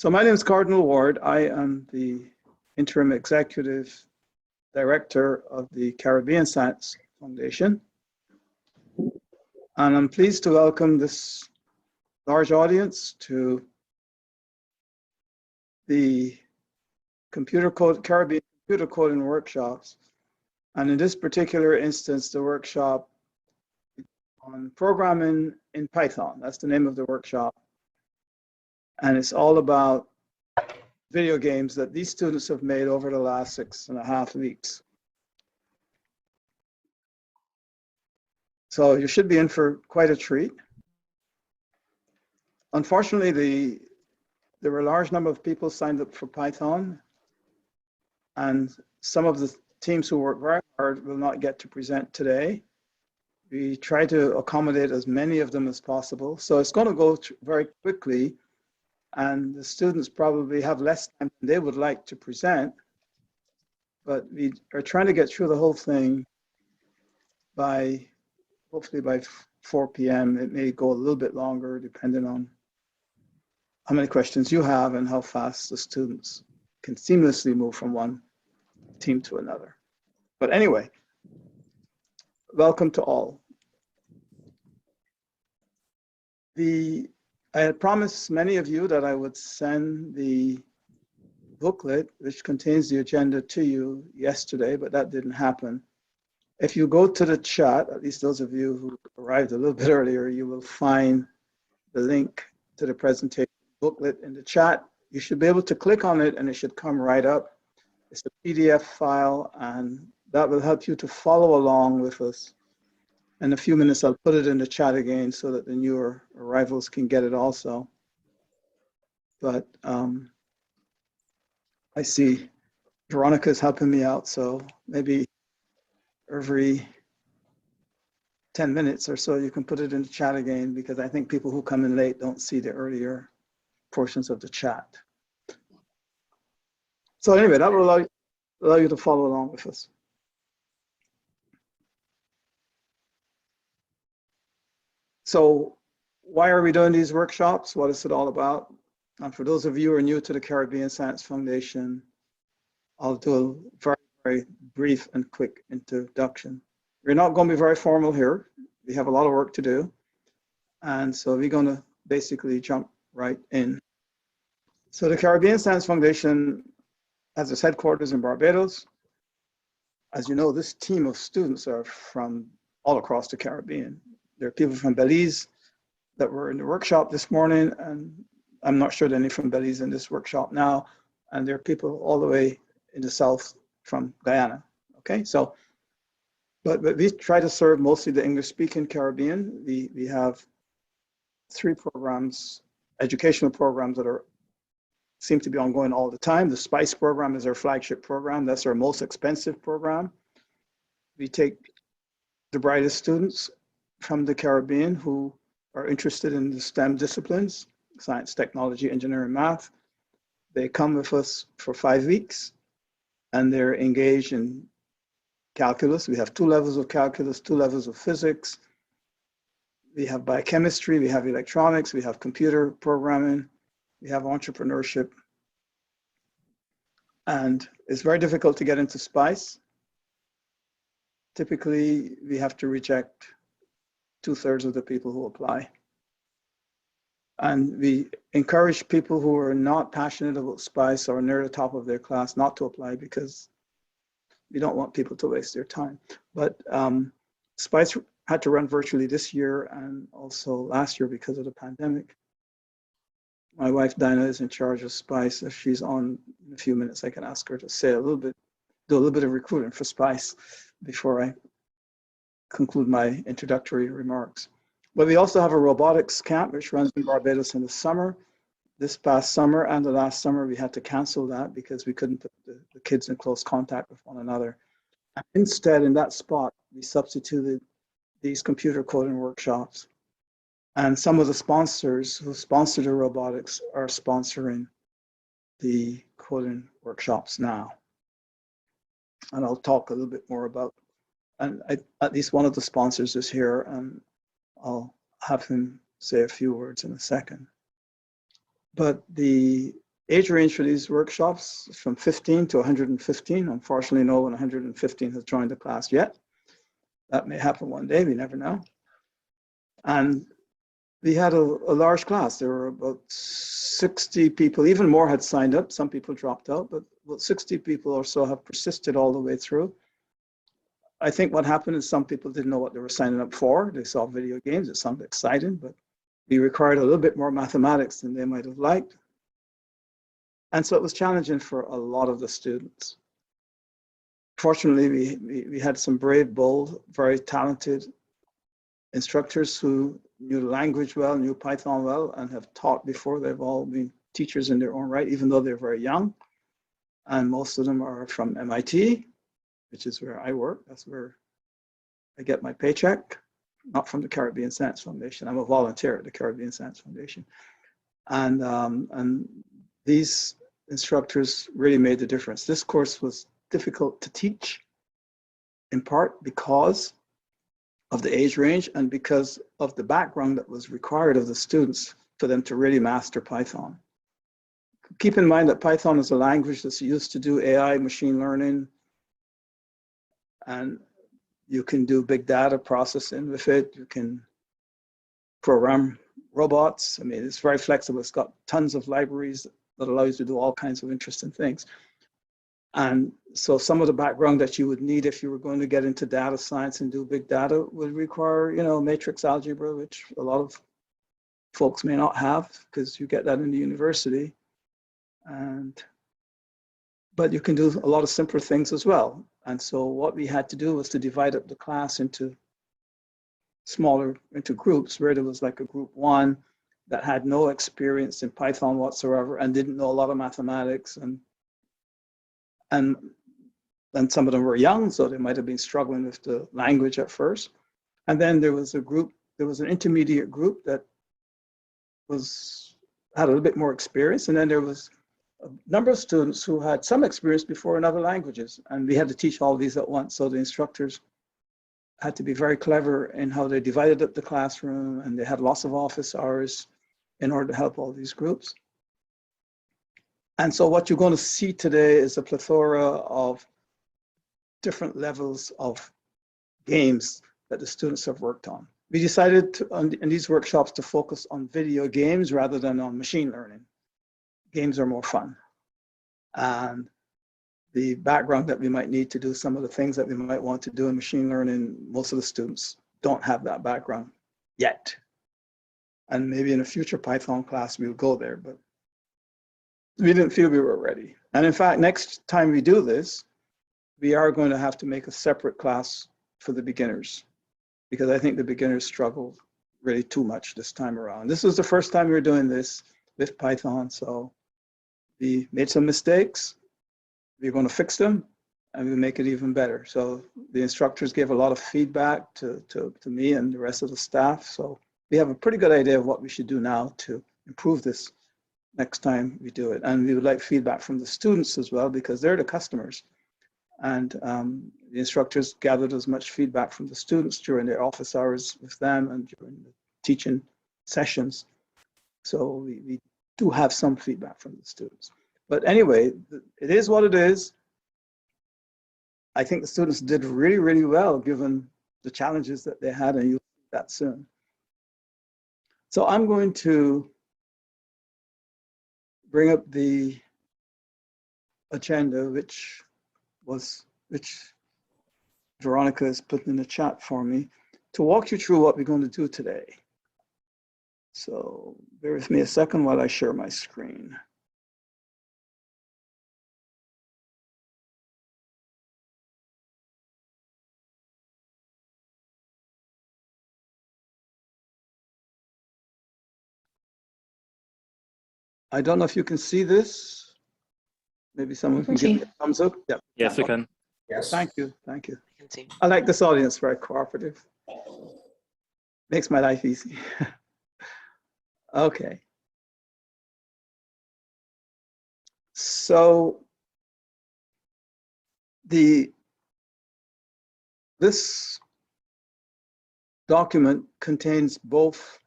So my name is Cardinal Ward. I am the Interim Executive Director of the Caribbean Science Foundation. And I'm pleased to welcome this large audience to the Caribbean Computer Coding Workshops. And in this particular instance, the workshop on programming in Python. That's the name of the workshop. And it's all about video games that these students have made over the last 6.5 weeks. So you should be in for quite a treat. Unfortunately, there were a large number of people signed up for Python, and some of the teams who work very hard will not get to present today. We try to accommodate as many of them as possible. So it's going to go very quickly, and the students probably have less time than they would like to present, but we are trying to get through the whole thing hopefully by 4 p.m. It may go a little bit longer depending on how many questions you have and how fast the students can seamlessly move from one team to another. But anyway, welcome to all. I had promised many of you that I would send the booklet, which contains the agenda, to you yesterday, but that didn't happen. If you go to the chat, at least those of you who arrived a little bit earlier, you will find the link to the presentation booklet in the chat. You should be able to click on it and it should come right up. It's a PDF file, and that will help you to follow along with us. In a few minutes, I'll put it in the chat again so that the newer arrivals can get it also. But I see Veronica's helping me out, so maybe every 10 minutes or so, you can put it in the chat again, because I think people who come in late don't see the earlier portions of the chat. So anyway, that will allow you to follow along with us. So why are we doing these workshops? What is it all about? And for those of you who are new to the Caribbean Science Foundation, I'll do a very, very brief and quick introduction. We're not going to be very formal here. We have a lot of work to do. And so we're going to basically jump right in. So the Caribbean Science Foundation has its headquarters in Barbados. As you know, this team of students are from all across the Caribbean. There are people from Belize that were in the workshop this morning, and I'm not sure there are any from Belize in this workshop now. And there are people all the way in the south from Guyana. Okay, so, but we try to serve mostly the English-speaking Caribbean. We have 3 programs, educational programs that seem to be ongoing all the time. The SPICE program is our flagship program. That's our most expensive program. We take the brightest students from the Caribbean who are interested in the STEM disciplines, science, technology, engineering, math. They come with us for 5 weeks, and they're engaged in calculus. We have 2 levels of calculus, 2 levels of physics. We have biochemistry, we have electronics, we have computer programming, we have entrepreneurship. And it's very difficult to get into SPICE. Typically, we have to reject 2/3 of the people who apply. And we encourage people who are not passionate about SPICE or near the top of their class not to apply, because we don't want people to waste their time. But SPICE had to run virtually this year and also last year because of the pandemic. My wife Dinah is in charge of SPICE. If she's on in a few minutes, I can ask her to do a little bit of recruiting for SPICE before I conclude my introductory remarks. But we also have a robotics camp which runs in Barbados in the summer. This past summer and the last summer, we had to cancel that because we couldn't put the kids in close contact with one another. And instead, in that spot, we substituted these computer coding workshops. And some of the sponsors who sponsor the robotics are sponsoring the coding workshops now. And I'll talk a little bit more about, and at least one of the sponsors is here, and I'll have him say a few words in a second. But the age range for these workshops is from 15 to 115. Unfortunately, no one 115 has joined the class yet. That may happen one day, we never know. And we had a large class. There were about 60 people, even more had signed up. Some people dropped out, but about 60 people or so have persisted all the way through. I think what happened is some people didn't know what they were signing up for. They saw video games, it sounded exciting, but we required a little bit more mathematics than they might have liked. And so it was challenging for a lot of the students. Fortunately, we had some brave, bold, very talented instructors who knew the language well, knew Python well, and have taught before. They've all been teachers in their own right, even though they're very young. And most of them are from MIT, which is where I work. That's where I get my paycheck, not from the Caribbean Science Foundation. I'm a volunteer at the Caribbean Science Foundation. And these instructors really made the difference. This course was difficult to teach, in part because of the age range and because of the background that was required of the students for them to really master Python. Keep in mind that Python is a language that's used to do AI, machine learning, and you can do big data processing with it. You can program robots. I mean, it's very flexible. It's got tons of libraries that allow you to do all kinds of interesting things. And so some of the background that you would need if you were going to get into data science and do big data would require, matrix algebra, which a lot of folks may not have because you get that in the university. But you can do a lot of simpler things as well. And so what we had to do was to divide up the class into groups where there was like a group 1 that had no experience in Python whatsoever and didn't know a lot of mathematics, and some of them were young, so they might have been struggling with the language at first. And then there was an intermediate group that had a little bit more experience, and then there was a number of students who had some experience before in other languages, and we had to teach all of these at once. So the instructors had to be very clever in how they divided up the classroom, and they had lots of office hours in order to help all these groups. And so what you're going to see today is a plethora of different levels of games that the students have worked on. We decided in these workshops to focus on video games rather than on machine learning. Games are more fun. And the background that we might need to do some of the things that we might want to do in machine learning, most of the students don't have that background yet. And maybe in a future Python class, we'll go there, but we didn't feel we were ready. And in fact, next time we do this, we are going to have to make a separate class for the beginners, because I think the beginners struggled really too much this time around. This was the first time we were doing this with Python, so we made some mistakes. We're going to fix them, and we'll make it even better. So the instructors gave a lot of feedback to me and the rest of the staff. So we have a pretty good idea of what we should do now to improve this next time we do it. And we would like feedback from the students as well, because they're the customers. And the instructors gathered as much feedback from the students during their office hours with them and during the teaching sessions. So we do have some feedback from the students. But anyway, it is what it is. I think the students did really, really well given the challenges that they had, and you'll see that soon. So I'm going to bring up the agenda, which Veronica has put in the chat for me, to walk you through what we're going to do today. So bear with me a second while I share my screen. I don't know if you can see this. Maybe someone can give me a thumbs up. Yeah. Yes, we can. Yes. Thank you. Thank you. I can see. I like this audience, very cooperative. Makes my life easy. Okay. So this document contains both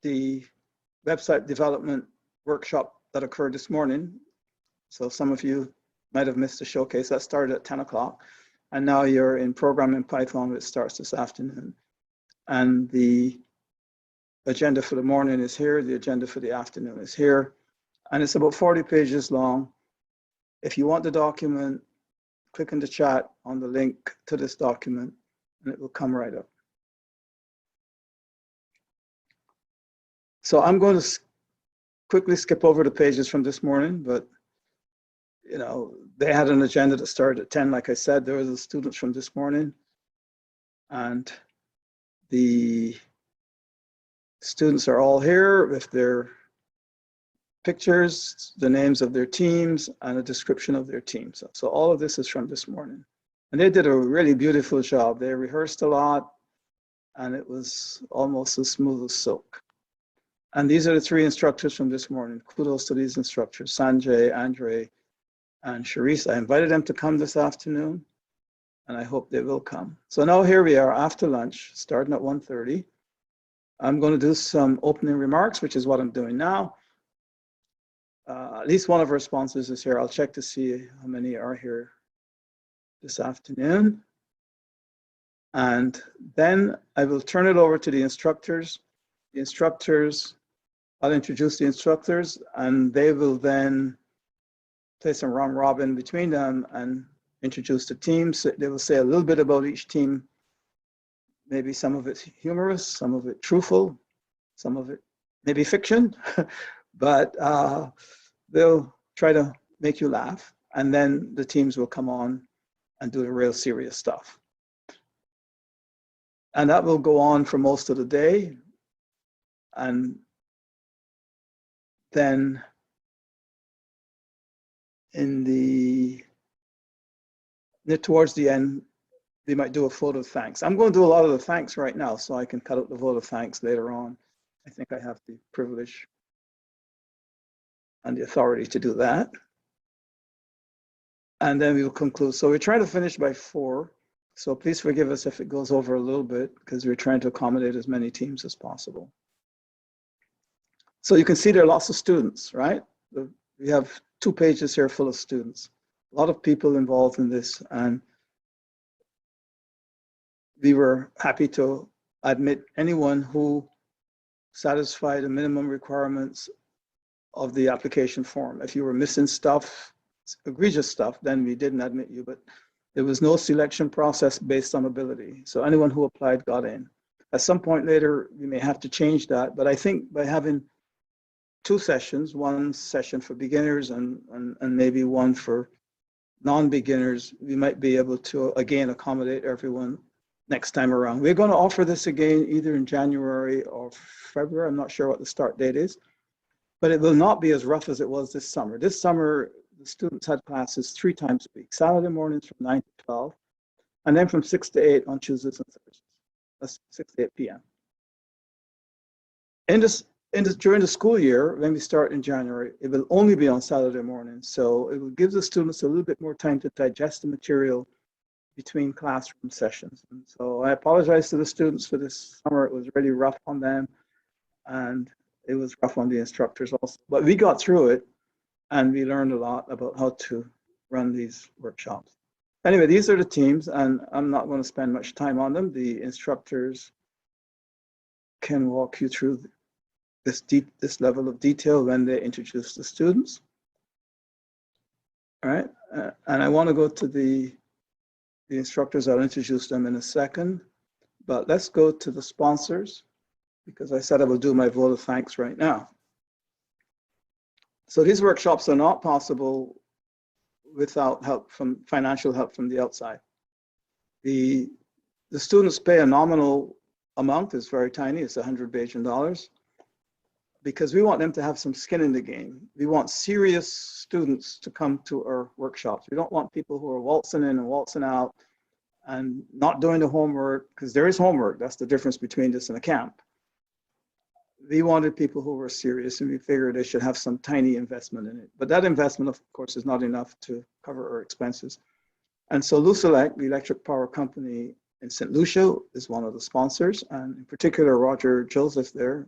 the website development workshop that occurred this morning. So some of you might have missed the showcase. That started at 10 o'clock. And now you're in programming Python, which starts this afternoon. And the agenda for the morning is here. The agenda for the afternoon is here. And it's about 40 pages long. If you want the document, click in the chat on the link to this document, and it will come right up. So I'm going to quickly skip over the pages from this morning, but you know, they had an agenda that started at 10. Like I said, there were the students from this morning, and the students are all here with their pictures, the names of their teams, and a description of their teams. So all of this is from this morning. And they did a really beautiful job. They rehearsed a lot, and it was almost as smooth as silk. And these are the three instructors from this morning. Kudos to these instructors, Sanjay, Andre, and Sharice. I invited them to come this afternoon, and I hope they will come. So now here we are after lunch, starting at 1:30. I'm going to do some opening remarks, which is what I'm doing now. At least one of our sponsors is here. I'll check to see how many are here this afternoon. And then I will turn it over to the instructors. The instructors, I'll introduce the instructors, and they will then play some round robin between them and introduce the teams. They will say a little bit about each team. Maybe some of it's humorous, some of it truthful, some of it maybe fiction, but they'll try to make you laugh. And then the teams will come on and do the real serious stuff. And that will go on for most of the day. And then towards the end, they might do a vote of thanks. I'm going to do a lot of the thanks right now, so I can cut out the vote of thanks later on. I think I have the privilege and the authority to do that. And then we will conclude. So we're trying to finish by 4. So please forgive us if it goes over a little bit, because we're trying to accommodate as many teams as possible. So you can see there are lots of students, right? We have 2 pages here full of students. A lot of people involved in this, and we were happy to admit anyone who satisfied the minimum requirements of the application form. If you were missing stuff, egregious stuff, then we didn't admit you, but there was no selection process based on ability. So anyone who applied got in. At some point later, we may have to change that, but I think by having 2 sessions, one session for beginners and maybe one for non-beginners, we might be able to, again, accommodate everyone next time around. We're going to offer this again either in January or February. I'm not sure what the start date is, but it will not be as rough as it was this summer. This summer, the students had classes 3 times a week, Saturday mornings from 9 to 12, and then from 6 to 8 on Tuesdays and Thursdays. That's 6 to 8 p.m. During the school year, when we start in January, it will only be on Saturday mornings. So it will give the students a little bit more time to digest the material between classroom sessions. And so I apologize to the students for this summer. It was really rough on them, and it was rough on the instructors also. But we got through it, and we learned a lot about how to run these workshops. Anyway, these are the teams, and I'm not going to spend much time on them. The instructors can walk you through this level of detail when they introduce the students. All right, and I want to go to the instructors. I'll introduce them in a second, but let's go to the sponsors, because I said I will do my vote of thanks right now. So these workshops are not possible without financial help from the outside. The students pay a nominal amount. It's very tiny. It's $100 Bajan, because we want them to have some skin in the game. We want serious students to come to our workshops. We don't want people who are waltzing in and waltzing out and not doing the homework, because there is homework. That's the difference between this and a camp. We wanted people who were serious, and we figured they should have some tiny investment in it. But that investment, of course, is not enough to cover our expenses. And so Lucelec, the electric power company in St. Lucia, is one of the sponsors, and in particular, Roger Joseph there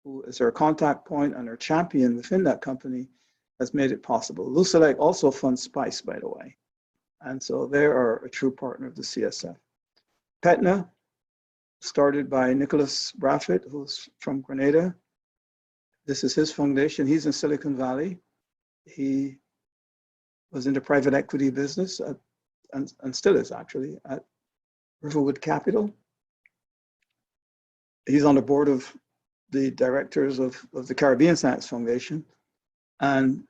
who is our contact point and our champion within that company, has made it possible. Lucilec also funds SPICE, by the way. And so they are a true partner of the CSF. PETNA, started by Nicholas Braffett, who's from Grenada. This is his foundation. He's in Silicon Valley. He was in the private equity business and still is actually at Riverwood Capital. He's on the board of the directors of the Caribbean Science Foundation. And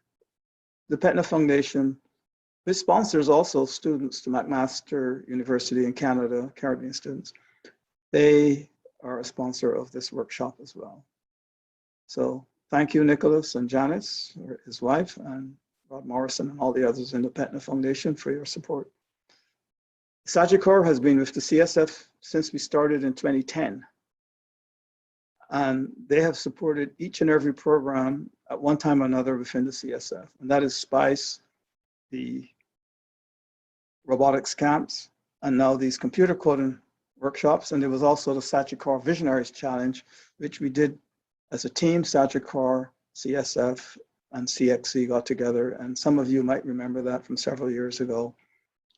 the PETNA Foundation, which sponsors also students to McMaster University in Canada, Caribbean students, they are a sponsor of this workshop as well. So thank you, Nicholas and Janice, or his wife, and Rod Morrison and all the others in the PETNA Foundation for your support. Sagicor has been with the CSF since we started in 2010. And they have supported each and every program at one time or another within the CSF. And that is SPICE, the robotics camps, and now these computer coding workshops. And there was also the Sagicor Visionaries Challenge, which we did as a team. Sagicor, CSF, and CXC got together. And some of you might remember that from several years ago.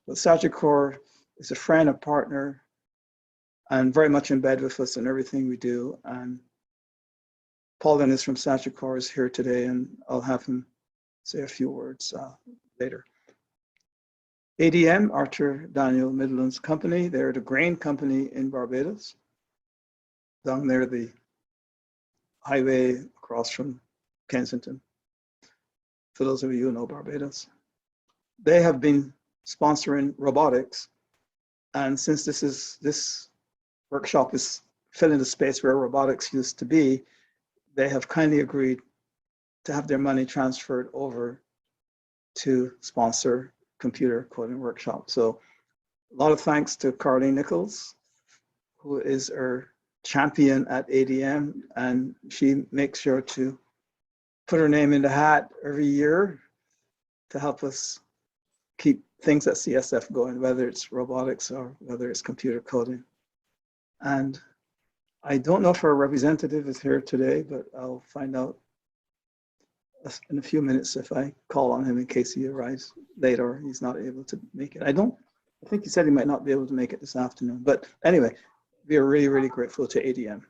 But Sagicor is a friend, a partner, and very much in bed with us in everything we do. And Paul Dennis from Sagicor is here today, and I'll have him say a few words later. ADM, Arthur Daniel Midland's company, they're the grain company in Barbados. Down there, the highway across from Kensington. For those of you who know Barbados. They have been sponsoring robotics. And since this workshop is filling the space where robotics used to be, they have kindly agreed to have their money transferred over to sponsor computer coding workshop. So a lot of thanks to Carly Nichols, who is our champion at ADM, and she makes sure to put her name in the hat every year to help us keep things at CSF going, whether it's robotics or whether it's computer coding. And I don't know if our representative is here today, but I'll find out in a few minutes if I call on him in case he arrives late or he's not able to make it. I think he said he might not be able to make it this afternoon. But anyway, we are really, really grateful to ADM.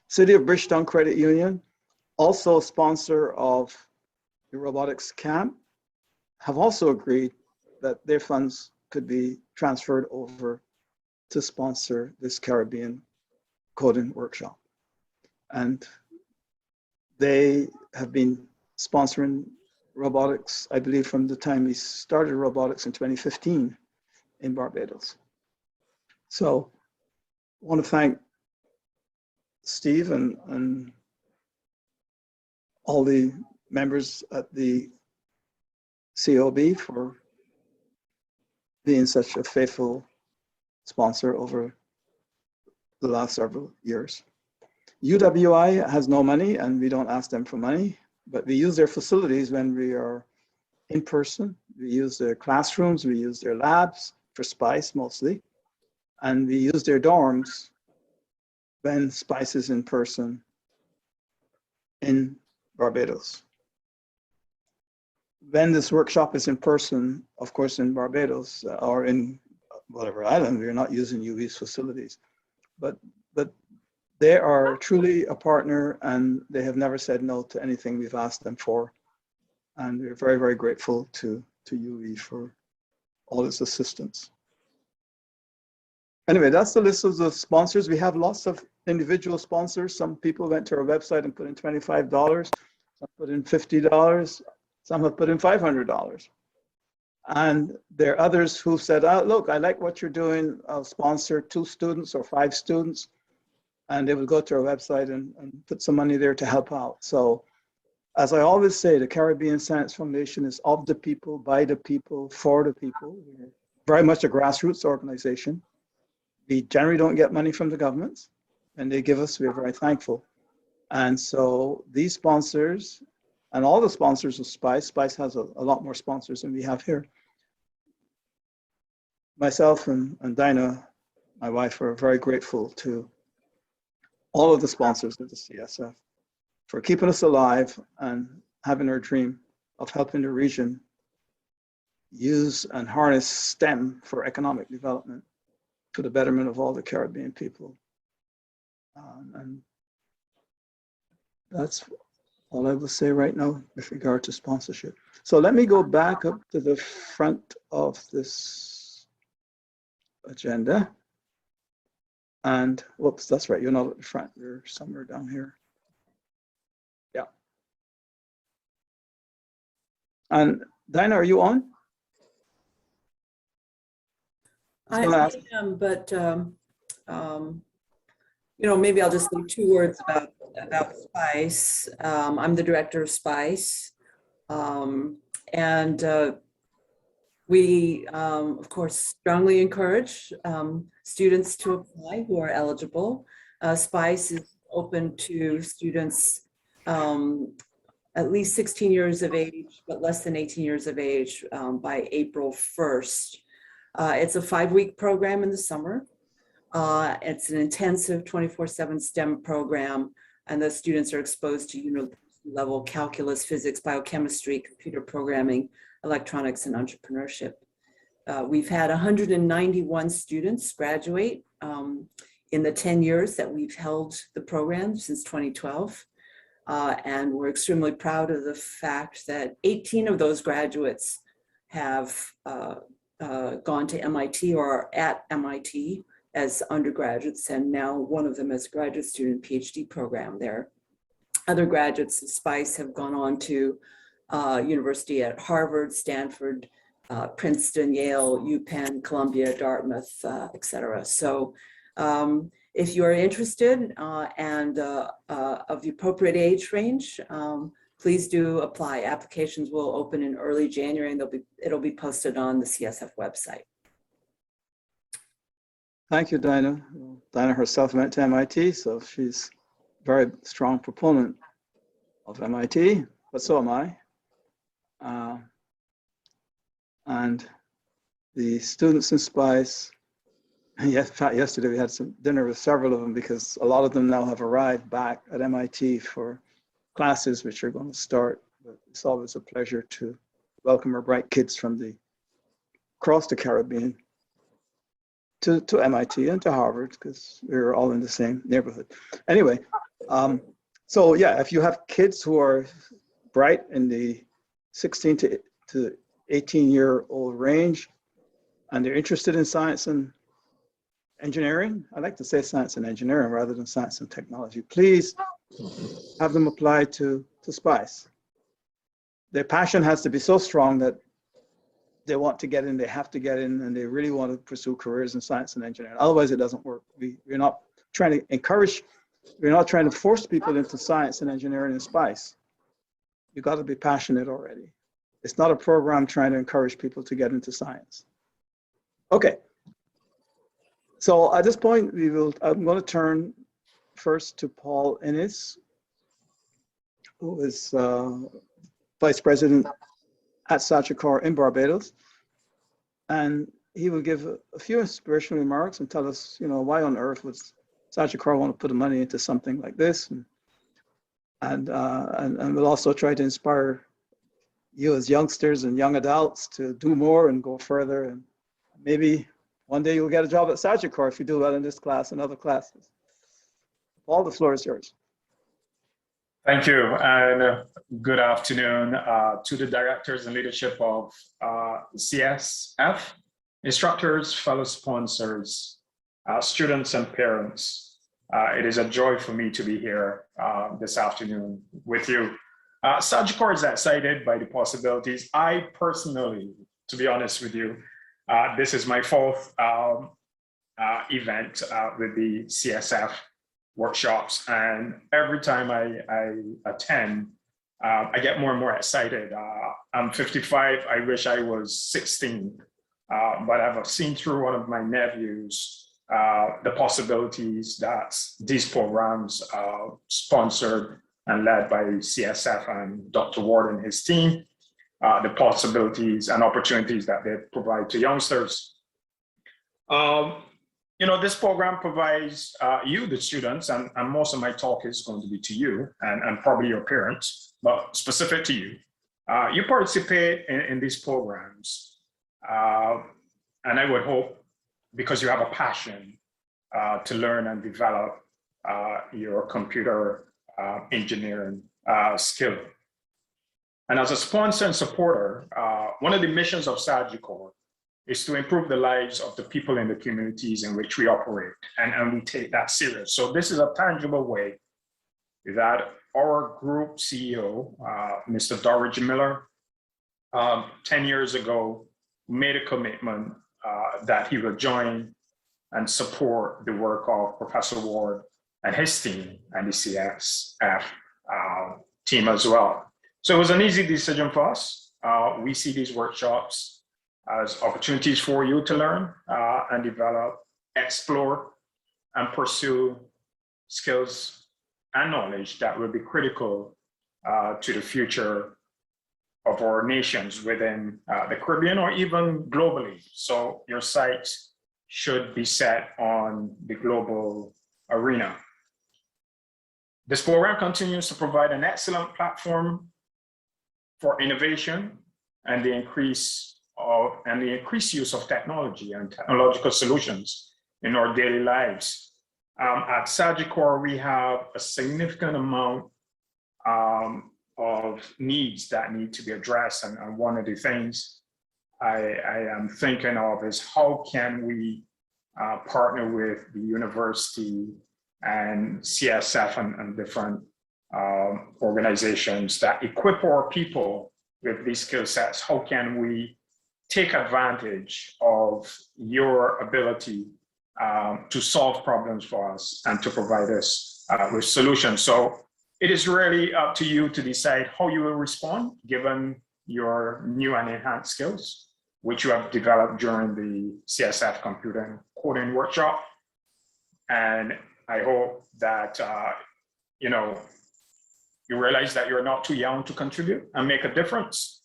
City of Bridgetown Credit Union, also a sponsor of the robotics camp, have also agreed that their funds could be transferred over to sponsor this Caribbean coding workshop. And they have been sponsoring robotics, I believe, from the time we started robotics in 2015 in Barbados. So I want to thank Steve and all the members at the COB for being such a faithful sponsor over the last several years. UWI has no money and we don't ask them for money, but we use their facilities when we are in person. We use their classrooms, we use their labs for SPICE mostly, and we use their dorms when SPICE is in person in Barbados. When this workshop is in person, of course, in Barbados or in whatever island, we're not using UWI's facilities, but they are truly a partner and they have never said no to anything we've asked them for. And we're very, very grateful to UWI for all its assistance. Anyway, that's the list of the sponsors. We have lots of individual sponsors. Some people went to our website and put in $25, some put in $50, some have put in $500. And there are others who said, oh, look, I like what you're doing. I'll sponsor 2 students or 5 students. And they would go to our website and put some money there to help out. So as I always say, the Caribbean Science Foundation is of the people, by the people, for the people. We're very much a grassroots organization. We generally don't get money from the governments, and they give us, we're very thankful. And so these sponsors and all the sponsors of SPICE, SPICE has a lot more sponsors than we have here. Myself and Dinah, my wife, are very grateful to all of the sponsors of the CSF for keeping us alive and having our dream of helping the region use and harness STEM for economic development to the betterment of all the Caribbean people. And that's all I will say right now with regard to sponsorship. So let me go back up to the front of this agenda. And whoops, that's right, you're not at the front, you're somewhere down here. Yeah. And Dinah, are you on? I am, but you know, maybe I'll just say 2 words about SPICE. I'm the director of SPICE, and we, of course, strongly encourage students to apply who are eligible. SPICE is open to students at least 16 years of age, but less than 18 years of age by April 1st. It's a 5-week program in the summer. It's an intensive 24/7 STEM program, and the students are exposed to university level calculus, physics, biochemistry, computer programming, electronics, and entrepreneurship. We've had 191 students graduate in the 10 years that we've held the program since 2012. And we're extremely proud of the fact that 18 of those graduates have gone to MIT or are at MIT as undergraduates, and now one of them as a graduate student PhD program there. Other graduates of SPICE have gone on to university at Harvard, Stanford, Princeton, Yale, UPenn, Columbia, Dartmouth, et cetera. So if you are interested and of the appropriate age range, please do apply. Applications will open in early January, and it'll be posted on the CSF website. Thank you, Dinah. Dinah herself went to MIT, so she's a very strong proponent of MIT, but so am I. And the students in SPICE, yes, yesterday we had some dinner with several of them because a lot of them now have arrived back at MIT for classes which are going to start. But it's always a pleasure to welcome our bright kids from across the Caribbean to MIT and to Harvard, because we're all in the same neighborhood. Anyway, so yeah, if you have kids who are bright in the 16 to 18-year-old range and they're interested in science and engineering, I like to say science and engineering rather than science and technology, please have them apply to SPICE. Their passion has to be so strong that they want to get in, they have to get in, and they really want to pursue careers in science and engineering. Otherwise, it doesn't work. We're not trying to encourage, we're not trying to force people into science and engineering in SPICE. You got to be passionate already. It's not a program trying to encourage people to get into science. Okay. So at this point, I'm going to turn first to Paul Innes, who is Vice President at Sagicor in Barbados. And he will give a few inspirational remarks and tell us, you know, why on earth would Sagicor want to put the money into something like this? And we'll also try to inspire you as youngsters and young adults to do more and go further. And maybe one day you'll get a job at Sagicor if you do well in this class and other classes. Paul, the floor is yours. Thank you, and good afternoon to the directors and leadership of CSF, instructors, fellow sponsors, students and parents. It is a joy for me to be here this afternoon with you. Sagicor is excited by the possibilities. I personally, to be honest with you, this is my 4th event with the CSF workshops, and every time I attend, I get more and more excited. I'm 55, I wish I was 16, but I've seen through one of my nephews the possibilities that these programs sponsored and led by CSF and Dr. Ward and his team, the possibilities and opportunities that they provide to youngsters. This program provides you, the students, and most of my talk is going to be to you and probably your parents, but specific to you. You participate in these programs, and I would hope because you have a passion to learn and develop your computer engineering skill. And as a sponsor and supporter, one of the missions of Sagicor is to improve the lives of the people in the communities in which we operate, and we take that serious. So this is a tangible way that our group CEO, Mr. Dorridge Miller, 10 years ago, made a commitment that he would join and support the work of Professor Ward and his team and the CSF team as well. So it was an easy decision for us. We see these workshops as opportunities for you to learn and develop, explore, and pursue skills and knowledge that will be critical to the future of our nations within the Caribbean or even globally. So your sights should be set on the global arena. This program continues to provide an excellent platform for innovation and the increased use of technology and technological solutions in our daily lives. At Sagicor, we have a significant amount of needs that need to be addressed. And one of the things I am thinking of is how can we partner with the university and CSF and different organizations that equip our people with these skill sets. How can we take advantage of your ability to solve problems for us and to provide us with solutions? So it is really up to you to decide how you will respond given your new and enhanced skills, which you have developed during the CSF computing coding workshop. And I hope that you realize that you're not too young to contribute and make a difference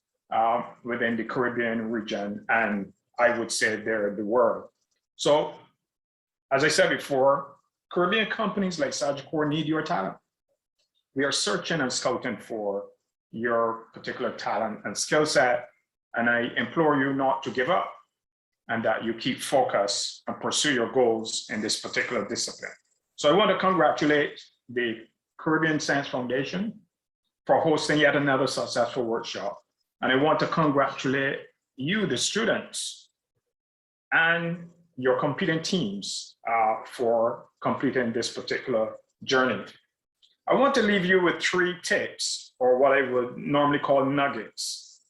within the Caribbean region, and I would say the world. So, as I said before, Caribbean companies like Sagicor need your talent. We are searching and scouting for your particular talent and skill set, and I implore you not to give up and that you keep focused and pursue your goals in this particular discipline. So I want to congratulate the Caribbean Science Foundation for hosting yet another successful workshop. And I want to congratulate you, the students, and your competing teams for completing this particular journey. I want to leave you with 3 tips, or what I would normally call nuggets,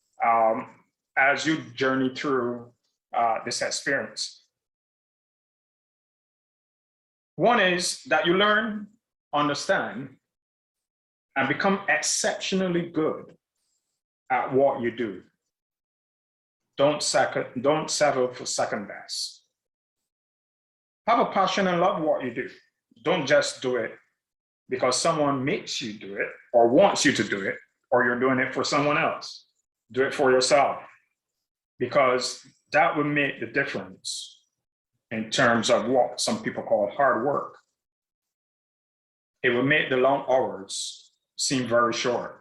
as you journey through this experience. One is that you learn, understand, and become exceptionally good at what you do. Don't settle for second best. Have a passion and love what you do. Don't just do it because someone makes you do it or wants you to do it, or you're doing it for someone else. Do it for yourself, because that will make the difference in terms of what some people call hard work. It will make the long hours seem very short.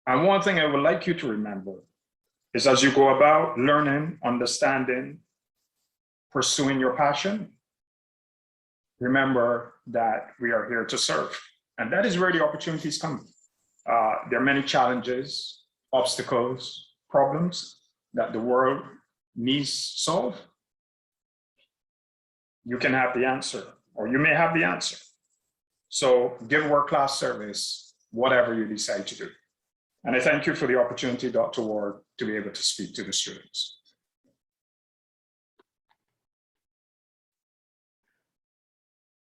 And one thing I would like you to remember is, as you go about learning, understanding, pursuing your passion, remember that we are here to serve. And that is where the opportunities come. There are many challenges, obstacles, problems that the world needs solved. You can have the answer, or you may have the answer. So give world-class service, whatever you decide to do. And I thank you for the opportunity, Dr. Ward, to be able to speak to the students.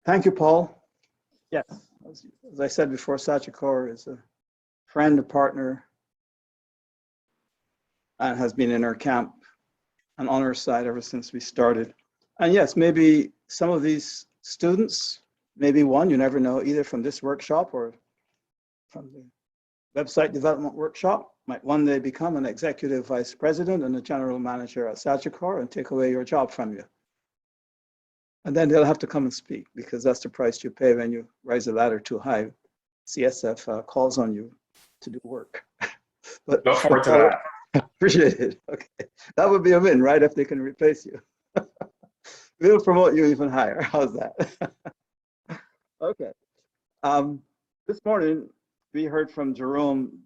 Thank you, Paul. Yes, as I said before, Sagicor is a friend, a partner, and has been in our camp and on our side ever since we started. And yes, maybe some of these students, maybe one, you never know, either from this workshop or from the website development workshop, might one day become an executive vice president and a general manager at Sagicor and take away your job from you. And then they'll have to come and speak because that's the price you pay when you rise the ladder too high. CSF calls on you to do work. But Look forward to that. appreciate it. Okay, that would be a win, right? If they can replace you, we'll promote you even higher. How's that? Okay. This morning we heard from Jerome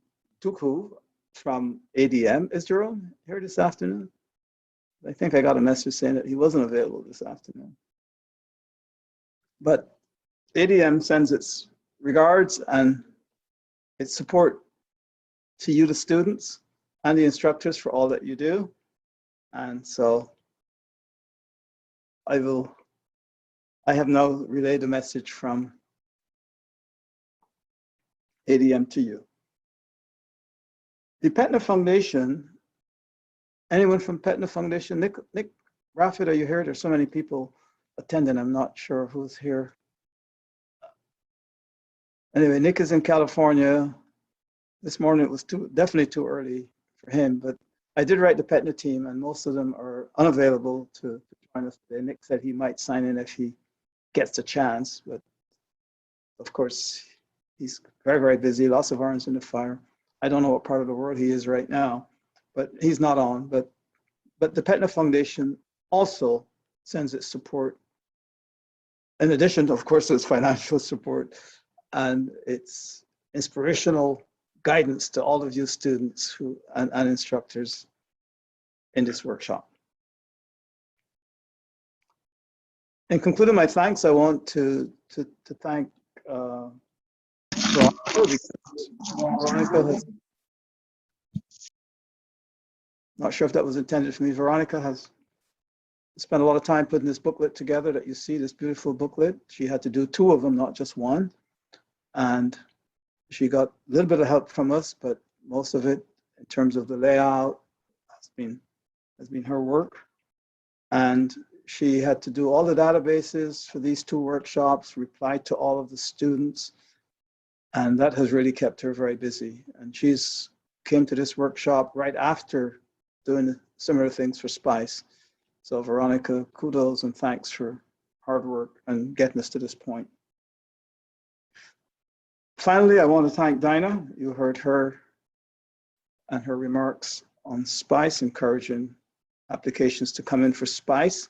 Tuku from ADM. Is Jerome here this afternoon? I think I got a message saying that he wasn't available this afternoon. But ADM sends its regards and its support to you, the students, and the instructors for all that you do. And so I have now relayed a message from ADM to you. The Petna Foundation, anyone from Petna Foundation? Nick Raffet, are you here? There's so many people attending, I'm not sure who's here. Anyway, Nick is in California. This morning it was definitely too early for him, but I did write the Petna team and most of them are unavailable to join us today. Nick said he might sign in if he gets a chance, but of course he's very, very busy, lots of irons in the fire. I don't know what part of the world he is right now, but he's not on. But the Petna Foundation also sends its support, in addition to, of course, its financial support and its inspirational guidance to all of you students and instructors in this workshop. In concluding my thanks, I want to thank Veronica has, not sure if that was intended for me. Veronica has spent a lot of time putting this booklet together that you see, this beautiful booklet. She had to do 2 of them, not just 1. And she got a little bit of help from us, but most of it in terms of the layout has been her work. And she had to do all the databases for these 2 workshops, reply to all of the students. And that has really kept her very busy. And she's came to this workshop right after doing similar things for SPICE. So Veronica, kudos and thanks for hard work and getting us to this point. Finally, I want to thank Dinah. You heard her and her remarks on SPICE, encouraging applications to come in for SPICE.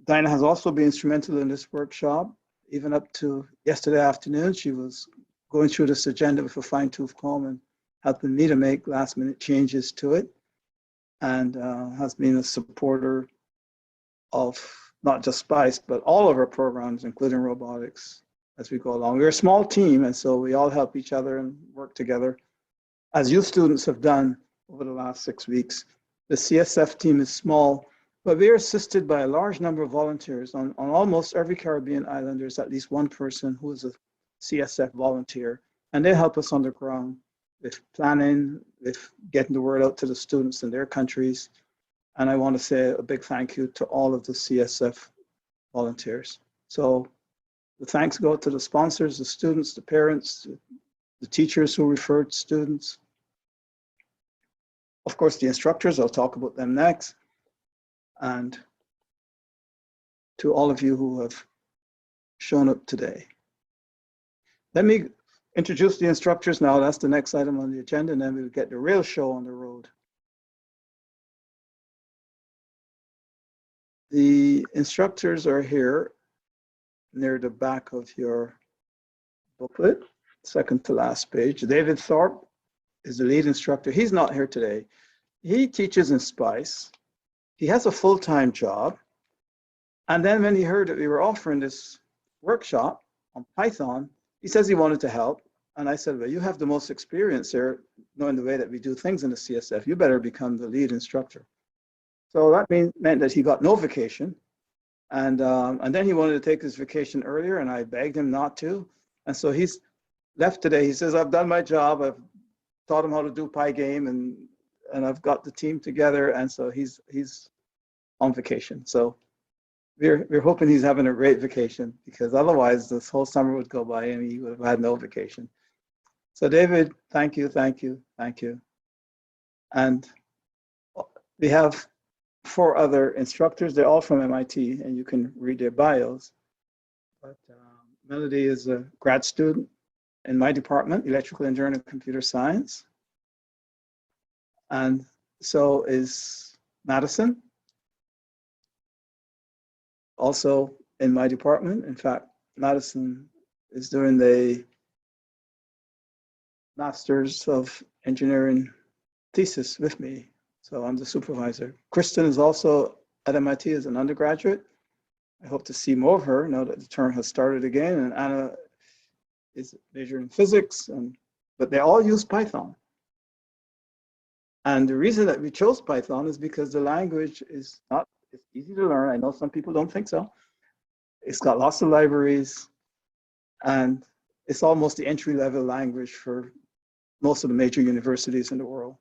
Dinah has also been instrumental in this workshop. Even up to yesterday afternoon, she was going through this agenda with a fine-tooth comb and helping me to make last-minute changes to it, and has been a supporter of not just SPICE, but all of our programs, including robotics, as we go along. We're a small team, and so we all help each other and work together, as you students have done over the last 6 weeks. The CSF team is small, but we are assisted by a large number of volunteers. On almost every Caribbean island, there's at least one person who is a CSF volunteer, and they help us on the ground with planning, with getting the word out to the students in their countries. And I want to say a big thank you to all of the CSF volunteers. So the thanks go to the sponsors, the students, the parents, the teachers who referred students. Of course, the instructors, I'll talk about them next. And to all of you who have shown up today. Let me introduce the instructors now. That's the next item on the agenda, and then we'll get the real show on the road. The instructors are here near the back of your booklet, second to last page. David Thorpe is the lead instructor. He's not here today. He teaches in SPICE. He has a full-time job. And then when he heard that we were offering this workshop on Python, he says he wanted to help. And I said, well, you have the most experience here, knowing the way that we do things in the CSF. You better become the lead instructor. So that meant that he got no vacation. And then he wanted to take his vacation earlier, and I begged him not to. And so he's left today. He says, I've done my job. I've taught him how to do Pygame, and I've got the team together. And so he's on vacation. So we're hoping he's having a great vacation, because otherwise this whole summer would go by and he would have had no vacation. So David, thank you, thank you, thank you. And we have 4 other instructors. They're all from MIT, and you can read their bios. But Melody is a grad student in my department, Electrical Engineering and Computer Science. And so is Madison, also in my department. In fact, Madison is doing the Masters of Engineering thesis with me. So I'm the supervisor. Kristen is also at MIT as an undergraduate. I hope to see more of her now that the term has started again. And Anna is majoring in physics, but they all use Python. And the reason that we chose Python is because the language is it's easy to learn. I know some people don't think so. It's got lots of libraries, and it's almost the entry-level language for most of the major universities in the world.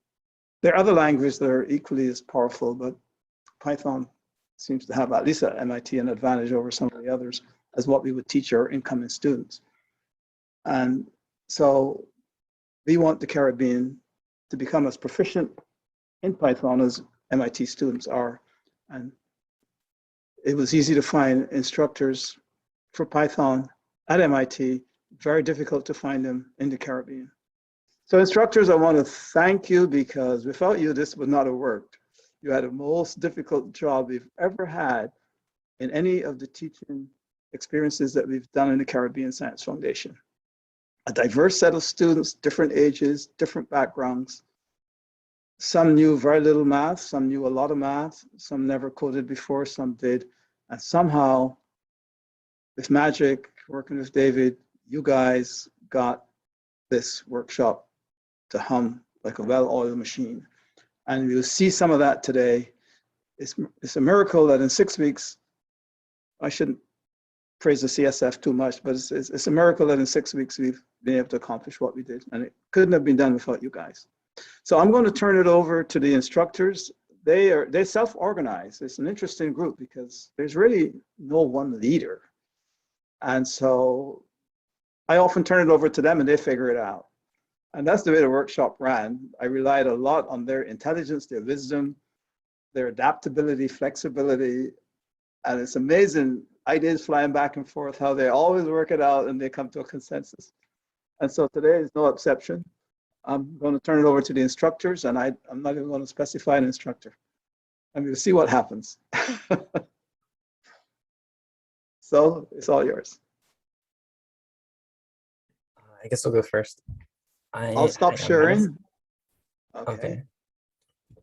There are other languages that are equally as powerful, but Python seems to have, at least at MIT, an advantage over some of the others as what we would teach our incoming students. And so we want the Caribbean to become as proficient in Python as MIT students are. And it was easy to find instructors for Python at MIT, very difficult to find them in the Caribbean. So instructors, I want to thank you, because without you, this would not have worked. You had the most difficult job we've ever had in any of the teaching experiences that we've done in the Caribbean Science Foundation. A diverse set of students, different ages, different backgrounds. Some knew very little math, some knew a lot of math, some never coded before, some did. And somehow, with magic, working with David, you guys got this workshop to hum like a well-oiled machine. And you'll see some of that today. It's a miracle that in 6 weeks, I shouldn't praise the CSF too much, but it's a miracle that in 6 weeks we've been able to accomplish what we did. And it couldn't have been done without you guys. So I'm going to turn it over to the instructors. They self-organize. It's an interesting group because there's really no one leader. And so I often turn it over to them and they figure it out. And that's the way the workshop ran. I relied a lot on their intelligence, their wisdom, their adaptability, flexibility. And it's amazing, ideas flying back and forth, how they always work it out and they come to a consensus. And so today is no exception. I'm going to turn it over to the instructors, and I'm not even going to specify an instructor. And we'll see what happens. So it's all yours. I guess I'll go first. I'll stop sharing. Okay.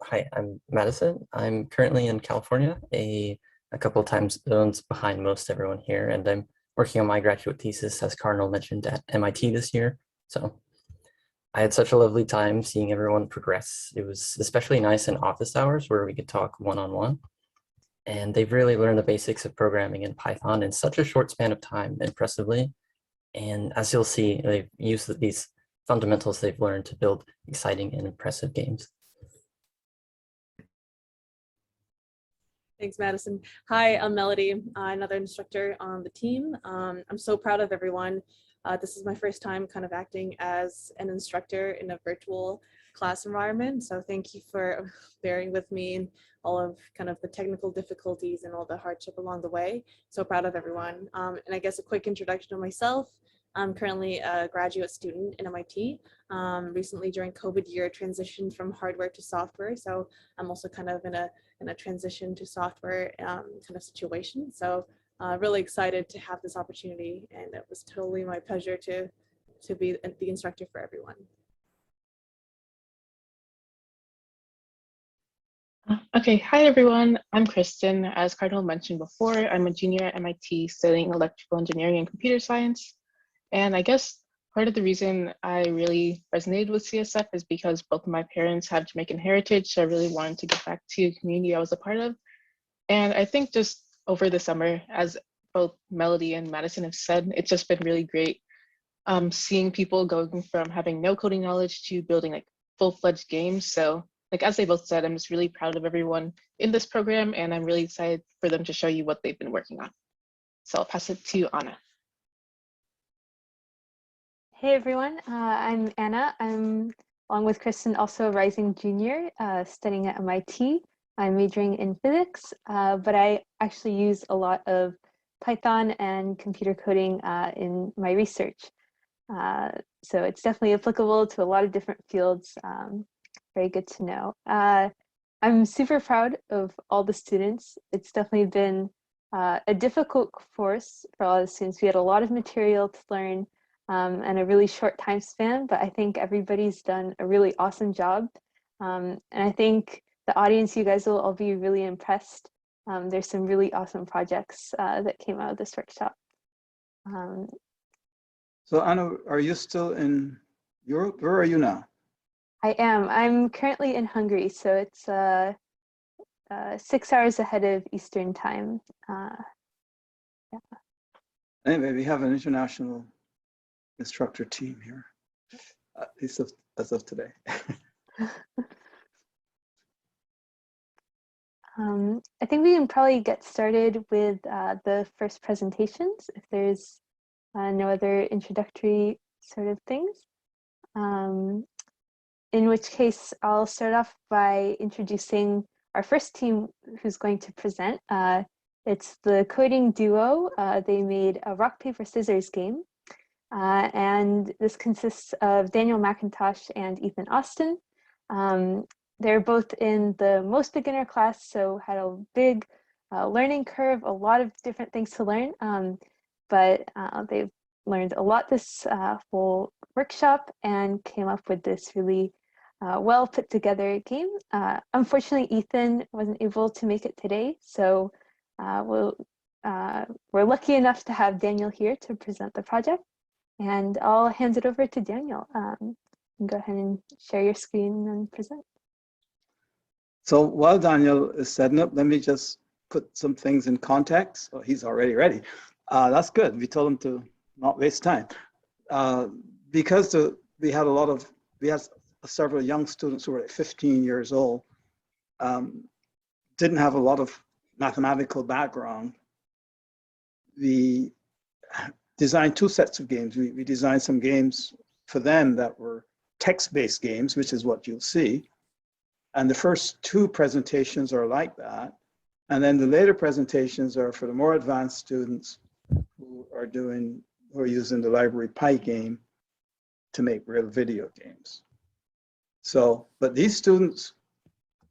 Hi, I'm Madison. I'm currently in California, a couple time zones behind most everyone here, and I'm working on my graduate thesis, as Cardinal mentioned, at MIT this year. So I had such a lovely time seeing everyone progress. It was especially nice in office hours where we could talk one-on-one. And they've really learned the basics of programming in Python in such a short span of time, impressively. And as you'll see, they've used these fundamentals they've learned to build exciting and impressive games. Thanks, Madison. Hi, I'm Melody, another instructor on the team. I'm so proud of everyone. This is my first time kind of acting as an instructor in a virtual class environment. So thank you for bearing with me and all of kind of the technical difficulties and all the hardship along the way. So proud of everyone. And I guess a quick introduction of myself. I'm currently a graduate student in MIT. Recently during COVID year, transitioned from hardware to software. So I'm also kind of in a transition to software kind of situation. So really excited to have this opportunity, and it was totally my pleasure to be the instructor for everyone. Okay, hi everyone, I'm Kristen. As Cardinal mentioned before, I'm a junior at MIT studying electrical engineering and computer science. And I guess part of the reason I really resonated with CSF is because both of my parents have Jamaican heritage, so I really wanted to get back to the community I was a part of. And I think just over the summer, as both Melody and Madison have said, it's just been really great seeing people going from having no coding knowledge to building like full-fledged games. So like as they both said, I'm just really proud of everyone in this program, and I'm really excited for them to show you what they've been working on. So I'll pass it to Anna. Hey everyone, I'm Anna. I'm, along with Kristen, also a rising junior studying at MIT. I'm majoring in physics, but I actually use a lot of Python and computer coding in my research. So it's definitely applicable to a lot of different fields. Very good to know. I'm super proud of all the students. It's definitely been a difficult course for all the students. We had a lot of material to learn and a really short time span, but I think everybody's done a really awesome job. And I think the audience, you guys will all be really impressed. There's some really awesome projects that came out of this workshop. So Anna, are you still in Europe? Where are you now? I am. I'm currently in Hungary, so it's 6 hours ahead of Eastern time. Anyway, we have an international instructor team here, at least as of today. I think we can probably get started with the first presentations if there's no other introductory sort of things. In which case, I'll start off by introducing our first team who's going to present. It's the coding duo. They made a rock, paper, scissors game. And this consists of Daniel McIntosh and Ethan Austin. They're both in the most beginner class, so had a big learning curve, a lot of different things to learn, but they've learned a lot this whole workshop and came up with this really well put together game. Unfortunately, Ethan wasn't able to make it today, so we're lucky enough to have Daniel here to present the project, and I'll hand it over to Daniel. You can go ahead and share your screen and present. So while Daniel is setting up, let me just put some things in context. Oh, he's already ready. That's good. We told him to not waste time. Because we had several young students who were like 15 years old, didn't have a lot of mathematical background. We designed two sets of games. We designed some games for them that were text-based games, which is what you'll see. And the first two presentations are like that. And then the later presentations are for the more advanced students who are using the library Pi game to make real video games. So, but these students,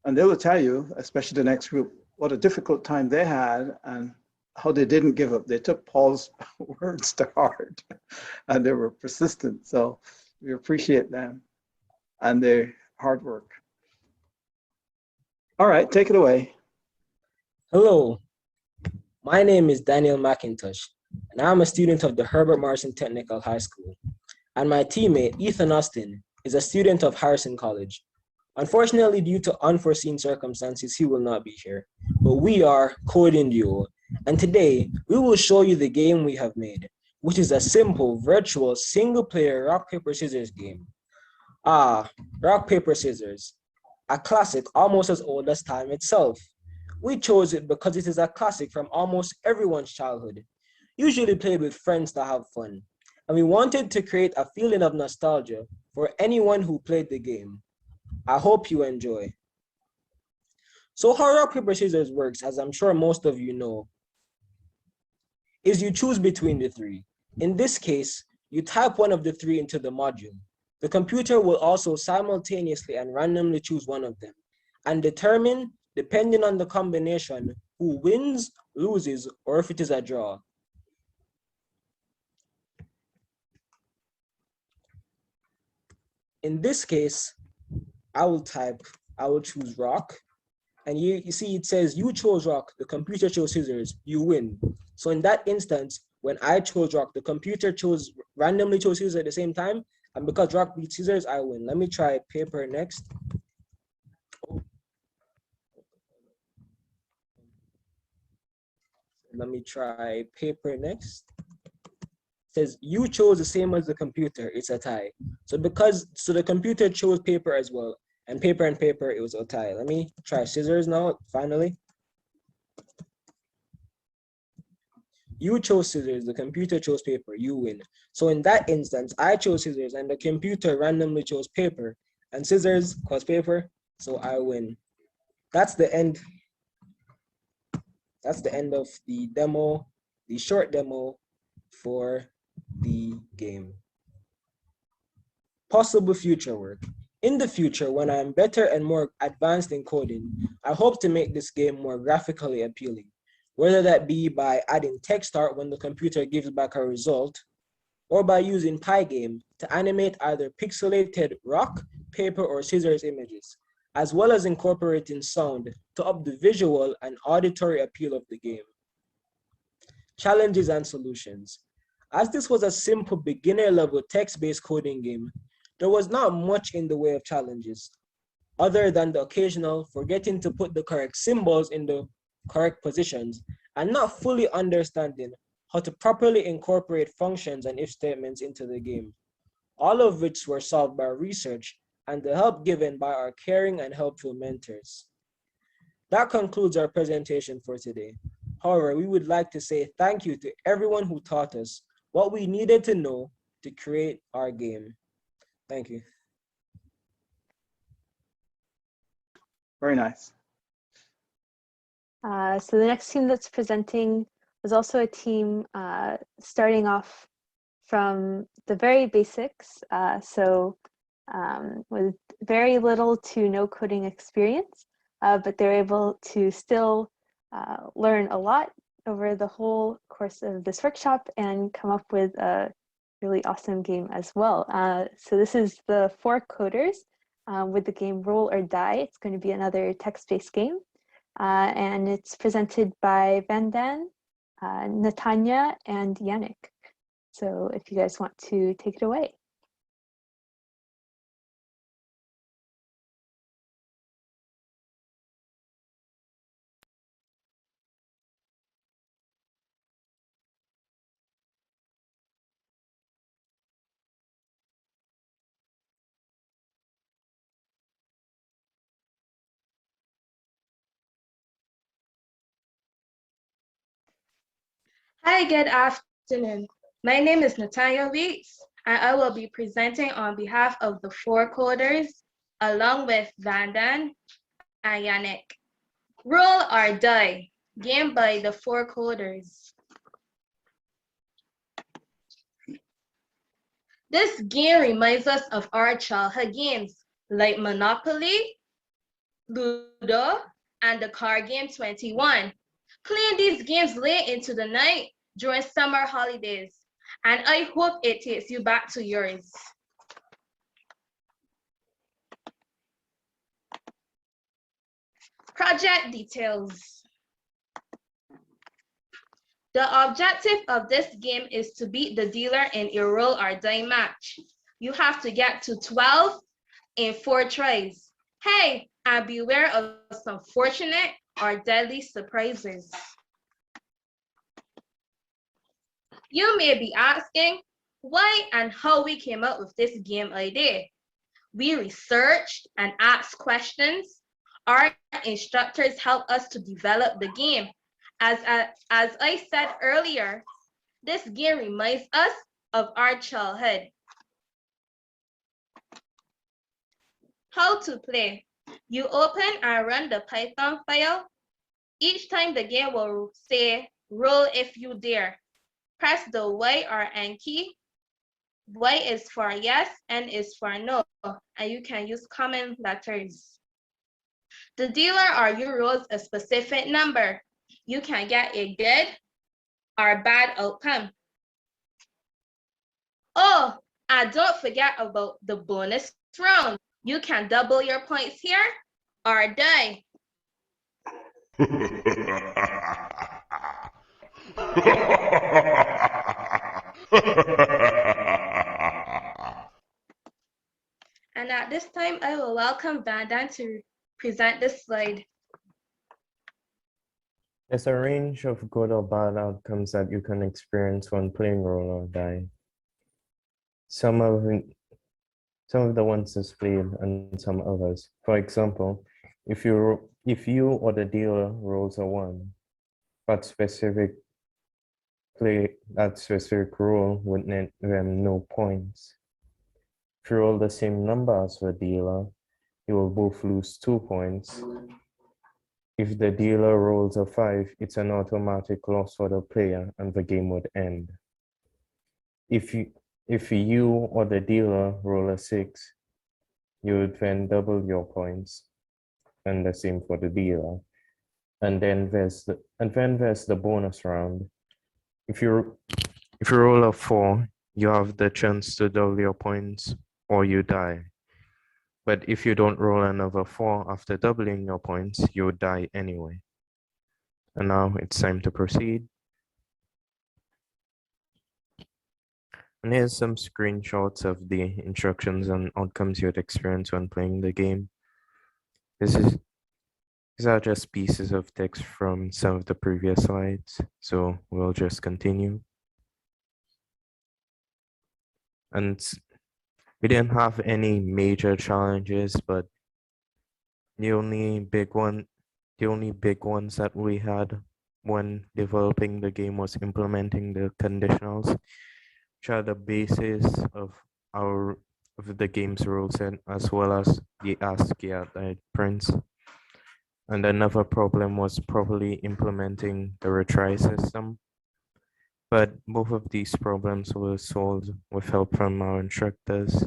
and they will tell you, especially the next group, what a difficult time they had and how they didn't give up. They took Paul's words to heart and they were persistent. So we appreciate them and their hard work. All right, take it away. Hello, my name is Daniel McIntosh, and I'm a student of the Herbert Morrison Technical High School. And my teammate, Ethan Austin, is a student of Harrison College. Unfortunately, due to unforeseen circumstances, he will not be here. But we are Coding Duo, and today we will show you the game we have made, which is a simple, virtual, single-player rock, paper, scissors game. Rock, paper, scissors. A classic almost as old as time itself. We chose it because it is a classic from almost everyone's childhood, usually played with friends to have fun. And we wanted to create a feeling of nostalgia for anyone who played the game. I hope you enjoy. So how rock, paper, scissors works, as I'm sure most of you know, is you choose between the three. In this case, you type one of the three into the module. The computer will also simultaneously and randomly choose one of them and determine, depending on the combination, who wins, loses, or if it is a draw. In this case, I will choose rock. And you see it says you chose rock, the computer chose scissors, you win. So in that instance, when I chose rock, the computer randomly chose scissors at the same time. And because rock beats scissors, I win. Let me try paper next. Let me try paper next. It says you chose the same as the computer, it's a tie. So the computer chose paper as well, and paper, it was a tie. Let me try scissors now, finally. You chose scissors, the computer chose paper, you win. So in that instance, I chose scissors and the computer randomly chose paper, and scissors caused paper, so I win. That's the end. That's the end of the demo, the short demo for the game. Possible future work. In the future, when I am better and more advanced in coding, I hope to make this game more graphically appealing, whether that be by adding text art when the computer gives back a result, or by using Pygame to animate either pixelated rock, paper, or scissors images, as well as incorporating sound to up the visual and auditory appeal of the game. Challenges and solutions. As this was a simple beginner-level text-based coding game, there was not much in the way of challenges, other than the occasional forgetting to put the correct symbols in the correct positions and not fully understanding how to properly incorporate functions and if statements into the game, all of which were solved by research and the help given by our caring and helpful mentors. That concludes our presentation for today. However, we would like to say thank you to everyone who taught us what we needed to know to create our game. Thank you. Very nice. So the next team that's presenting was also a team starting off from the very basics. With very little to no coding experience, but they're able to still learn a lot over the whole course of this workshop and come up with a really awesome game as well. So this is the Four Coders with the game Roll or Die. It's going to be another text-based game. And it's presented by Vandan, Natanya, and Yannick. So if you guys want to take it away. Hi, good afternoon. My name is Natalia Weeks, and I will be presenting on behalf of the Four Coders, along with Vandan and Yannick. Roll or Die, game by the Four Coders. This game reminds us of our childhood games like Monopoly, Ludo, and the card game 21. Playing these games late into the night during summer holidays, and I hope it takes you back to yours. Project details. The objective of this game is to beat the dealer in a roll or die match. You have to get to 12 in 4 tries. Hey, and beware of some fortunate or deadly surprises. You may be asking why and how we came up with this game idea. We researched and asked questions. Our instructors helped us to develop the game. As I said earlier, this game reminds us of our childhood. How to play. You open and run the Python file. Each time the game will say, roll if you dare. Press the Y or N key. Y is for yes, N is for no, and you can use common letters. The dealer or you rolls a specific number. You can get a good or bad outcome. Oh, and don't forget about the bonus round. You can double your points here or die. And at this time, I will welcome Vandan to present this slide. There's a range of good or bad outcomes that you can experience when playing Roll or Die. Some of the ones displayed and some others. For example, if you or the dealer rolls a 1, that specific roll would net them no points. If you roll the same number as the dealer, you will both lose 2 points. If the dealer rolls a 5, it's an automatic loss for the player and the game would end. If you or the dealer roll a 6, you would then double your points, and the same for the dealer. And then there's the bonus round. If you roll a 4, you have the chance to double your points or you die. But if you don't roll another 4 after doubling your points, you would die anyway. And now it's time to proceed. And here's some screenshots of the instructions and outcomes you'd experience when playing the game. These are just pieces of text from some of the previous slides, so we'll just continue. And we didn't have any major challenges, but the only big ones that we had when developing the game was implementing the conditionals, which are the basis of the game's rule set, as well as the ASCII outline prints. And another problem was properly implementing the retry system. But both of these problems were solved with help from our instructors.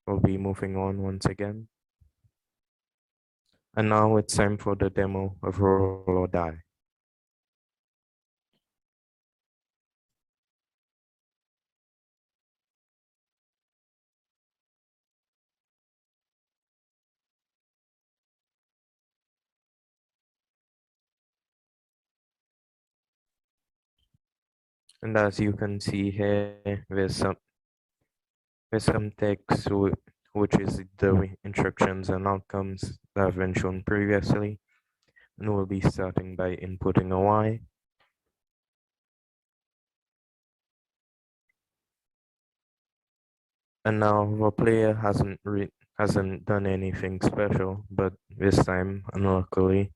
We'll be moving on once again. And now it's time for the demo of Roll or Die. And as you can see here, there's some text which is the instructions and outcomes that have been shown previously. And we'll be starting by inputting a Y. And now the player hasn't done anything special, but this time, unluckily,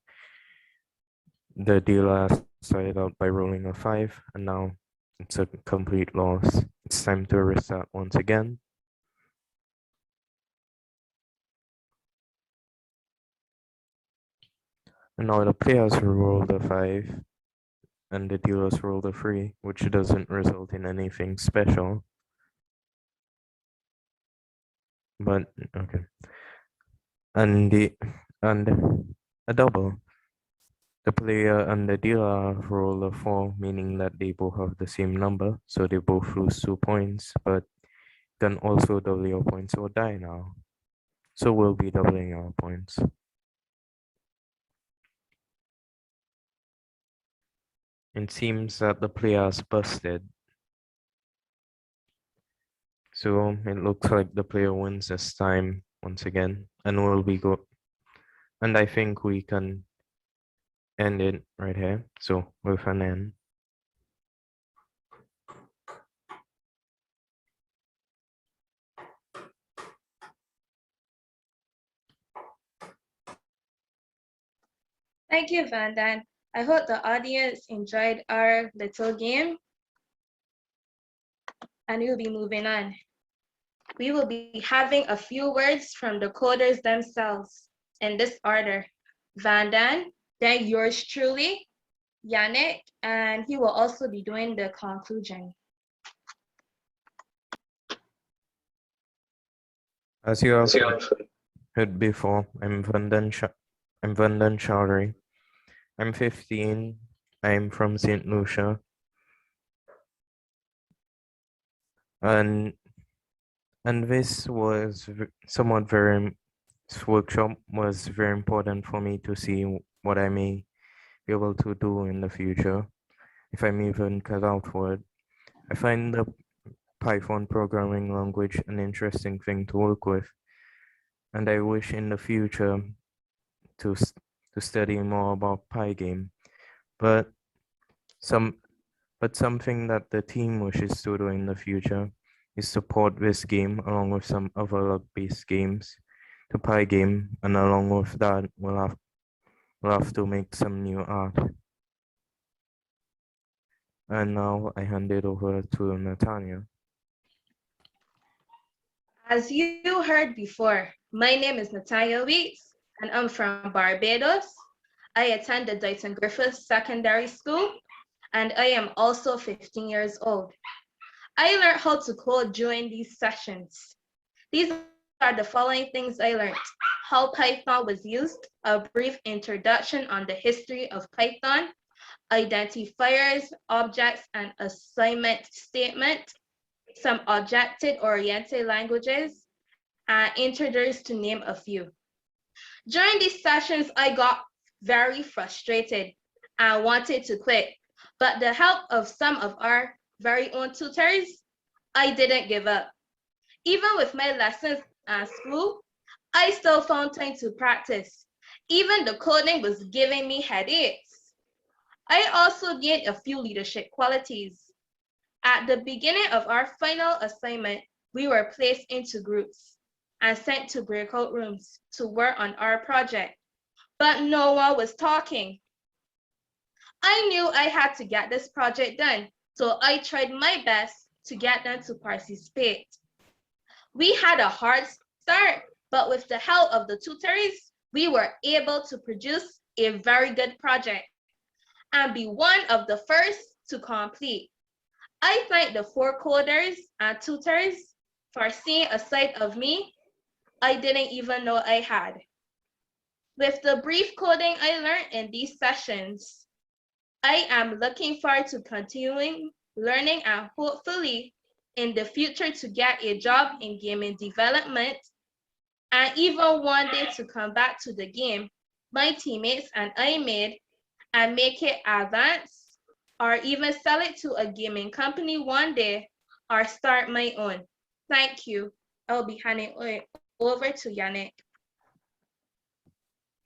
the dealer started out by rolling a 5, and now it's a complete loss. It's time to restart once again. And now the players rolled a 5, and the dealers rolled a 3, which doesn't result in anything special. But okay. And a double. The player and the dealer roll a 4, meaning that they both have the same number, so they both lose 2 points, but can also double your points or die now. So we'll be doubling our points. It seems that the player has busted. So it looks like the player wins this time once again, and and I think we can end it right here. So with an N. Thank you, Vandan. I hope the audience enjoyed our little game. And we'll be moving on. We will be having a few words from the coders themselves in this order. Vandan, then yours truly, Yannick, and he will also be doing the conclusion. As you have heard before, I'm Vandan Chowdhury. I'm 15. I'm from St. Lucia. And this was this workshop was very important for me to see what I may be able to do in the future, if I'm even cut out for it. I find the Python programming language an interesting thing to work with, and I wish in the future to study more about Pygame. But something that the team wishes to do in the future is support this game along with some other log-based games to Pygame, and along with that, we'll have to make some new art. And now I hand it over to Natalia. As you heard before, my name is Natalia Weeks, and I'm from Barbados. I attended Dighton Griffiths Secondary School, and I am also 15 years old. I learned how to code during these sessions. These are the following things I learned: how Python was used, a brief introduction on the history of Python, identifiers, objects, and assignment statement, some object-oriented languages, and introduced to name a few. During these sessions, I got very frustrated and wanted to quit, but the help of some of our very own tutors, I didn't give up. Even with my lessons at school, I still found time to practice. Even the coding was giving me headaches. I also gained a few leadership qualities. At the beginning of our final assignment, we were placed into groups and sent to breakout rooms to work on our project, but no one was talking. I knew I had to get this project done, so I tried my best to get them to participate. We had a hard start, but with the help of the tutors, we were able to produce a very good project and be one of the first to complete. I thank the 4 coders and tutors for seeing a side of me I didn't even know I had. With the brief coding I learned in these sessions, I am looking forward to continuing learning and hopefully in the future to get a job in gaming development, and even one day to come back to the game my teammates and I made and make it advance, or even sell it to a gaming company one day, or start my own. Thank you. I'll be handing it over to Yannick.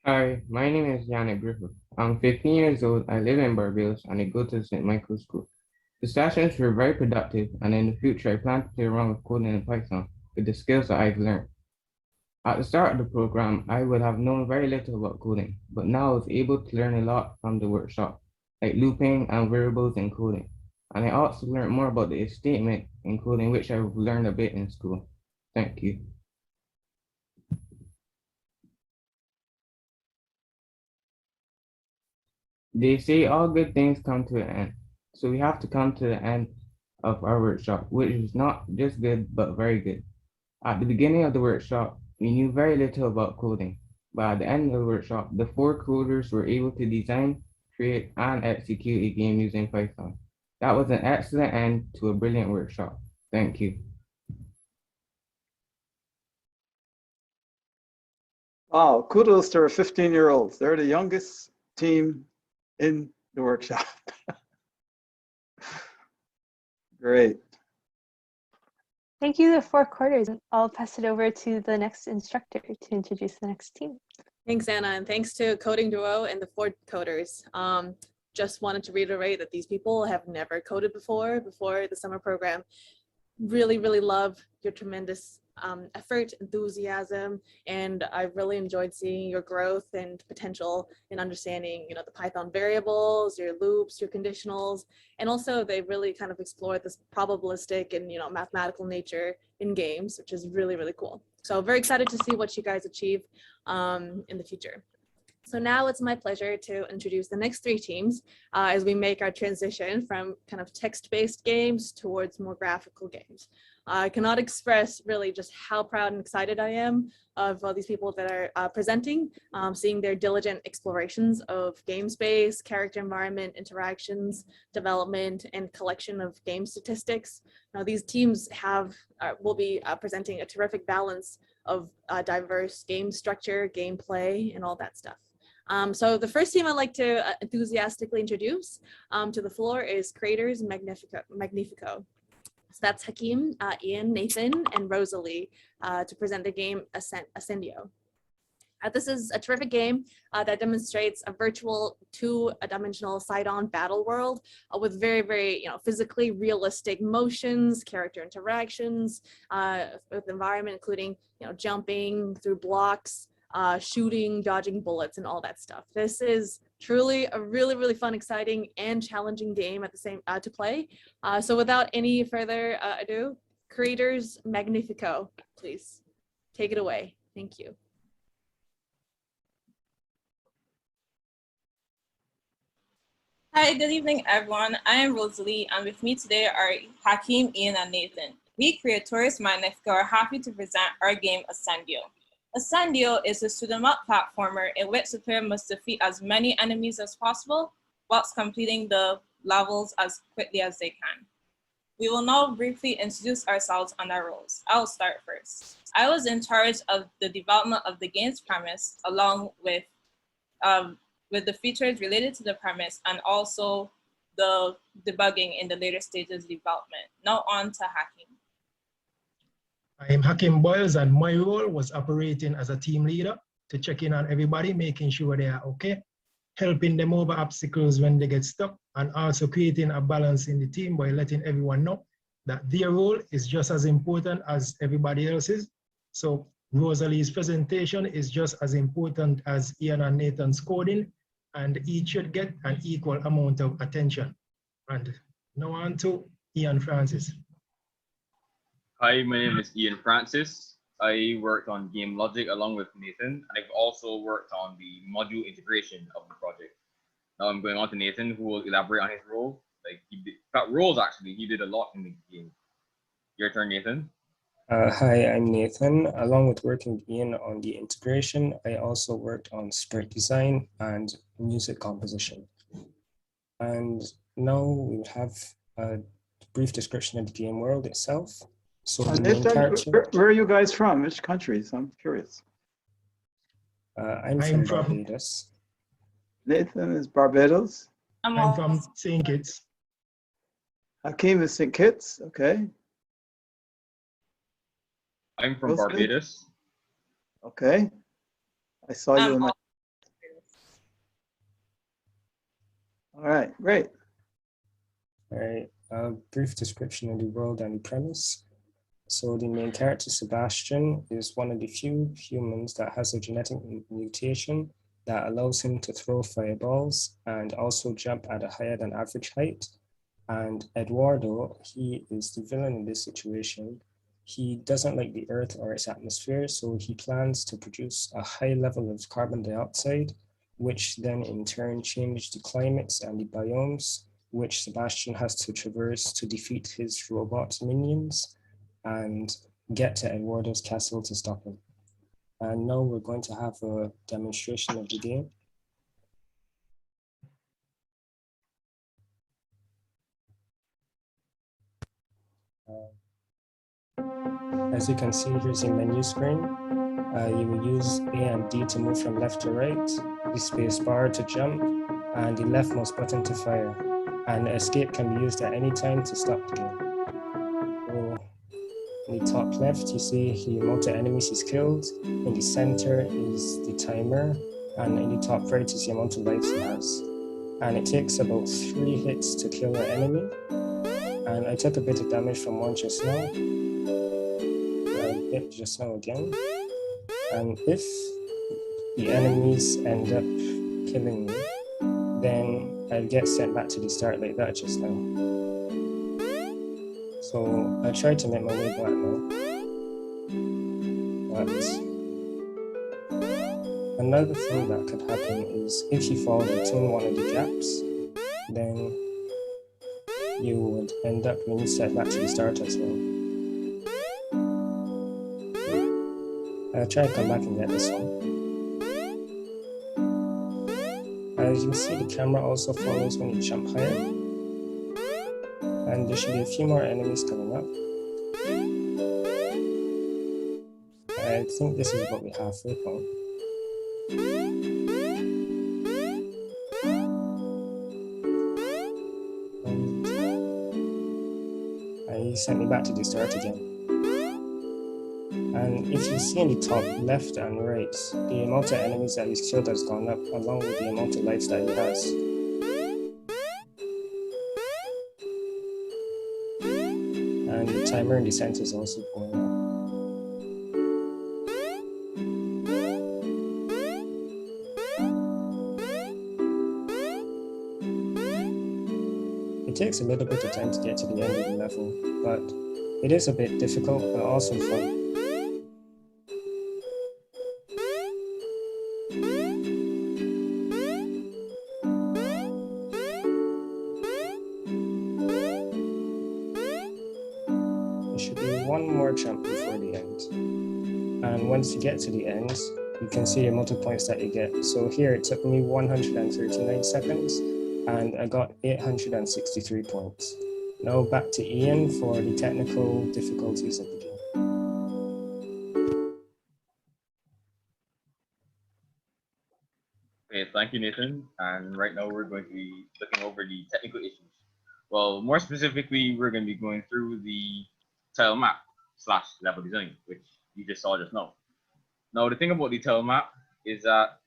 Hi, my name is Yannick Griffith. I'm 15 years old. I live in Barbados and I go to St. Michael's School. The sessions were very productive, and in the future, I plan to play around with coding in Python with the skills that I've learned. At the start of the program, I would have known very little about coding, but now I was able to learn a lot from the workshop, like looping and variables in coding. And I also learned more about the if statement in coding, which I've learned a bit in school. Thank you. They say all good things come to an end. So we have to come to the end of our workshop, which is not just good, but very good. At the beginning of the workshop, we knew very little about coding, but at the end of the workshop, the 4 coders were able to design, create, and execute a game using Python. That was an excellent end to a brilliant workshop. Thank you. Wow, kudos to our 15-year-olds. They're the youngest team in the workshop. Great. Thank you, the 4 quarters. I'll pass it over to the next instructor to introduce the next team. Thanks, Anna, and thanks to Coding Duo and the 4 coders. Just wanted to reiterate that these people have never coded before the summer program. Really, really love your tremendous effort, enthusiasm, and I've really enjoyed seeing your growth and potential in understanding, the Python variables, your loops, your conditionals, and also they really kind of explored this probabilistic and mathematical nature in games, which is really, really cool. So very excited to see what you guys achieve in the future. So now it's my pleasure to introduce the next 3 teams as we make our transition from kind of text-based games towards more graphical games. I cannot express really just how proud and excited I am of all these people that are presenting, seeing their diligent explorations of game space, character environment, interactions, development, and collection of game statistics. Now these teams will be presenting a terrific balance of diverse game structure, gameplay, and all that stuff. So the first team I'd like to enthusiastically introduce to the floor is Creators Magnifico. So that's Hakeem, Ian, Nathan, and Rosalie to present the game Ascendio. This is a terrific game that demonstrates a virtual 2-dimensional side-on battle world with very, very physically realistic motions, character interactions with the environment, including jumping through blocks, shooting, dodging bullets, and all that stuff. This is truly a really, really fun, exciting, and challenging game at the same to play. So without any further ado, Creators Magnifico, please take it away. Thank you. Hi, good evening, everyone. I am Rosalie, and with me today are Hakeem, Ian, and Nathan. We, Creatoris Magnifica, are happy to present our game, Ascendio. Ascendio is a shoot-'em-up platformer in which the player must defeat as many enemies as possible whilst completing the levels as quickly as they can. We will now briefly introduce ourselves and our roles. I'll start first. I was in charge of the development of the game's premise, along with the features related to the premise and also the debugging in the later stages of development. Now on to Hakeem. I'm Hakim Boyles, and my role was operating as a team leader to check in on everybody, making sure they are okay, helping them over obstacles when they get stuck, and also creating a balance in the team by letting everyone know that their role is just as important as everybody else's. So Rosalie's presentation is just as important as Ian and Nathan's coding, and each should get an equal amount of attention. And now on to Ian Francis. Hi, my name is Ian Francis. I worked on game logic along with Nathan, and I've also worked on the module integration of the project. Now I'm going on to Nathan, who will elaborate on his role. Roles actually, he did a lot in the game. Your turn, Nathan. Hi, I'm Nathan. Along with working with Ian on the integration, I also worked on sprite design and music composition. And now we have a brief description of the game world itself. So the main Nathan, character. where are you guys from? Which countries? I'm curious. I'm from Barbados. Nathan is Barbados. I'm from St. Kitts. Hakeem is St. Kitts. Okay. I'm from Barbados. Okay. I saw you in my. All right, great. All right, a brief description of the world and the premise. So the main character, Sebastian, is one of the few humans that has a genetic mutation that allows him to throw fireballs and also jump at a higher than average height. And Eduardo, he is the villain in this situation. He doesn't like the Earth or its atmosphere, so he plans to produce a high level of carbon dioxide, which then in turn change the climates and the biomes, which Sebastian has to traverse to defeat his robot minions and get to Eduardo's castle to stop him. And now we're going to have a demonstration of the game. As you can see, here's your menu screen. You will use A and D to move from left to right, the space bar to jump, and the leftmost button to fire. And escape can be used at any time to stop the game. So in the top left, you see the amount of enemies he's killed. In the center is the timer, and in the top right is the amount of lives he has. And it takes about 3 hits to kill an enemy. And I took a bit of damage from one just now. I hit just now again. And if the enemies end up killing me, then I'll get sent back to the start like that just now. So I'll try to make my way back now. But another thing that could happen is if you fall between one of the gaps, then you would end up being set back to the start as well. I'll try and come back and get this one. As you can see, the camera also follows when you jump higher. And there should be a few more enemies coming up. I think this is about the halfway point. And he sent me back to the start again. And if you see in the top left and right, the amount of enemies that he's killed has gone up along with the amount of lives that he has. And the timer in the center is also going up. It takes a little bit of time to get to the end of the level, but it is a bit difficult, but also fun. one more jump before the end. And once you get to the end, you can see the amount of points that you get. So here it took me 139 seconds and I got 863 points. Now back to Ian for the technical difficulties of the game. Okay, thank you, Nathan. And right now we're going to be looking over the technical issues. Well, more specifically, we're going to be going through the tile map / level design, which you just saw just now. Now, the thing about the tile map is that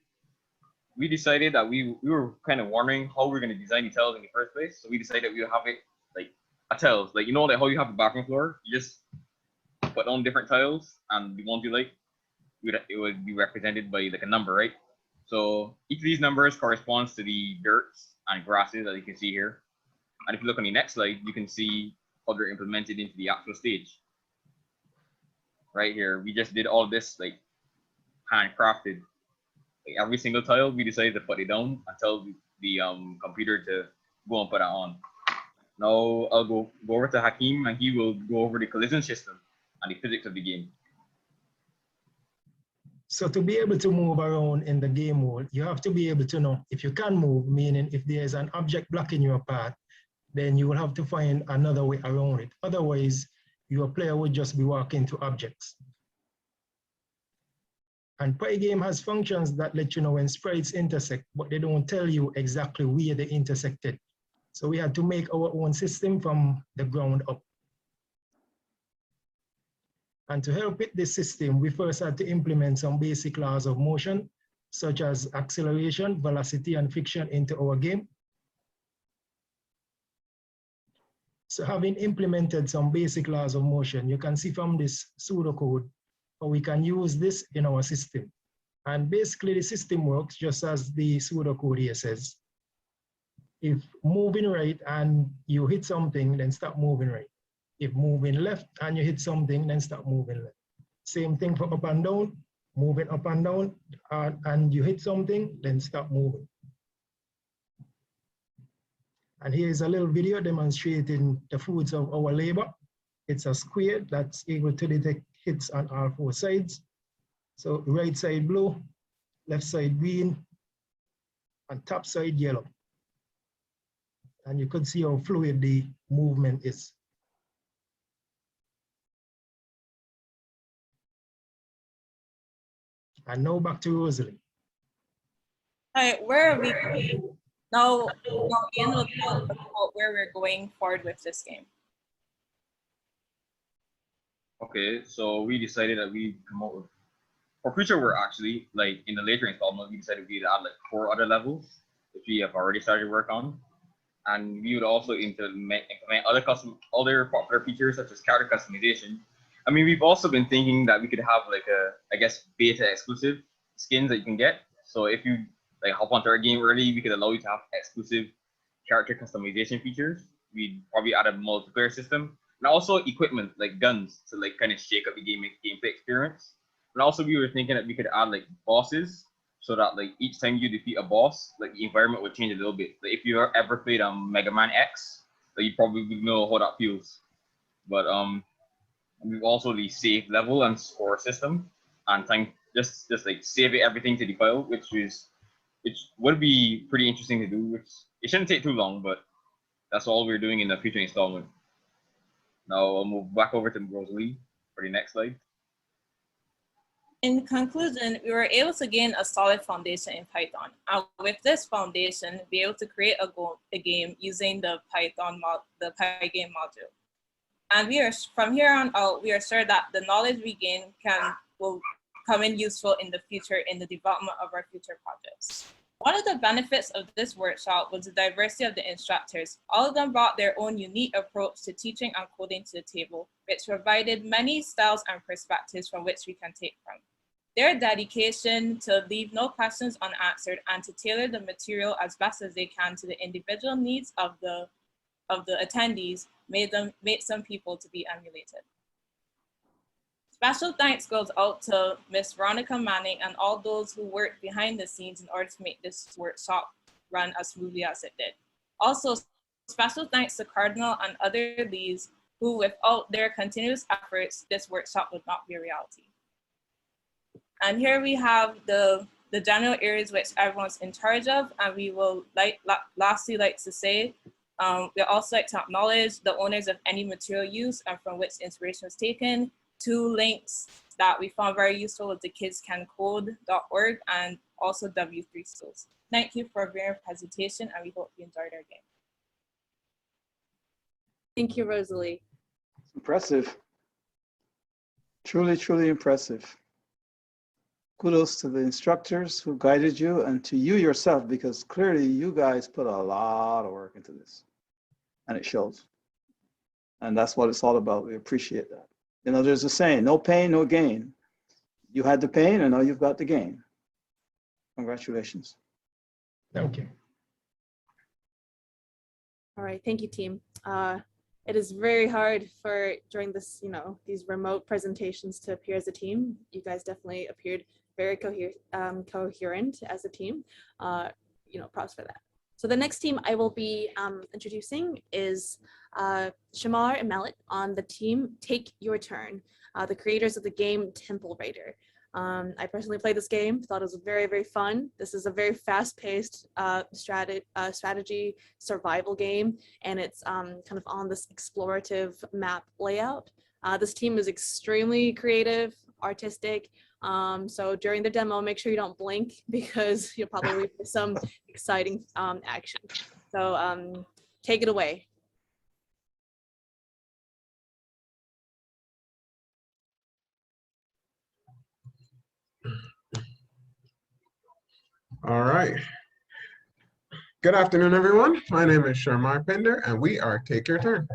we decided that we were kind of wondering how we're going to design the tiles in the first place. So we decided we would have it like a tiles, like, you know, like how you have the bathroom floor, you just put on different tiles, and the ones you like, it would be represented by like a number, right? So each of these numbers corresponds to the dirts and grasses that you can see here. And if you look on the next slide, you can see how they're implemented into the actual stage. Right here, we just did all this like handcrafted. Like every single tile, we decided to put it down and tell the computer to go and put it on. Now I'll go over to Hakeem, and he will go over the collision system and the physics of the game. So to be able to move around in the game world, you have to be able to know if you can move, meaning if there is an object blocking your path, then you will have to find another way around it. Otherwise, your player would just be walking to objects. And Pygame has functions that let you know when sprites intersect, but they don't tell you exactly where they intersected. So we had to make our own system from the ground up. And to help with this system, we first had to implement some basic laws of motion, such as acceleration, velocity, and friction into our game. So having implemented some basic laws of motion, you can see from this pseudocode, how we can use this in our system. And basically the system works just as the pseudocode here says. If moving right and you hit something, then stop moving right. If moving left and you hit something, then stop moving left. Same thing for up and down, moving up and down, and you hit something, then stop moving. And here is a little video demonstrating the fruits of our labor. It's a square that's able to detect hits on all 4 sides. So right side blue, left side green, and top side yellow. And you could see how fluid the movement is. And now back to Rosalie. All right, where are we going? Now Ian will tell us about where we're going forward with this game. Okay, so we decided that we come up with, for future work actually, like in the later installment, we decided we'd add like 4 other levels, which we have already started work on. And we would also implement other popular features such as character customization. I mean, we've also been thinking that we could have like I guess, beta exclusive skins that you can get. So if you like hop onto our game early, we could allow you to have exclusive character customization features. We'd probably add a multiplayer system, and also equipment like guns to like kind of shake up the gameplay experience. And also we were thinking that we could add like bosses, so that like each time you defeat a boss, like the environment would change a little bit. Like if you ever played Mega Man X, like you probably know how that feels. But we've also the save level and score system, and just like save everything to the file, which would be pretty interesting to do. Which it shouldn't take too long, but that's all we're doing in the future installment. Now I'll move back over to Rosalie for the next slide. In conclusion, we were able to gain a solid foundation in Python. And with this foundation, be able to create a game using the Pygame module. And from here on out, we are sure that the knowledge we gain will come in useful in the future in the development of our future projects. One of the benefits of this workshop was the diversity of the instructors. All of them brought their own unique approach to teaching and coding to the table, which provided many styles and perspectives from which we can take from. Their dedication to leave no questions unanswered and to tailor the material as best as they can to the individual needs of the attendees made some people to be emulated. Special thanks goes out to Ms. Veronica Manning and all those who worked behind the scenes in order to make this workshop run as smoothly as it did. Also, special thanks to Cardinal and other leads who without their continuous efforts, this workshop would not be a reality. And here we have the general areas which everyone's in charge of, and we will lastly like to say, we also like to acknowledge the owners of any material used and from which inspiration was taken. 2 links that we found very useful with the kidscancode.org and also W3 Schools. Thank you for a very presentation, and we hope you enjoyed our game. Thank you, Rosalie. Impressive. Truly, truly impressive. Kudos to the instructors who guided you and to you yourself, because clearly you guys put a lot of work into this and it shows. And that's what it's all about. We appreciate that. You know, there's a saying, no pain, no gain. You had the pain and now you've got the gain. Congratulations. Thank you. All right, thank you, team. It is very hard for during this, these remote presentations to appear as a team. You guys definitely appeared very coherent as a team. Props for that. So the next team I will be introducing is Shamar and Mallet on the team Take Your Turn, the creators of the game Temple Raider. I personally played this game, thought it was very, very fun. This is a very fast-paced strategy survival game, and it's kind of on this explorative map layout. This team is extremely creative, artistic, so during the demo, make sure you don't blink because you'll probably see some exciting action. So take it away. All right. Good afternoon, everyone. My name is Sharmar Pender, and we are Take Your Turn.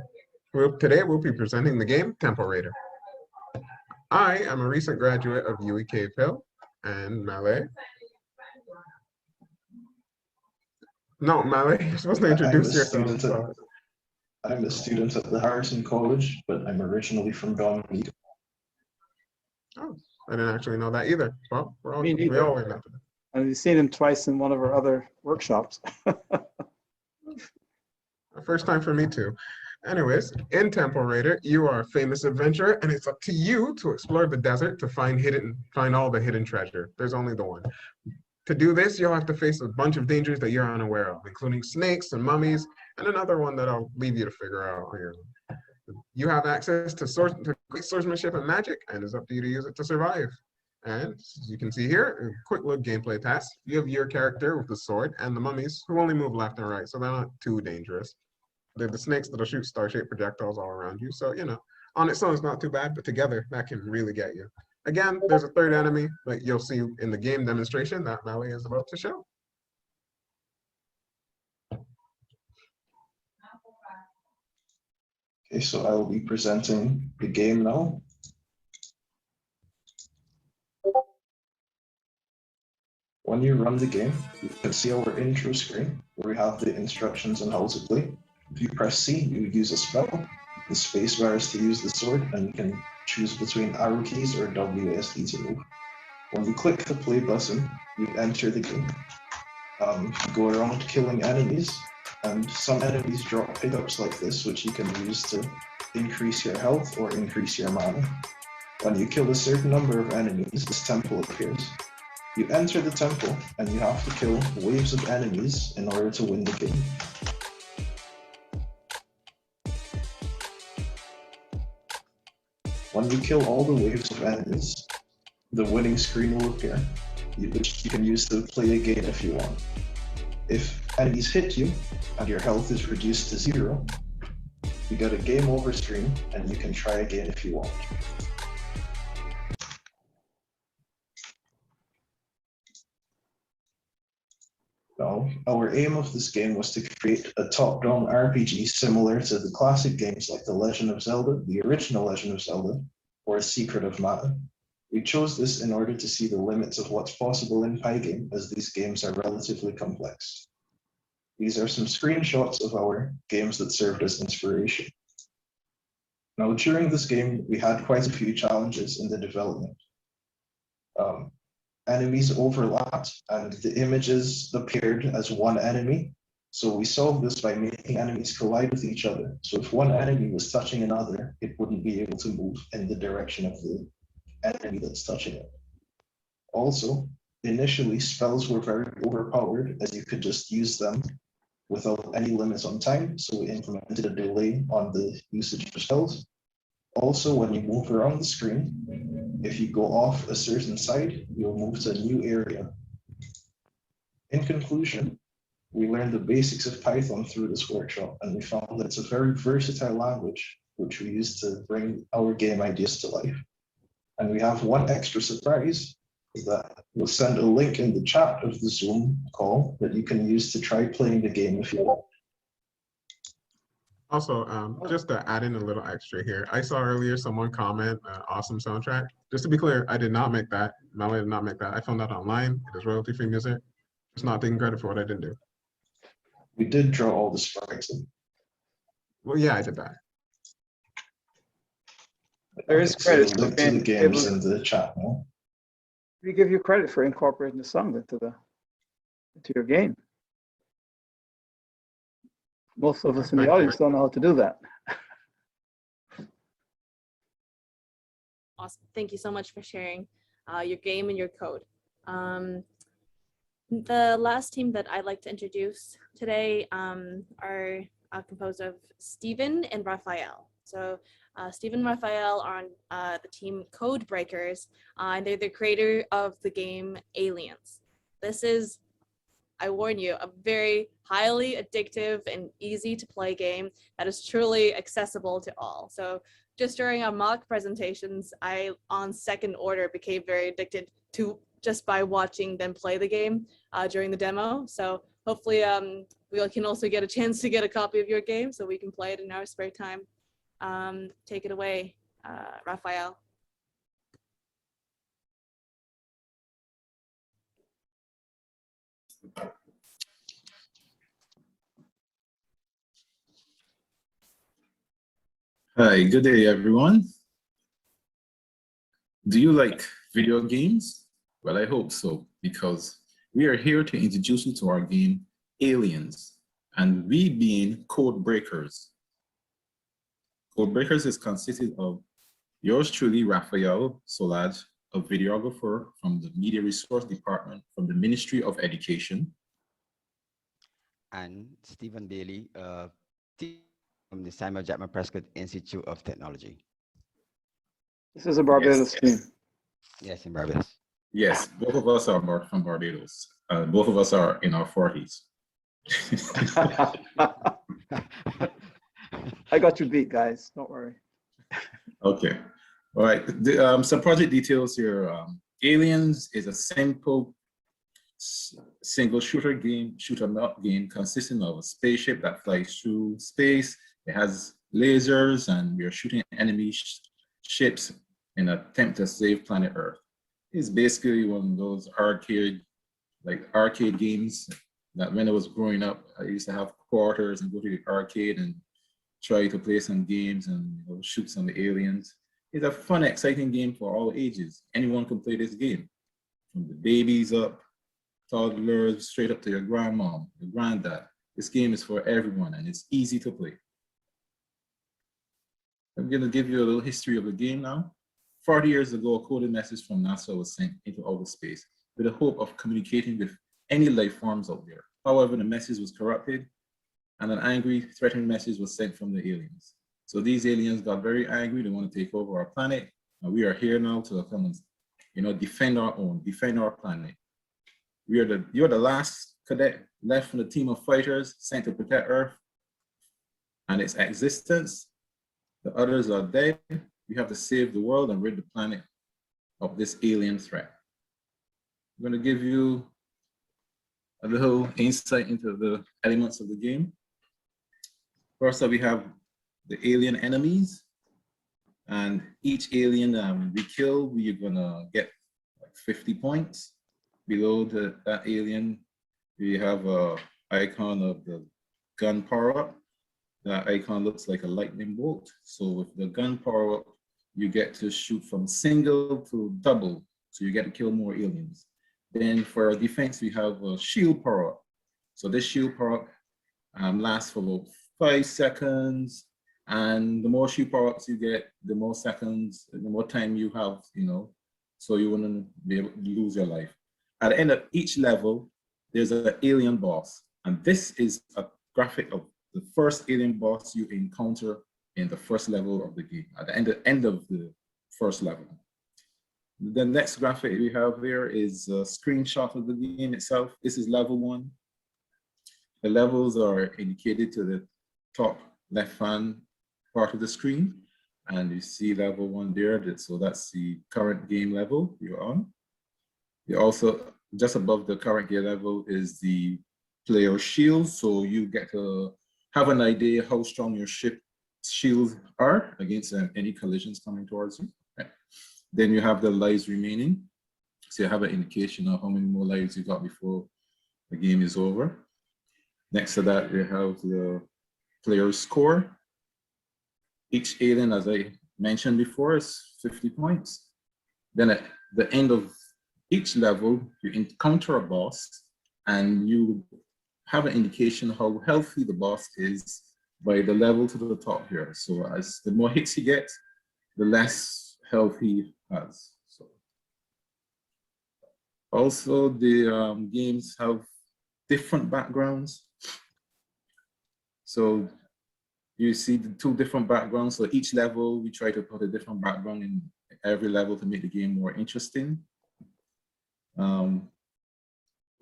Today, we'll be presenting the game Temple Raider. I am a recent graduate of UE Cave Hill and Malay. No, Malay, you're supposed to introduce yourself. I'm a student at the Harrison College, but I'm originally from Dominica. Oh, I didn't actually know that either. Well, we all learned that. And we've seen him twice in one of our other workshops. First time for me too. Anyways, in Temple Raider, you are a famous adventurer, and it's up to you to explore the desert to find all the hidden treasure. There's only the one. To do this, you'll have to face a bunch of dangers that you're unaware of, including snakes and mummies, and another one that I'll leave you to figure out here. You have access to great swordsmanship and magic, and it's up to you to use it to survive. And as you can see here, a quick little gameplay test. You have your character with the sword and the mummies who only move left and right, so they're not too dangerous. They're the snakes that'll shoot star-shaped projectiles all around you. So, on its own, it's not too bad, but together, that can really get you. Again, there's a third enemy that you'll see in the game demonstration that Malay is about to show. Okay, so I will be presenting the game now. When you run the game, you can see our intro screen where we have the instructions on how to play. If you press C, you use a spell. The space bar is to use the sword, and you can choose between arrow keys or WSD to move. When you click the play button, you enter the game. You go around killing enemies, and some enemies drop pickups like this, which you can use to increase your health or increase your mana. When you kill a certain number of enemies, this temple appears. You enter the temple, and you have to kill waves of enemies in order to win the game. When you kill all the waves of enemies, the winning screen will appear, which you can use to play again if you want. If enemies hit you, and your health is reduced to 0, you get a game over screen, and you can try again if you want. Now, our aim of this game was to create a top-down RPG similar to the classic games like The Legend of Zelda, the original Legend of Zelda, or Secret of Mana. We chose this in order to see the limits of what's possible in Pygame, as these games are relatively complex. These are some screenshots of our games that served as inspiration. Now, during this game, we had quite a few challenges in the development. Enemies overlapped, and the images appeared as one enemy, So we solved this by making enemies collide with each other. So if one enemy was touching another, it wouldn't be able to move in the direction of the enemy that's touching it. Also, initially spells were very overpowered as you could just use them without any limits on time. So we implemented a delay on the usage of spells. Also, when you move around the screen, if you go off a certain side, you'll move to a new area. In conclusion, we learned the basics of Python through this workshop, and we found that it's a very versatile language, which we use to bring our game ideas to life. And we have one extra surprise that we'll send a link in the chat of the Zoom call that you can use to try playing the game if you want. Also, just to add in a little extra here, I saw earlier someone comment, awesome soundtrack. Just to be clear, I did not make that. Melanie did not make that. I found that online. It is royalty-free music. Just not taking credit for what I didn't do. We did draw all the sprites. Well, yeah, I did that. There is So credit the for link to the being game able is to- in the chat now. We give you credit for incorporating the song into your game. Most of us in the audience don't know how to do that. Awesome. Thank you so much for sharing your game and your code. The last team that I'd like to introduce today are composed of Stephen and Raphael. So Stephen and Raphael are on the team Code Breakers, and they're the creator of the game Aliens. This is, I warn you, a very highly addictive and easy to play game that is truly accessible to all. So just during our mock presentations, I, on second order, became very addicted to just by watching them play the game during the demo. So hopefully we can also get a chance to get a copy of your game so we can play it in our spare time. Take it away, Raphael. Hi, good day, everyone. Do you like video games? Well, I hope so, because we are here to introduce you to our game, Aliens, and we being Code Breakers. Code Breakers is consisted of yours truly, Raphael Solad, a videographer from the Media Resource Department from the Ministry of Education. And Stephen Bailey, from the Samuel Jackman Prescott Institute of Technology. This is a Barbados team. Yes, in Barbados. Yes, both of us are from Barbados. Both of us are in our 40s. I got you beat, guys. Don't worry. Okay. All right. Some project details here. Aliens is a simple single shooter game, shoot 'em up game consisting of a spaceship that flies through space. It has lasers, and we are shooting enemy ships in an attempt to save planet Earth. It's basically one of those arcade games that when I was growing up, I used to have quarters and go to the arcade and try to play some games and shoot some aliens. It's a fun, exciting game for all ages. Anyone can play this game, from the babies up, toddlers, straight up to your grandmom, your granddad. This game is for everyone, and it's easy to play. I'm going to give you a little history of the game now. 40 years ago, a coded message from NASA was sent into outer space with the hope of communicating with any life forms out there. However, the message was corrupted, and an angry, threatening message was sent from the aliens. So these aliens got very angry. They want to take over our planet, and we are here now to come and, defend our own, defend our planet. You're the last cadet left from the team of fighters sent to protect Earth and its existence. The others are dead. We have to save the world and rid the planet of this alien threat. I'm going to give you a little insight into the elements of the game. First up, we have the alien enemies. And each alien we kill, we're going to get like 50 points. Below that alien, we have an icon of the gun power-up. That icon looks like a lightning bolt. So with the gun power-up, you get to shoot from single to double. So you get to kill more aliens. Then for our defense, we have a shield power-up. So this shield power-up lasts for about 5 seconds. And the more shoe power-ups you get, the more seconds, the more time you have, so you wouldn't be able to lose your life. At the end of each level, there's an alien boss. And this is a graphic of the first alien boss you encounter in the first level of the game, at the end of the first level. The next graphic we have here is a screenshot of the game itself. This is level 1. The levels are indicated to the top left-hand part of the screen. And you see level 1 there, so that's the current game level you're on. You also, just above the current game level is the player shield, so you get to have an idea how strong your ship shields are against any collisions coming towards you. Right. Then you have the lives remaining, so you have an indication of how many more lives you got before the game is over. Next to that, you have the player score. Each alien, as I mentioned before, is 50 points. Then at the end of each level, you encounter a boss, and you have an indication how healthy the boss is by the level to the top here. So as the more hits he gets, the less health he has. So also, the games have different backgrounds. So you see the 2 different backgrounds. So each level, we try to put a different background in every level to make the game more interesting.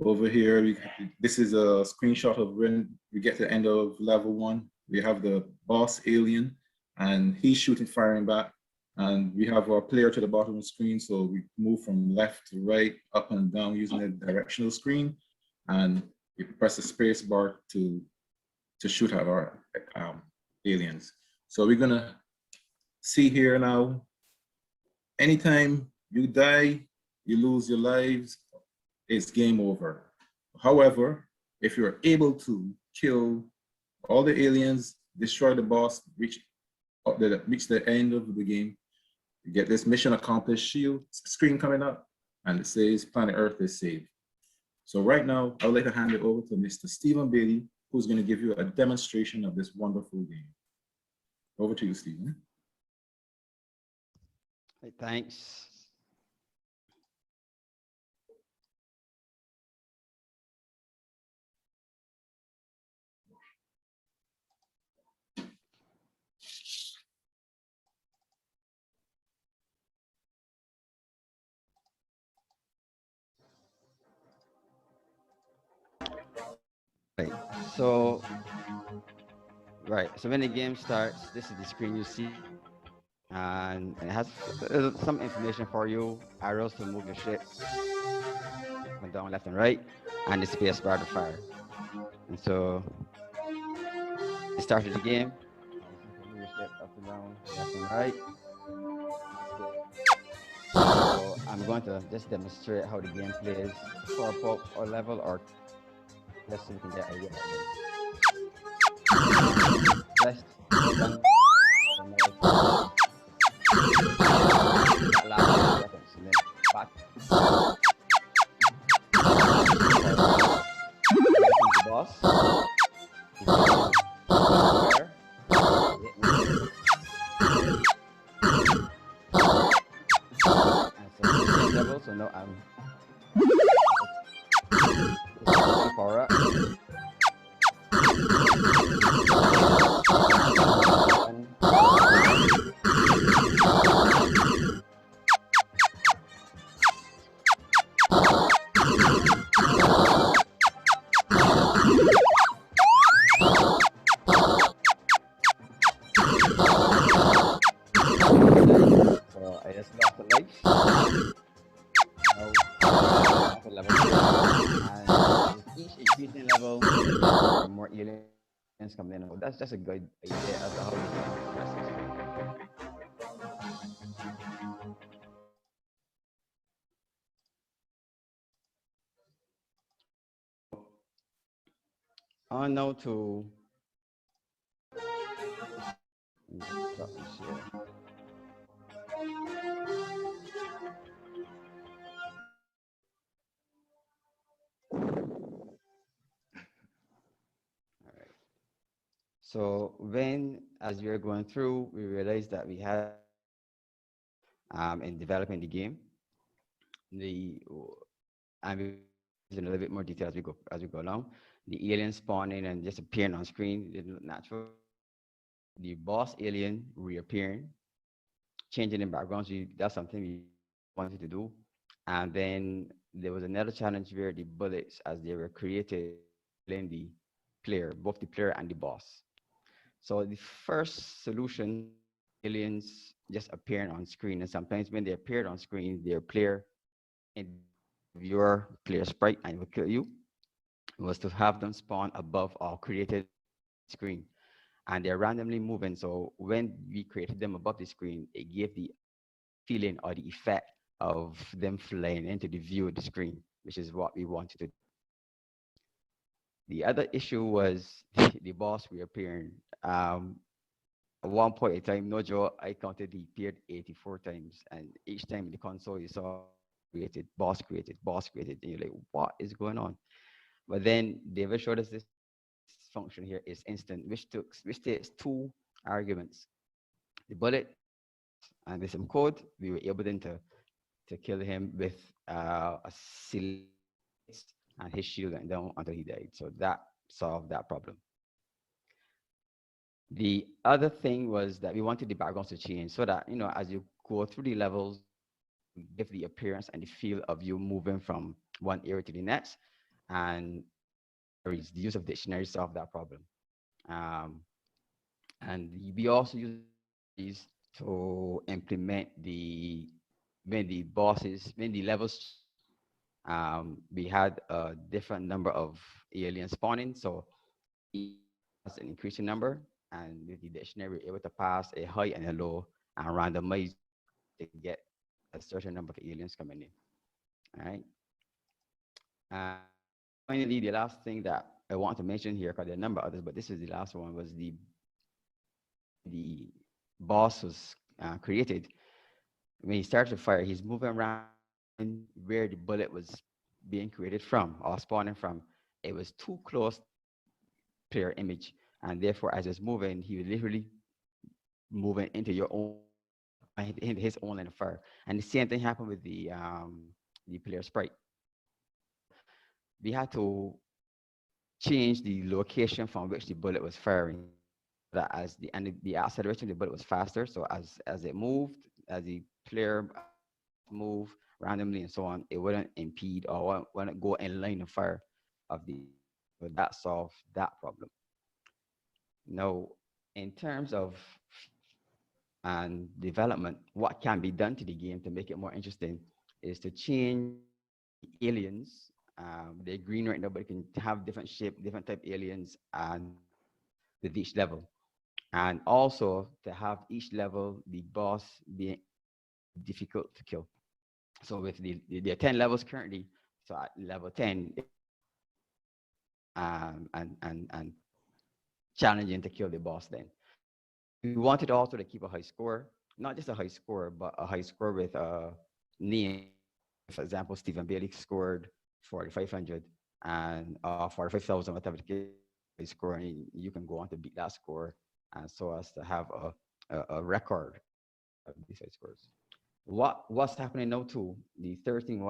Over here, this is a screenshot of when we get to the end of level 1. We have the boss alien, and he's shooting, firing back. And we have our player to the bottom of the screen. So we move from left to right, up and down using the directional screen. And we press the space bar to shoot at our aliens. So we're gonna see here now, anytime you die, you lose your lives, it's game over. However, if you're able to kill all the aliens, destroy the boss, reach the end of the game, you get this mission accomplished shield screen coming up, and it says planet Earth is saved. So right now, I would like to hand it over to Mr. Stephen Bailey, who's going to give you a demonstration of this wonderful game. Over to you, Stephen. Hey, thanks. So when the game starts, this is the screen you see, and it has some information for you, arrows to move your ship, up and down, left and right, and the space bar to fire. And so it started the game. Move your ship up and down, left and right. So I'm going to just demonstrate how the game plays for a pop or level, or just so we can get an idea. Left, one, last seconds, and then back. The boss. Level, so no, I'm power up. So I just lost the legs. Level 2, and with each increasing level, more aliens come in. That's just a good idea as to how this game progresses. On now to stop this here. So when, as we were going through, we realized that we had in developing the game, the and we in a little bit more detail as we go along. The alien spawning and just appearing on screen didn't look natural. The boss alien reappearing, changing the backgrounds, that's something we wanted to do. And then there was another challenge where the bullets, as they were created, in the player, both the player and the boss. So the first solution, aliens just appearing on screen, and sometimes when they appeared on screen, their player in your player sprite and will kill you, was to have them spawn above or created screen. And they're randomly moving. So when we created them above the screen, it gave the feeling or the effect of them flying into the view of the screen, which is what we wanted to do. The other issue was the boss reappearing. At one point in time, no joke, I counted he appeared 84 times. And each time in the console, you saw created, boss created, boss created. And you're like, what is going on? But then David showed us this function here is instant, which takes two arguments. The bullet and with some code, we were able then to kill him with a silence and his shield went down until he died. So that solved that problem. The other thing was that we wanted the backgrounds to change so that, you know, as you go through the levels, give the appearance and the feel of you moving from one area to the next. And the use of dictionary solved that problem. And we also use these to implement when the levels, we had a different number of aliens spawning. So it's an increasing number, and with the dictionary, we're able to pass a high and a low and randomize to get a certain number of aliens coming in. All right. Finally, the last thing that I want to mention here, because there are a number of others, but this is the last one, was the boss was created. When he started to fire, he's moving around where the bullet was being created from or spawning from. It was too close to the player image, and therefore, as he was moving, he was literally moving into your own, into his own line of fire. And the same thing happened with the player sprite. We had to change the location from which the bullet was firing. That as the acceleration of the bullet was faster, so as it moved, as the player moved randomly and so on, it wouldn't impede or wouldn't go in line of fire of the. So that solved that problem. Now, in terms of and development, what can be done to the game to make it more interesting is to change aliens. They're green right now, but it can have different shape, different type aliens, and with each level. And also to have each level, the boss being difficult to kill. So with there are 10 levels currently, so at level 10, and challenging to kill the boss then. We wanted also to keep a high score, not just a high score, but a high score with a name. For example, Stephen Bailey scored 4,500 and 45,000, whatever the case score, and you can go on to beat that score, and so as to have a record of these high scores. What's happening now too? The third thing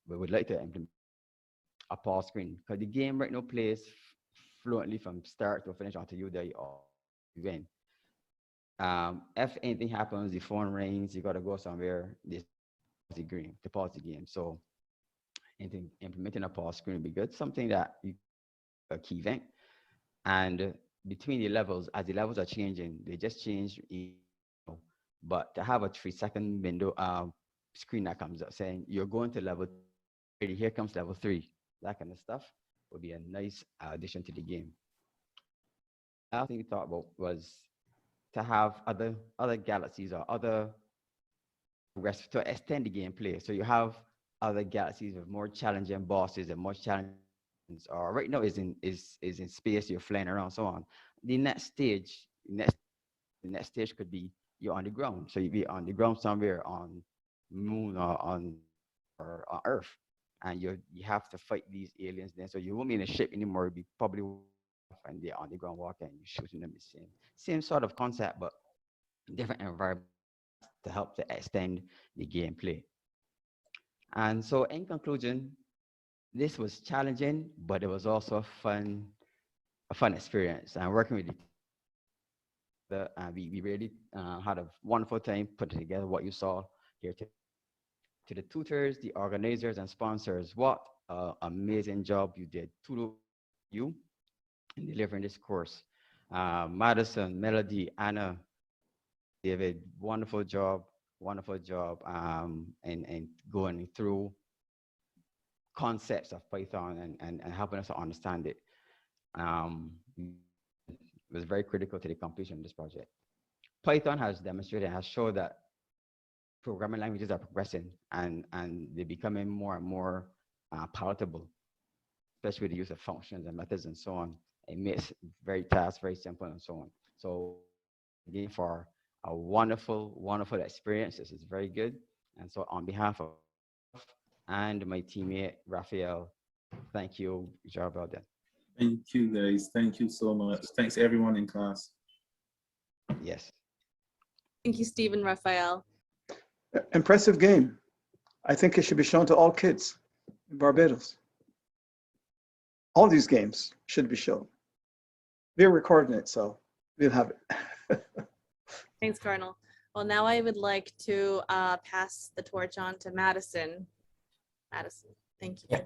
we would like to implement a pause screen, because the game right now plays fluently from start to finish until you die or you win. If anything happens, the phone rings, you gotta go somewhere, this to pause the game. So implementing a pause screen would be good. Something that a key event. And between the levels, as the levels are changing, they just change. But to have a 3-second window screen that comes up saying you're going to level 3, here comes level 3, that kind of stuff would be a nice addition to the game. Last thing we thought about was to have other galaxies or other progress to extend the gameplay. So you have other galaxies with more challenging bosses and more challenging, or right now is in space, you're flying around, so on. The next stage could be you're on the ground. So you'd be on the ground somewhere on moon or on Earth, and you have to fight these aliens then. So you won't be in a ship anymore. You'll be probably and they're on the ground walking, you're shooting them. The same sort of concept, but different environment to help to extend the gameplay. And so, in conclusion, this was challenging, but it was also a fun experience. And working with we really had a wonderful time putting together what you saw here today. To the tutors, the organizers, and sponsors, what amazing job you did. To you in delivering this course. Madison, Melody, Anna, David, wonderful job, and going through concepts of Python and helping us to understand it. It was very critical to the completion of this project. Python has demonstrated and has showed that programming languages are progressing and they're becoming more and more palatable, especially with the use of functions and methods and so on. It makes tasks very simple and so on. So again, for a wonderful experience. This is very good. And so on behalf of and my teammate, Raphael, thank you. Good job well done. Thank you, guys. Thank you so much. Thanks everyone in class. Yes. Thank you, Stephen, Raphael. Impressive game. I think it should be shown to all kids in Barbados. All these games should be shown. We're recording it, so we'll have it. Thanks, Cardinal. Well, now I would like to pass the torch on to Madison. Madison, thank you. Yeah.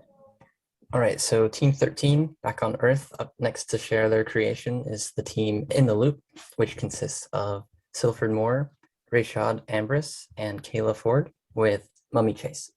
All right, so Team 13, back on Earth, up next to share their creation is the team In the Loop, which consists of Silford Moore, Rayshad Ambrose, and Kayla Ford with Mummy Chase.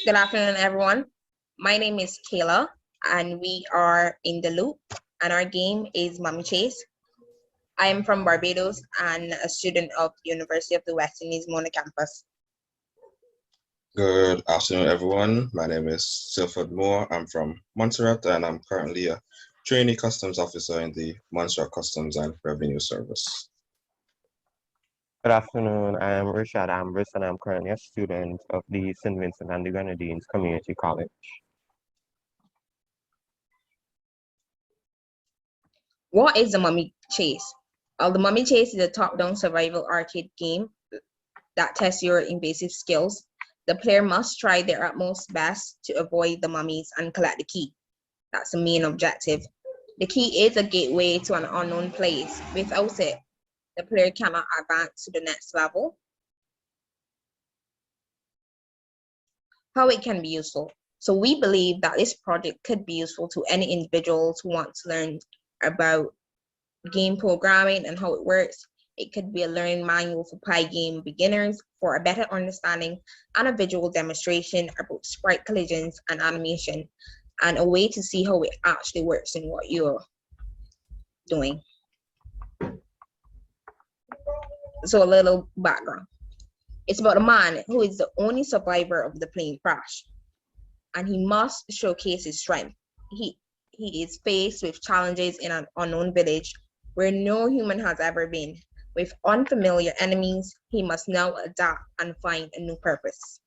Good afternoon, everyone. My name is Kayla, and we are in the loop, and our game is Mummy Chase. I am from Barbados and a student of the University of the West Indies Mona campus. Good afternoon, everyone. My name is Silford Moore. I'm from Montserrat, and I'm currently a trainee customs officer in the Montserrat Customs and Revenue Service. Good afternoon. I am Rayshad Ambrose, and I'm currently a student of the St. Vincent and the Grenadines Community College. What is the Mummy Chase? Well, the Mummy Chase is a top-down survival arcade game that tests your invasive skills. The player must try their utmost best to avoid the mummies and collect the key. That's the main objective. The key is a gateway to an unknown place. Without it, the player cannot advance to the next level. How it can be useful. So we believe that this project could be useful to any individuals who want to learn about game programming and how it works. It could be a learning manual for Pygame beginners for a better understanding and a visual demonstration about sprite collisions and animation, and a way to see how it actually works in what you're doing. So a little background. It's about a man who is the only survivor of the plane crash, and he must showcase his strength. He is faced with challenges in an unknown village where no human has ever been. With unfamiliar enemies, he must now adapt and find a new purpose.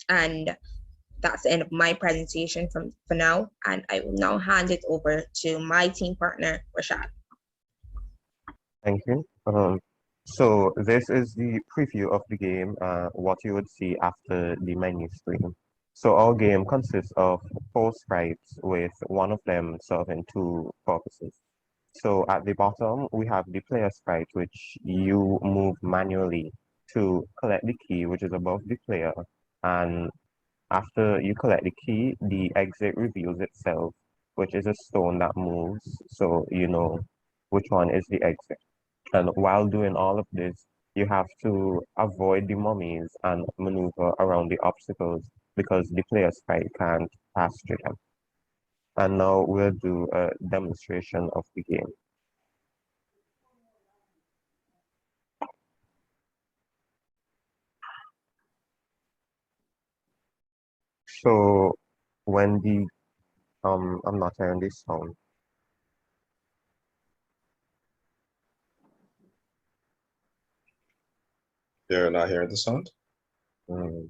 And that's the end of my presentation for now, and I will now hand it over to my team partner, Rashad. Thank you. So this is the preview of the game, what you would see after the menu screen. So our game consists of 4 sprites with one of them serving 2 purposes. So at the bottom, we have the player sprite, which you move manually to collect the key, which is above the player. And after you collect the key, the exit reveals itself, which is a stone that moves, so you know which one is the exit. And while doing all of this, you have to avoid the mummies and maneuver around the obstacles because the player sprite can't pass through them. And now we'll do a demonstration of the game. So when the I'm not hearing this sound. You're not hearing the sound? Mm.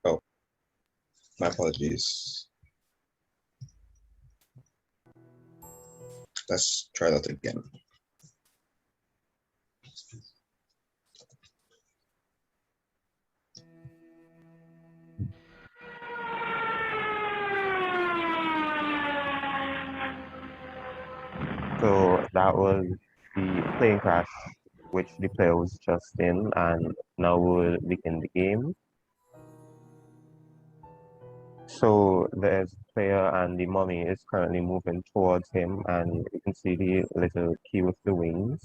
Oh, my apologies. Let's try that again. So that was the plane crash, which the player was just in, and now we'll begin the game. So there's the player and the mummy is currently moving towards him, and you can see the little key with the wings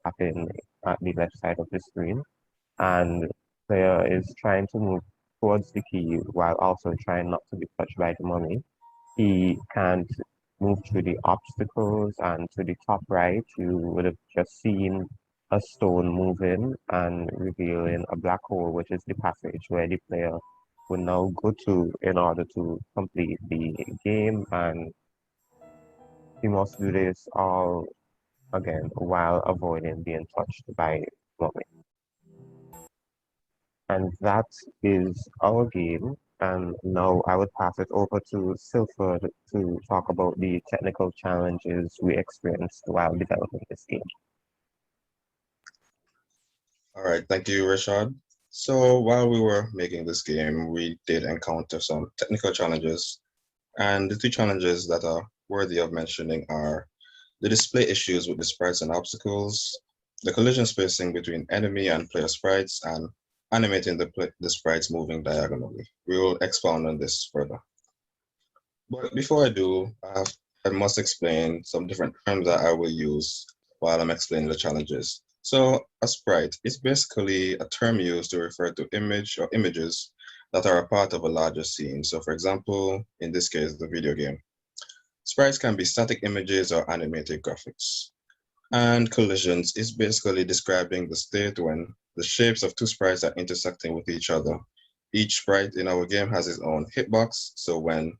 happening at the left side of the screen. And the player is trying to move towards the key while also trying not to be touched by the mummy. He can't move through the obstacles, and to the top right, you would have just seen a stone moving and revealing a black hole, which is the passage where the player will now go to in order to complete the game. And he must do this all again while avoiding being touched by mummy. And that is our game. And now I would pass it over to Silford to talk about the technical challenges we experienced while developing this game. All right, thank you, Rashad. So while we were making this game, we did encounter some technical challenges. And the two challenges that are worthy of mentioning are the display issues with the sprites and obstacles, the collision spacing between enemy and player sprites, and animating the sprites moving diagonally. We will expound on this further. But before I do, I must explain some different terms that I will use while I'm explaining the challenges. So a sprite is basically a term used to refer to image or images that are a part of a larger scene. So for example, in this case, the video game. Sprites can be static images or animated graphics. And collisions is basically describing the state when the shapes of two sprites are intersecting with each other. Each sprite in our game has its own hitbox. So when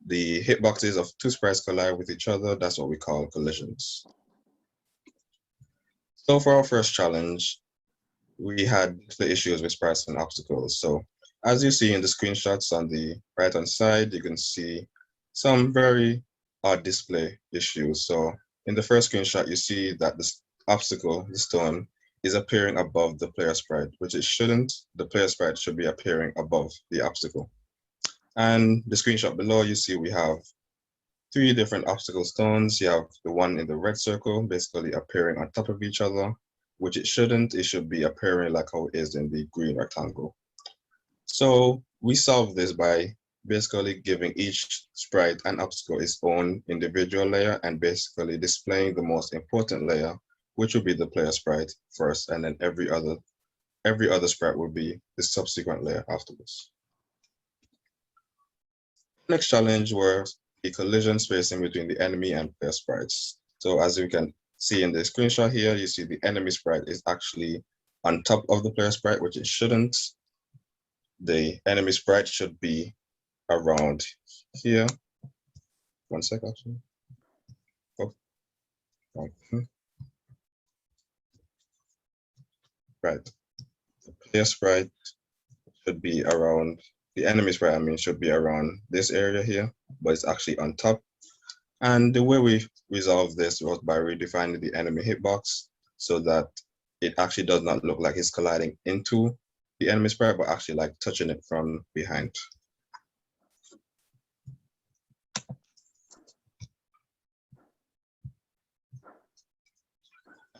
the hitboxes of two sprites collide with each other, that's what we call collisions. So for our first challenge, we had the issues with sprites and obstacles. So as you see in the screenshots on the right-hand side, you can see some very odd display issues. So in the first screenshot, you see that the obstacle, the stone, is appearing above the player sprite, which it shouldn't. The player sprite should be appearing above the obstacle. And the screenshot below, you see we have three different obstacle stones. You have the one in the red circle, basically appearing on top of each other, which it shouldn't. It should be appearing like how it is in the green rectangle. So we solve this by basically giving each sprite and obstacle its own individual layer and basically displaying the most important layer, which will be the player sprite first, and then every other sprite will be the subsequent layer afterwards. Next challenge was the collision spacing between the enemy and player sprites. So as you can see in the screenshot here, you see the enemy sprite is actually on top of the player sprite, which it shouldn't. The enemy sprite should be around here. One sec, actually. Oh. Okay. Right. The player sprite should be around, the enemy sprite, I mean, should be around this area here, but it's actually on top. And the way we resolved this was by redefining the enemy hitbox so that it actually does not look like it's colliding into the enemy sprite, but actually like touching it from behind.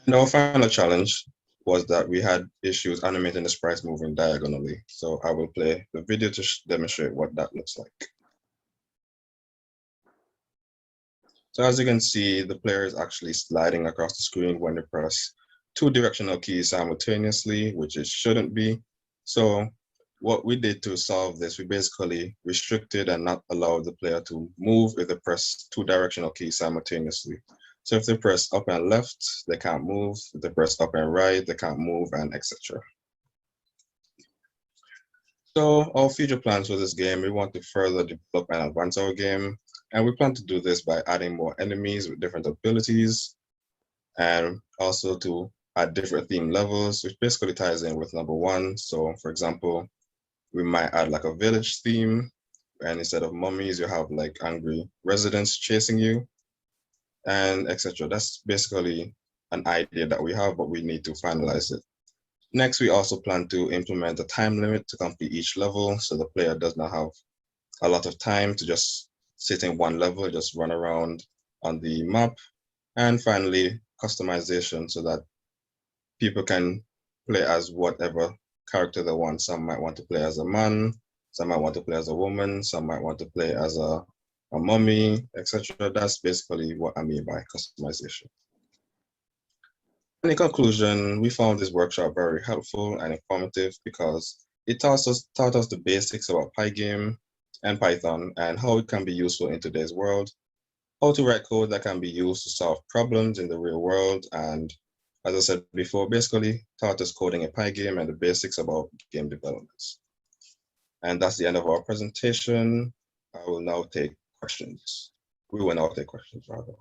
And our final challenge was that we had issues animating the sprites moving diagonally. So I will play the video to demonstrate what that looks like. So as you can see, the player is actually sliding across the screen when they press two directional keys simultaneously, which it shouldn't be. So what we did to solve this, we basically restricted and not allowed the player to move if they press two directional keys simultaneously. So if they press up and left, they can't move. If they press up and right, they can't move, and etc. So our future plans for this game, we want to further develop and advance our game. And we plan to do this by adding more enemies with different abilities and also to add different theme levels, which basically ties in with number one. So for example, we might add like a village theme, and instead of mummies, you have like angry residents chasing you and etc. That's basically an idea that we have, but we need to finalize it. Next, we also plan to implement a time limit to complete each level, so the player does not have a lot of time to just sit in one level, just run around on the map. And finally, customization so that people can play as whatever character they want. Some might want to play as a man, some might want to play as a woman, some might want to play as a mummy, etc. That's basically what I mean by customization. In conclusion, we found this workshop very helpful and informative because it taught us the basics about Pygame and Python and how it can be useful in today's world, how to write code that can be used to solve problems in the real world, and as I said before, basically taught us coding in Pygame and the basics about game developments. And that's the end of our presentation. I will now take questions. We will now take questions, rather.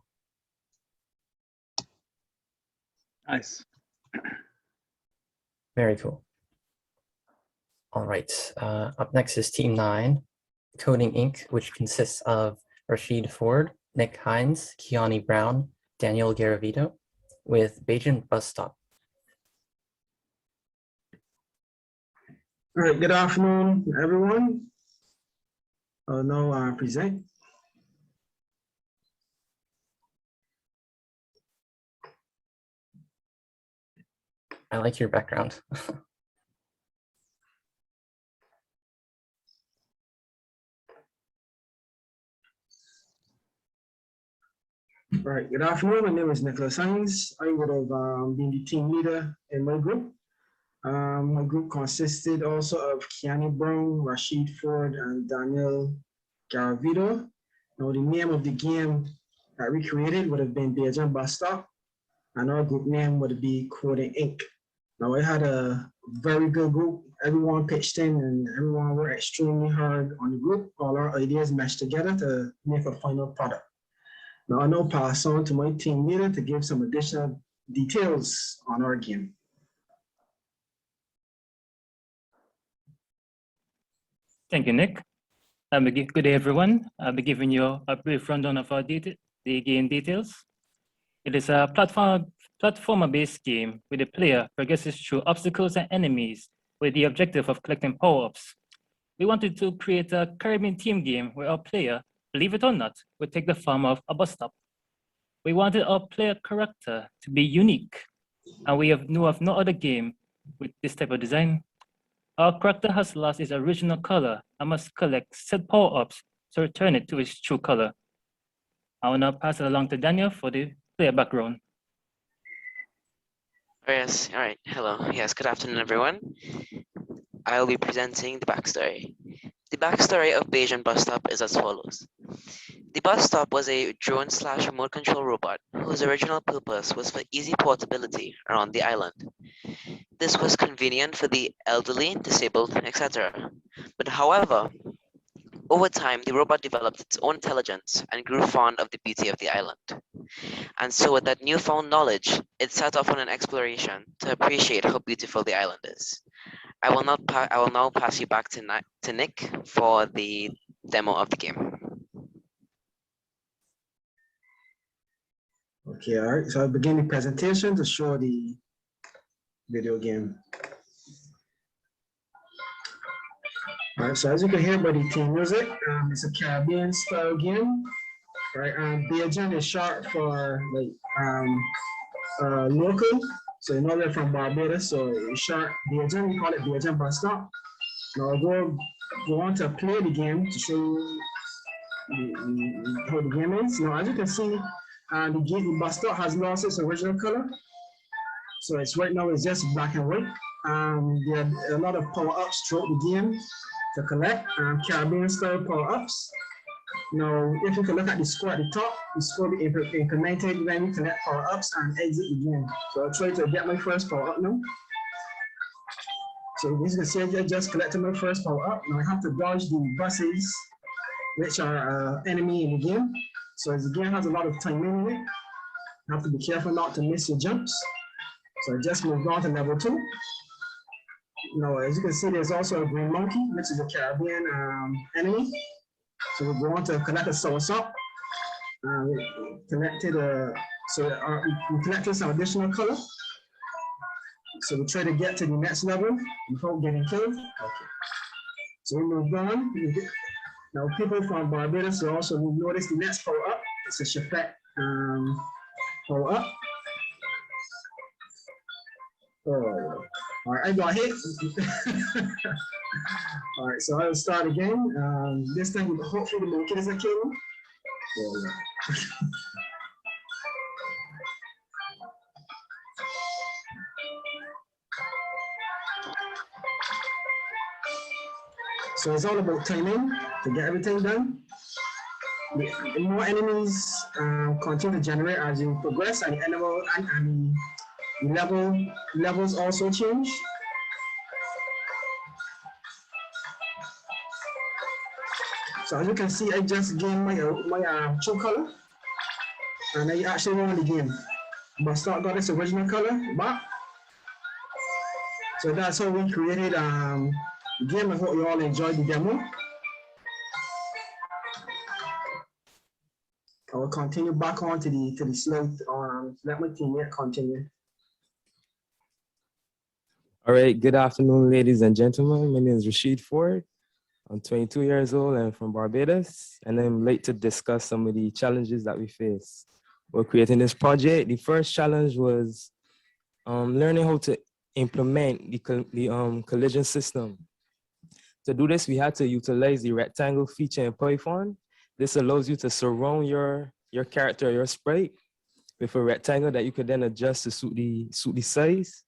Nice. Very cool. All right, up next is Team 9, Coding Inc., which consists of Rashid Ford, Nick Hines, Kiani Brown, Daniel Garavito, with Bajan Bus Stop. All right, good afternoon, everyone. I'll now present. I like your background. All right, good afternoon. My name is Nicholas Hines. I would have been the team leader in my group. My group consisted also of Kiani Brown, Rashid Ford, and Daniel Garavito. Now, the name of the game that we created would have been Bajan Bus Stop, and our group name would be Coding Inc. Now, I had a very good group. Everyone pitched in and everyone worked extremely hard on the group. All our ideas meshed together to make a final product. Now, I'll now pass on to my team leader to give some additional details on our game. Thank you, Nick. Good day, everyone. I'll be giving you a brief rundown of the game details. It is a platformer-based game where the player progresses through obstacles and enemies with the objective of collecting power-ups. We wanted to create a Caribbean team game where our player, believe it or not, would take the form of a bus stop. We wanted our player character to be unique, and we knew of no other game with this type of design. Our character has lost its original color and must collect said power-ups to return it to its true color. I will now pass it along to Daniel for the player background. Oh, yes, all right, hello. Yes, good afternoon, everyone. I'll be presenting the backstory. The backstory of Bajan Bus Stop is as follows. The bus stop was a drone/remote control robot whose original purpose was for easy portability around the island. This was convenient for the elderly, disabled, etc. But however, over time, the robot developed its own intelligence and grew fond of the beauty of the island. And so with that newfound knowledge, it set off on an exploration to appreciate how beautiful the island is. I will now pass you back to Nick for the demo of the game. Okay, all right, so I'll begin the presentation to show the video game. All right, so as you can hear by the theme music, it's a Caribbean style game, right? Bajan is short for like local, so you know we're from Barbados, so it's short Bajan, we call it Bajan Bus Stop. Now I'll go on to play the game to show you how the game is. Now as you can see, the bus stop has lost its original color. So it's right now it's just black and white. There are a lot of power-ups throughout the game to collect, Caribbean style power-ups. Now, if you can look at the score at the top, the score will be incremented when you collect power-ups and exit the game. So I'll try to get my first power-up now. So as you can see, I just collected my first power up. Now I have to dodge the buses, which are enemy in the game. So as the game has a lot of timing in it, you have to be careful not to miss your jumps. So I just moved on to level 2. Now, as you can see, there's also a green monkey, which is a Caribbean enemy. So we go on to collect a soursop. We collected we collected some additional color. So we try to get to the next level before getting killed. Okay. So we moved on. Now, people from Barbados will also notice the next power up. It's a Shafet power up. Oh, all right, I got hit. All right, so I'll start again. This time, hopefully the monkey doesn't kill me. Yeah. So it's all about timing to get everything done. The more enemies continue to generate as you progress, and the levels also change. So as you can see, I just gained my true color, and I actually won the game. But start got this original color back. So that's how we created the game. I hope you all enjoyed the demo. I will continue back on to the slide. Let my teammate continue. All right, good afternoon, ladies and gentlemen. My name is Rashid Ford. I'm 22 years old and from Barbados, and I'm late to discuss some of the challenges that we face while creating this project. The first challenge was learning how to implement the collision system. To do this, we had to utilize the rectangle feature in Python. This allows you to surround your character, your sprite, with a rectangle that you could then adjust to suit the size.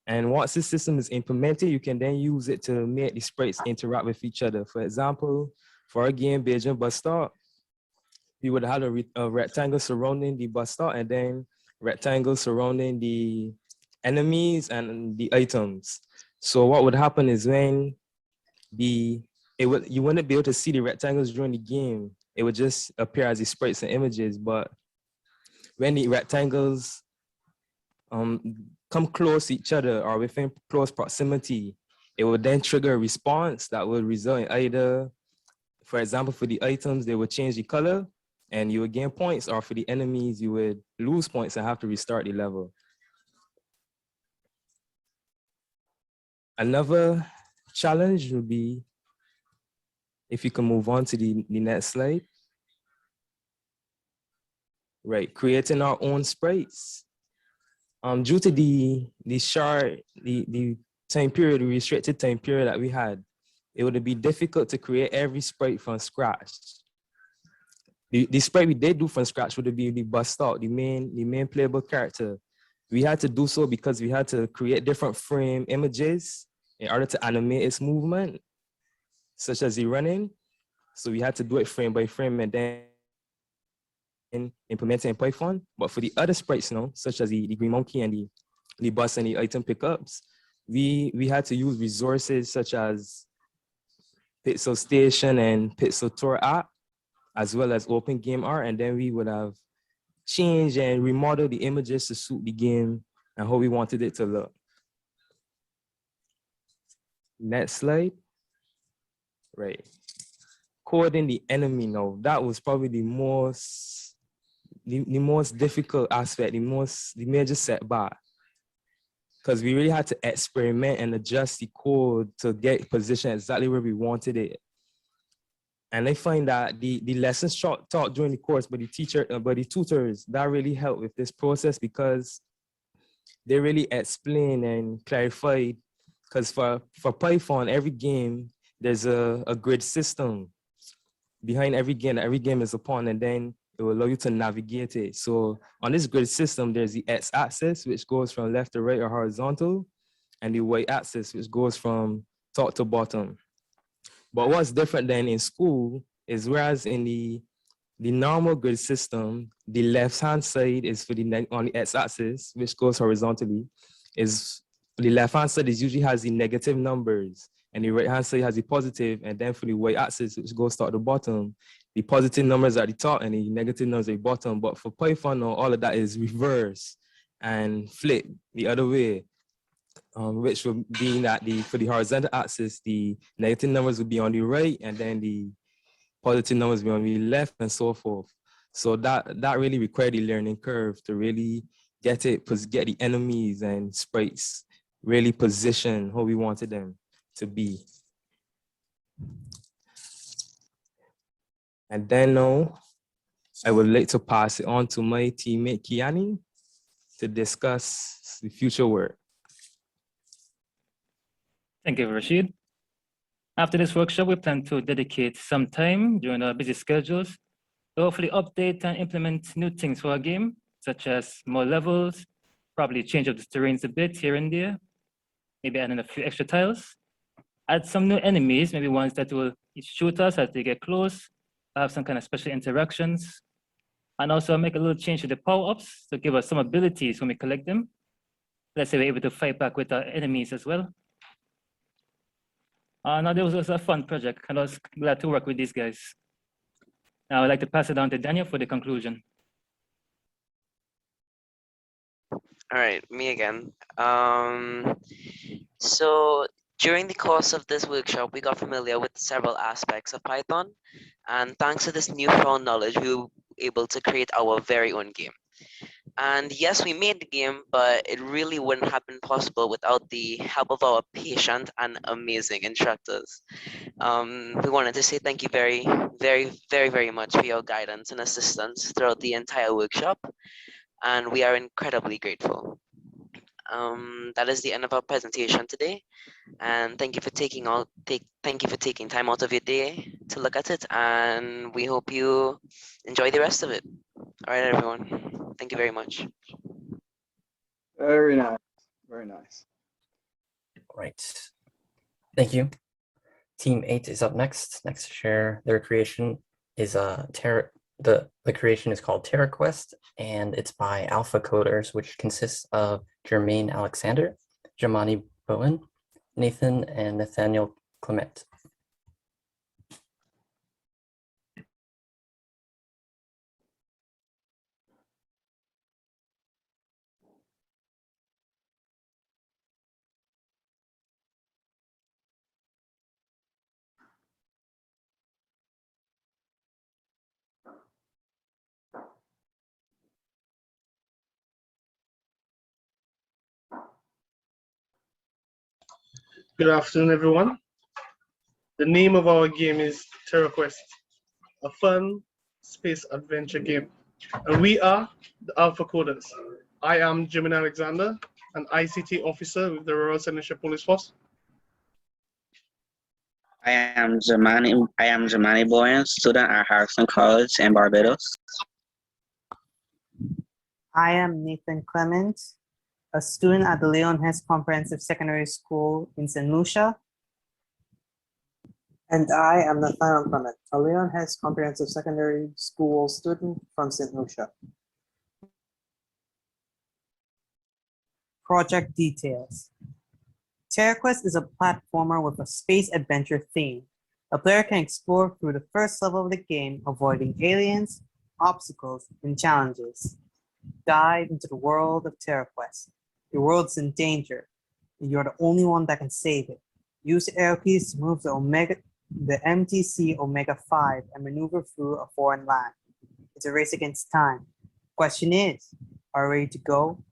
And once this system is implemented, you can then use it to make the sprites interact with each other. For example, for our game, Beijing Bus Stop, we would have a rectangle surrounding the bus stop and then rectangles surrounding the enemies and the items. So what would happen is when you wouldn't be able to see the rectangles during the game. It would just appear as the sprites and images. But when the rectangles come close to each other or within close proximity, it would then trigger a response that would result in either, for example, for the items, they would change the color and you would gain points, or for the enemies, you would lose points and have to restart the level. Another challenge would be, if you can move on to the next slide. Right, creating our own sprites. Due to the time period, the restricted time period that we had, it would be difficult to create every sprite from scratch. The sprite we did do from scratch would be the bus stop, the main playable character. We had to do so because we had to create different frame images in order to animate its movement, such as the running. So we had to do it frame by frame and then implement it in Python. But for the other sprites now, such as the green monkey and the bus and the item pickups, we had to use resources such as Pixel Station and Pixel Tour app, as well as Open Game Art, and then we would have changed and remodeled the images to suit the game and how we wanted it to look. Next slide. Right. Coding the enemy now, that was probably the most difficult aspect, the major setback, because we really had to experiment and adjust the code to get position exactly where we wanted it. And I find that the lessons taught during the course by the tutors, that really helped with this process, because they really explain and clarified. Because for Python, every game, there's a grid system behind every game is upon, and then it will allow you to navigate it. So on this grid system, there's the x-axis, which goes from left to right or horizontal, and the y-axis, which goes from top to bottom. But what's different than in school is, whereas in the normal grid system, the left-hand side is on the x-axis, which goes horizontally, is the left-hand side is usually has the negative numbers, and the right-hand side has the positive, and then for the y-axis, which goes start at the bottom, the positive numbers are at the top and the negative numbers are at the bottom. But for Python, all of that is reverse and flip the other way, which would mean that for the horizontal axis, the negative numbers would be on the right, and then the positive numbers will be on the left, and so forth. So that really required the learning curve to really get the enemies and sprites really position how we wanted them to be. And then now, I would like to pass it on to my teammate Kiani to discuss the future work. Thank you, Rashid. After this workshop, we plan to dedicate some time during our busy schedules to hopefully update and implement new things for our game, such as more levels, probably change up the terrains a bit here and there, maybe add in a few extra tiles, add some new enemies, maybe ones that will shoot us as they get close, have some kind of special interactions, and also make a little change to the power-ups to give us some abilities when we collect them. Let's say we're able to fight back with our enemies as well. Now, this was a fun project, and I was glad to work with these guys. Now I'd like to pass it on to Daniel for the conclusion. All right, me again. So during the course of this workshop, we got familiar with several aspects of Python, and thanks to this newfound knowledge, we were able to create our very own game. And yes, we made the game, but it really wouldn't have been possible without the help of our patient and amazing instructors. We wanted to say thank you very, very, very, very much for your guidance and assistance throughout the entire workshop, and we are incredibly grateful. That is the end of our presentation today, and thank you for taking time out of your day to look at it, and we hope you enjoy the rest of it. All right, everyone. Thank you very much. Very nice. Very nice. Right. Thank you. Team 8 is up next. Next to share their creation is the creation is called TerraQuest, and it's by Alpha Coders, which consists of Jermaine Alexander, Jamani Bowen, Nathan, and Nathaniel Clement. Good afternoon, everyone. The name of our game is TerraQuest, a fun space adventure game. And we are the Alpha Coders. I am Jimin Alexander, an ICT officer with the Royal Seneca Police Force. I am Jamani Boyan, student at Harrison College in Barbados. I am Nathan Clements, a student at the Leon Hess Comprehensive Secondary School in St. Lucia. And I am Nathaniel Clement, a Leon Hess Comprehensive Secondary School student from St. Lucia. Project details. TerraQuest is a platformer with a space adventure theme. A player can explore through the first level of the game, avoiding aliens, obstacles, and challenges. Dive into the world of TerraQuest. Your world's in danger, and you're the only one that can save it. Use the arrow keys to move the MTC Omega 5 and maneuver through a foreign land. It's a race against time. Question is, are you ready to go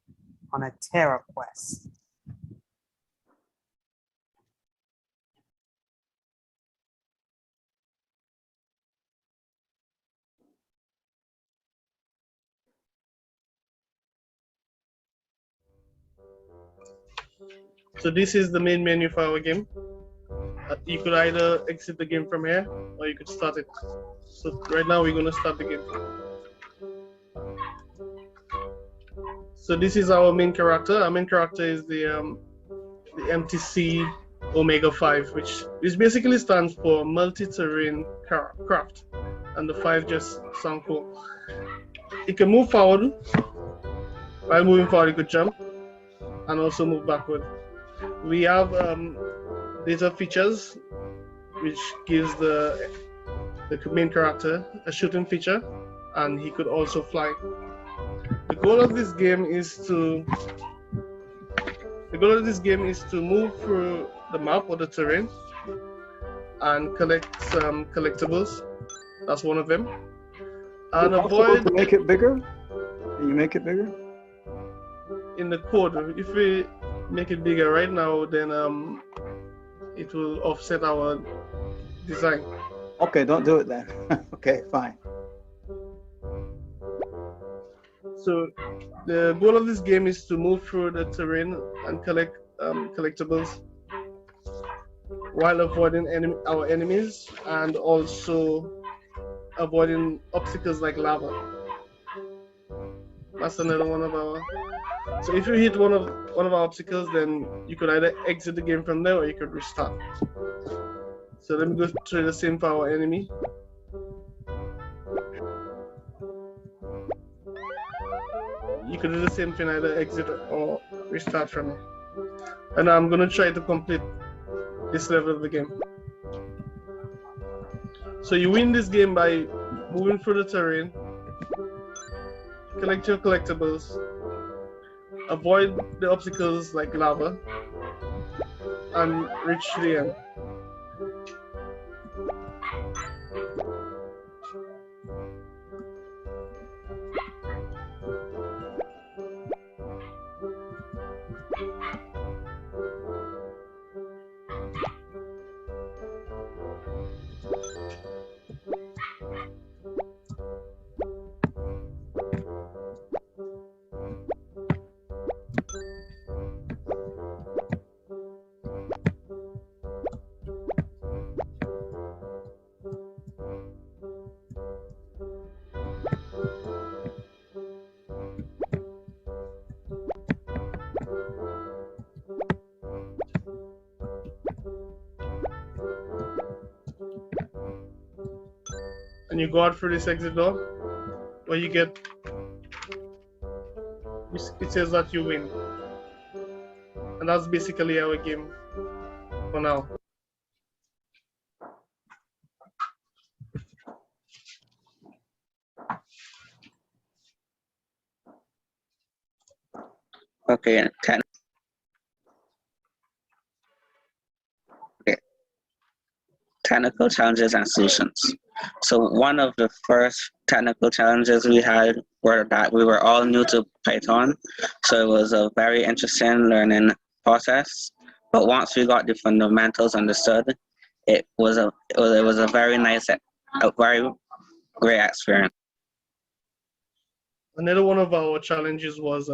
on a TerraQuest? So this is the main menu for our game. You could either exit the game from here, or you could start it. So right now we're gonna start the game. So this is our main character. Our main character is the MTC Omega 5, which basically stands for multi-terrain craft, and the 5 just sound cool. It can move forward. While moving forward, it could jump, and also move backward. We have data features, which gives the main character a shooting feature, and he could also fly. The goal of this game is to move through the map or the terrain and collect some collectibles. That's one of them. And Is it possible avoid to make it bigger? Can you make it bigger? in the code. If we make it bigger right now, then it will offset our design. Okay, don't do it then. Okay, fine. So the goal of this game is to move through the terrain and collect collectibles while avoiding our enemies and also avoiding obstacles like lava. That's another one of our. So if you hit one of our obstacles, then you could either exit the game from there or you could restart. So let me go through the same for our enemy. You could do the same thing, either exit or restart from it. And I'm gonna try to complete this level of the game. So you win this game by moving through the terrain, collect your collectibles, avoid the obstacles like lava, and reach the end. And you go out through this exit door, where you get, it says that you win. And that's basically our game for now. Okay, technical challenges and solutions. So one of the first technical challenges we had were that we were all new to Python. So it was a very interesting learning process. But once we got the fundamentals understood, it was a very nice, a very great experience. Another one of our challenges was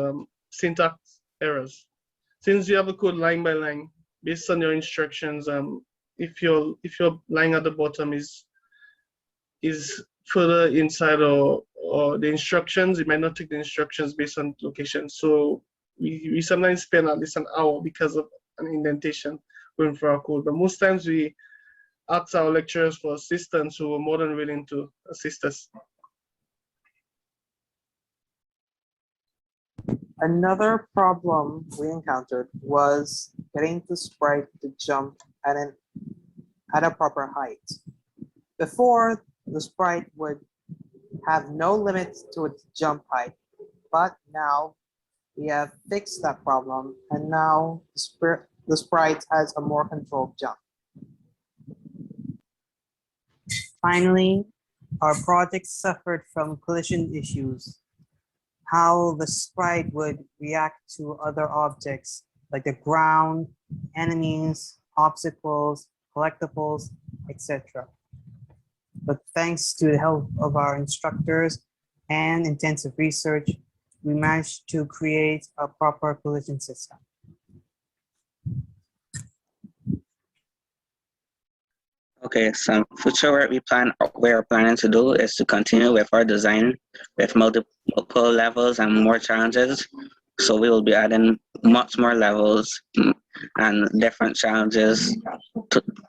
syntax errors. Since you have a code line by line, based on your instructions, if your line at the bottom is further inside or the instructions, it might not take the instructions based on location. So we sometimes spend at least an hour because of an indentation going through our code. But most times we ask our lecturers for assistance, who were more than willing to assist us. Another problem we encountered was getting the sprite to jump at a proper height. Before, the sprite would have no limit to its jump height, but now we have fixed that problem, and now the sprite has a more controlled jump. Finally, our project suffered from collision issues. How the sprite would react to other objects like the ground, enemies, obstacles, collectibles, etc. But thanks to the help of our instructors and intensive research, we managed to create a proper collision system. Okay, some future work we are planning to do is to continue with our design with multiple levels and more challenges. So we will be adding much more levels and different challenges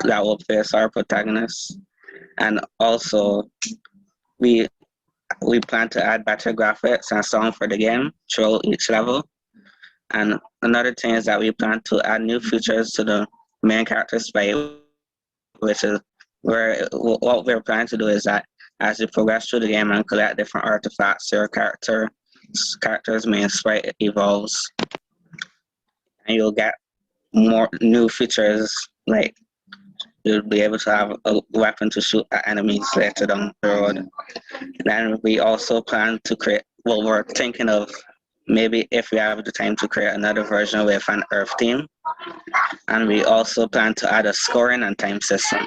that will face our protagonists. And also, we plan to add better graphics and sound for the game throughout each level. And another thing is that we plan to add new features to the main character sprite, which is where what we're planning to do is that as you progress through the game and collect different artifacts, your character's main sprite evolves, and you'll get more new features like you'll be able to have a weapon to shoot at enemies later down the road. Then we also plan to create, well, we're thinking of maybe if we have the time to create another version with an Earth theme. And we also plan to add a scoring and time system.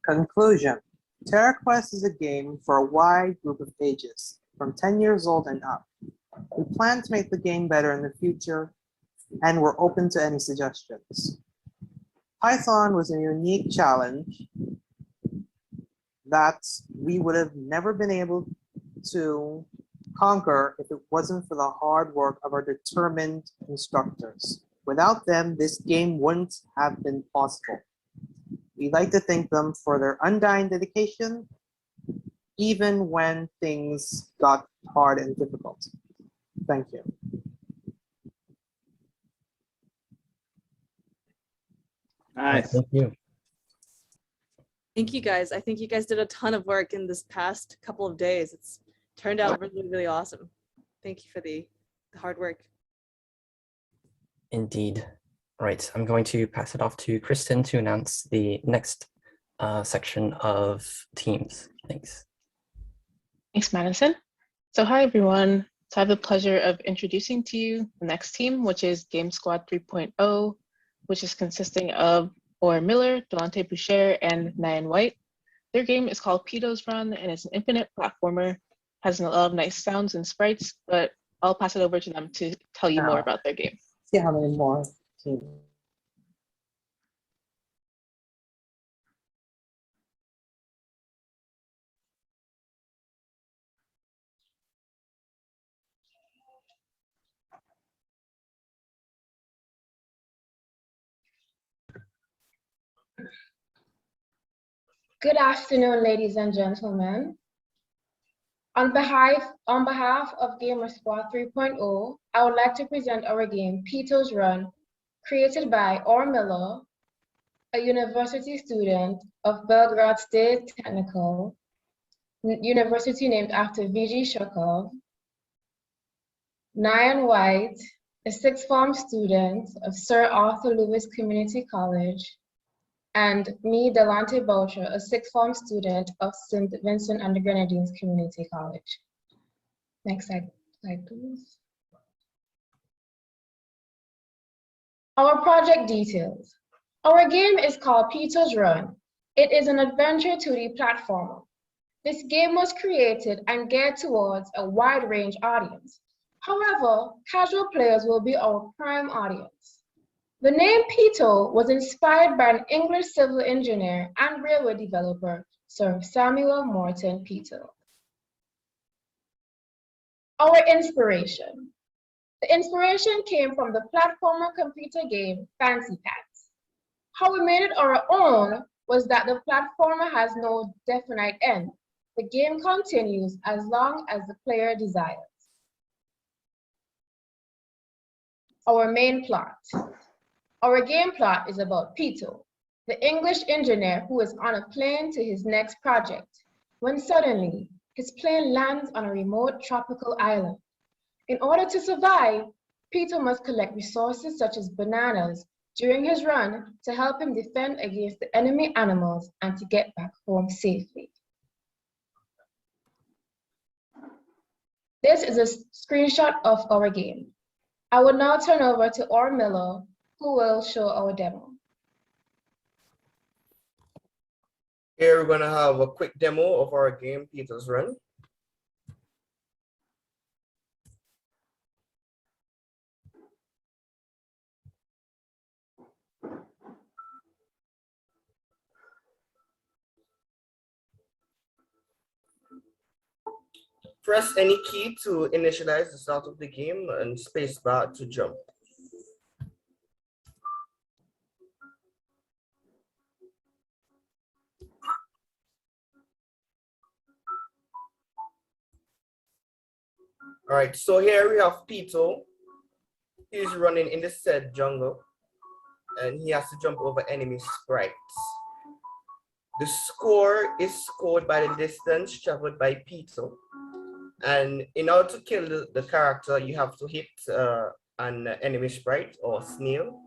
Conclusion. TerraQuest is a game for a wide group of ages, from 10 years old and up. We plan to make the game better in the future, and we're open to any suggestions. Python was a unique challenge that we would have never been able to conquer if it wasn't for the hard work of our determined instructors. Without them, this game wouldn't have been possible. We'd like to thank them for their undying dedication, even when things got hard and difficult. Thank you. Nice. Thank you. Thank you guys. I think you guys did a ton of work in this past couple of days. It's turned out really, really awesome. Thank you for the hard work. Indeed. Right, I'm going to pass it off to Kristen to announce the next section of teams. Thanks. Thanks, Madison. So hi, everyone. So I have the pleasure of introducing to you the next team, which is Game Squad 3.0, which is consisting of Or Miller, Delante Boucher, and Nyan White. Their game is called Pito's Run, and it's an infinite platformer, has a lot of nice sounds and sprites, but I'll pass it over to them to tell you more about their game. See how many more teams. Good afternoon, ladies and gentlemen. On behalf of Gamer Squad 3.0, I would like to present our game, Pito's Run, created by Or Miller, a university student of Belgrade State Technical, university named after V.G. Shokov, Nyan White, a sixth form student of Sir Arthur Lewis Community College, and me, Delante Boucher, a sixth form student of St. Vincent and the Grenadines Community College. Next slide, please. Our project details. Our game is called Pito's Run. It is an adventure 2D platformer. This game was created and geared towards a wide range audience. However, casual players will be our prime audience. The name Pito was inspired by an English civil engineer and railway developer, Sir Samuel Morton Pito. Our inspiration. The inspiration came from the platformer computer game Fancy Pants. How we made it our own was that the platformer has no definite end. The game continues as long as the player desires. Our main plot. Our game plot is about Pito, the English engineer who is on a plane to his next project, when suddenly his plane lands on a remote tropical island. In order to survive, Pito must collect resources such as bananas during his run to help him defend against the enemy animals and to get back home safely. This is a screenshot of our game. I will now turn over to Or Miller, who will show our demo. Here we're gonna have a quick demo of our game, Pito's Run. Press any key to initialize the start of the game and spacebar to jump. All right, so here we have Pito. He's running in the said jungle, and he has to jump over enemy sprites. The score is scored by the distance traveled by Pito. And in order to kill the character, you have to hit an enemy sprite or snail.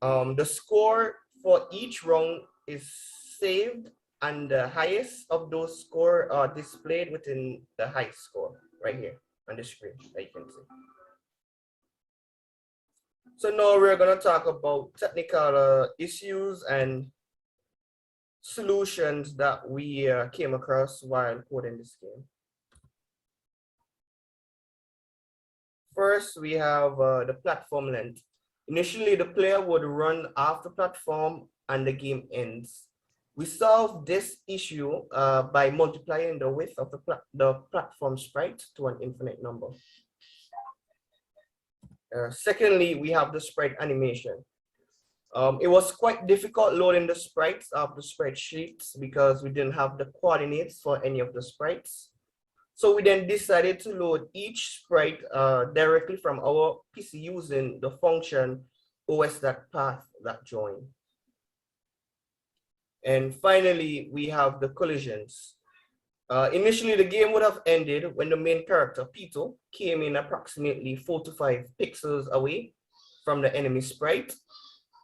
The score for each round is saved, and the highest of those scores are displayed within the highest score right here on the screen that you can see. So now we're going to talk about technical issues and solutions that we came across while coding this game. First, we have the platform length. Initially, the player would run off the platform and the game ends. We solved this issue by multiplying the width of the platform sprite to an infinite number. Secondly, we have the sprite animation. It was quite difficult loading the sprites of the spreadsheets because we didn't have the coordinates for any of the sprites. So we then decided to load each sprite directly from our PC using the function os.path.join. And finally, we have the collisions. Initially, the game would have ended when the main character, Pito, came in approximately 4 to 5 pixels away from the enemy sprite.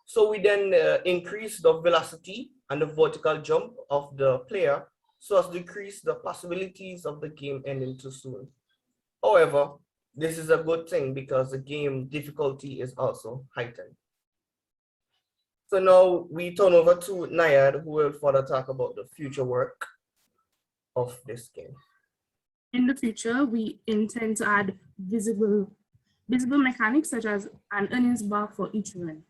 So we then increased the velocity and the vertical jump of the player so as to decrease the possibilities of the game ending too soon. However, this is a good thing because the game difficulty is also heightened. So now we turn over to Nayad, who will further talk about the future work of this game. In the future, we intend to add visible mechanics such as an earnings bar for each run.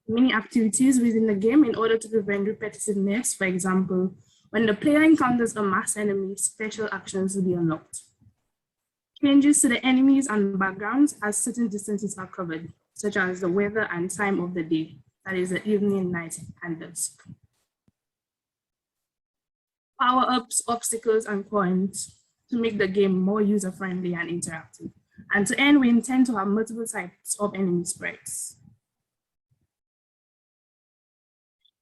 Many activities within the game in order to prevent repetitiveness. For example, when the player encounters a mass enemy, special actions will be unlocked. Changes to the enemies and backgrounds as certain distances are covered, such as the weather and time of the day, that is the evening, night, and dusk. Power-ups, obstacles, and coins to make the game more user-friendly and interactive. And to end, we intend to have multiple types of enemy sprites.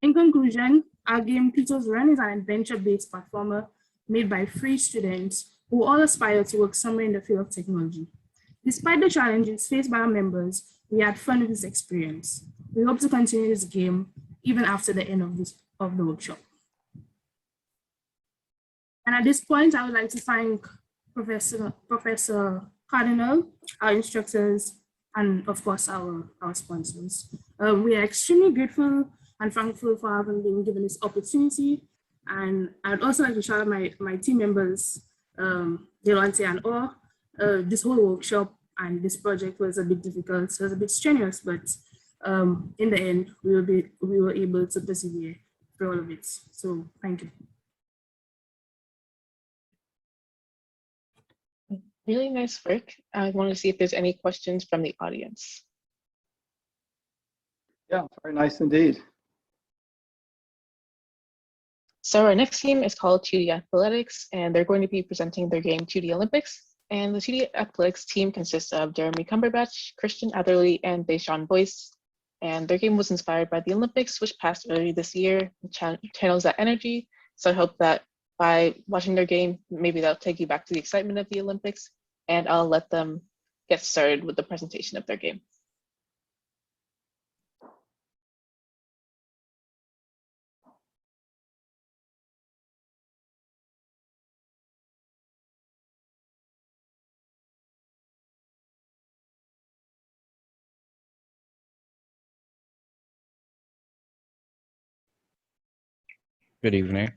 In conclusion, our game Pito's Run is an adventure-based platformer made by 3 students who all aspire to work somewhere in the field of technology. Despite the challenges faced by our members, we had fun with this experience. We hope to continue this game even after the end of the workshop. And at this point, I would like to thank Professor Cardinal, our instructors, and of course, our sponsors. We are extremely grateful and thankful for having been given this opportunity. And I'd also like to shout out my team members, Delonte and Or. This whole workshop and this project was a bit difficult, so it was a bit strenuous, but in the end, we were able to persevere through all of it. So thank you. Really nice work. I want to see if there's any questions from the audience. Yeah, very nice indeed. So our next team is called 2D Athletics, and they're going to be presenting their game 2D Olympics. And the 2D Athletics team consists of Jeremy Cumberbatch, Christian Atherley, and Deshaun Boyce. And their game was inspired by the Olympics, which passed earlier this year, channels that energy. So I hope that by watching their game, maybe that'll take you back to the excitement of the Olympics. And I'll let them get started with the presentation of their game. Good evening,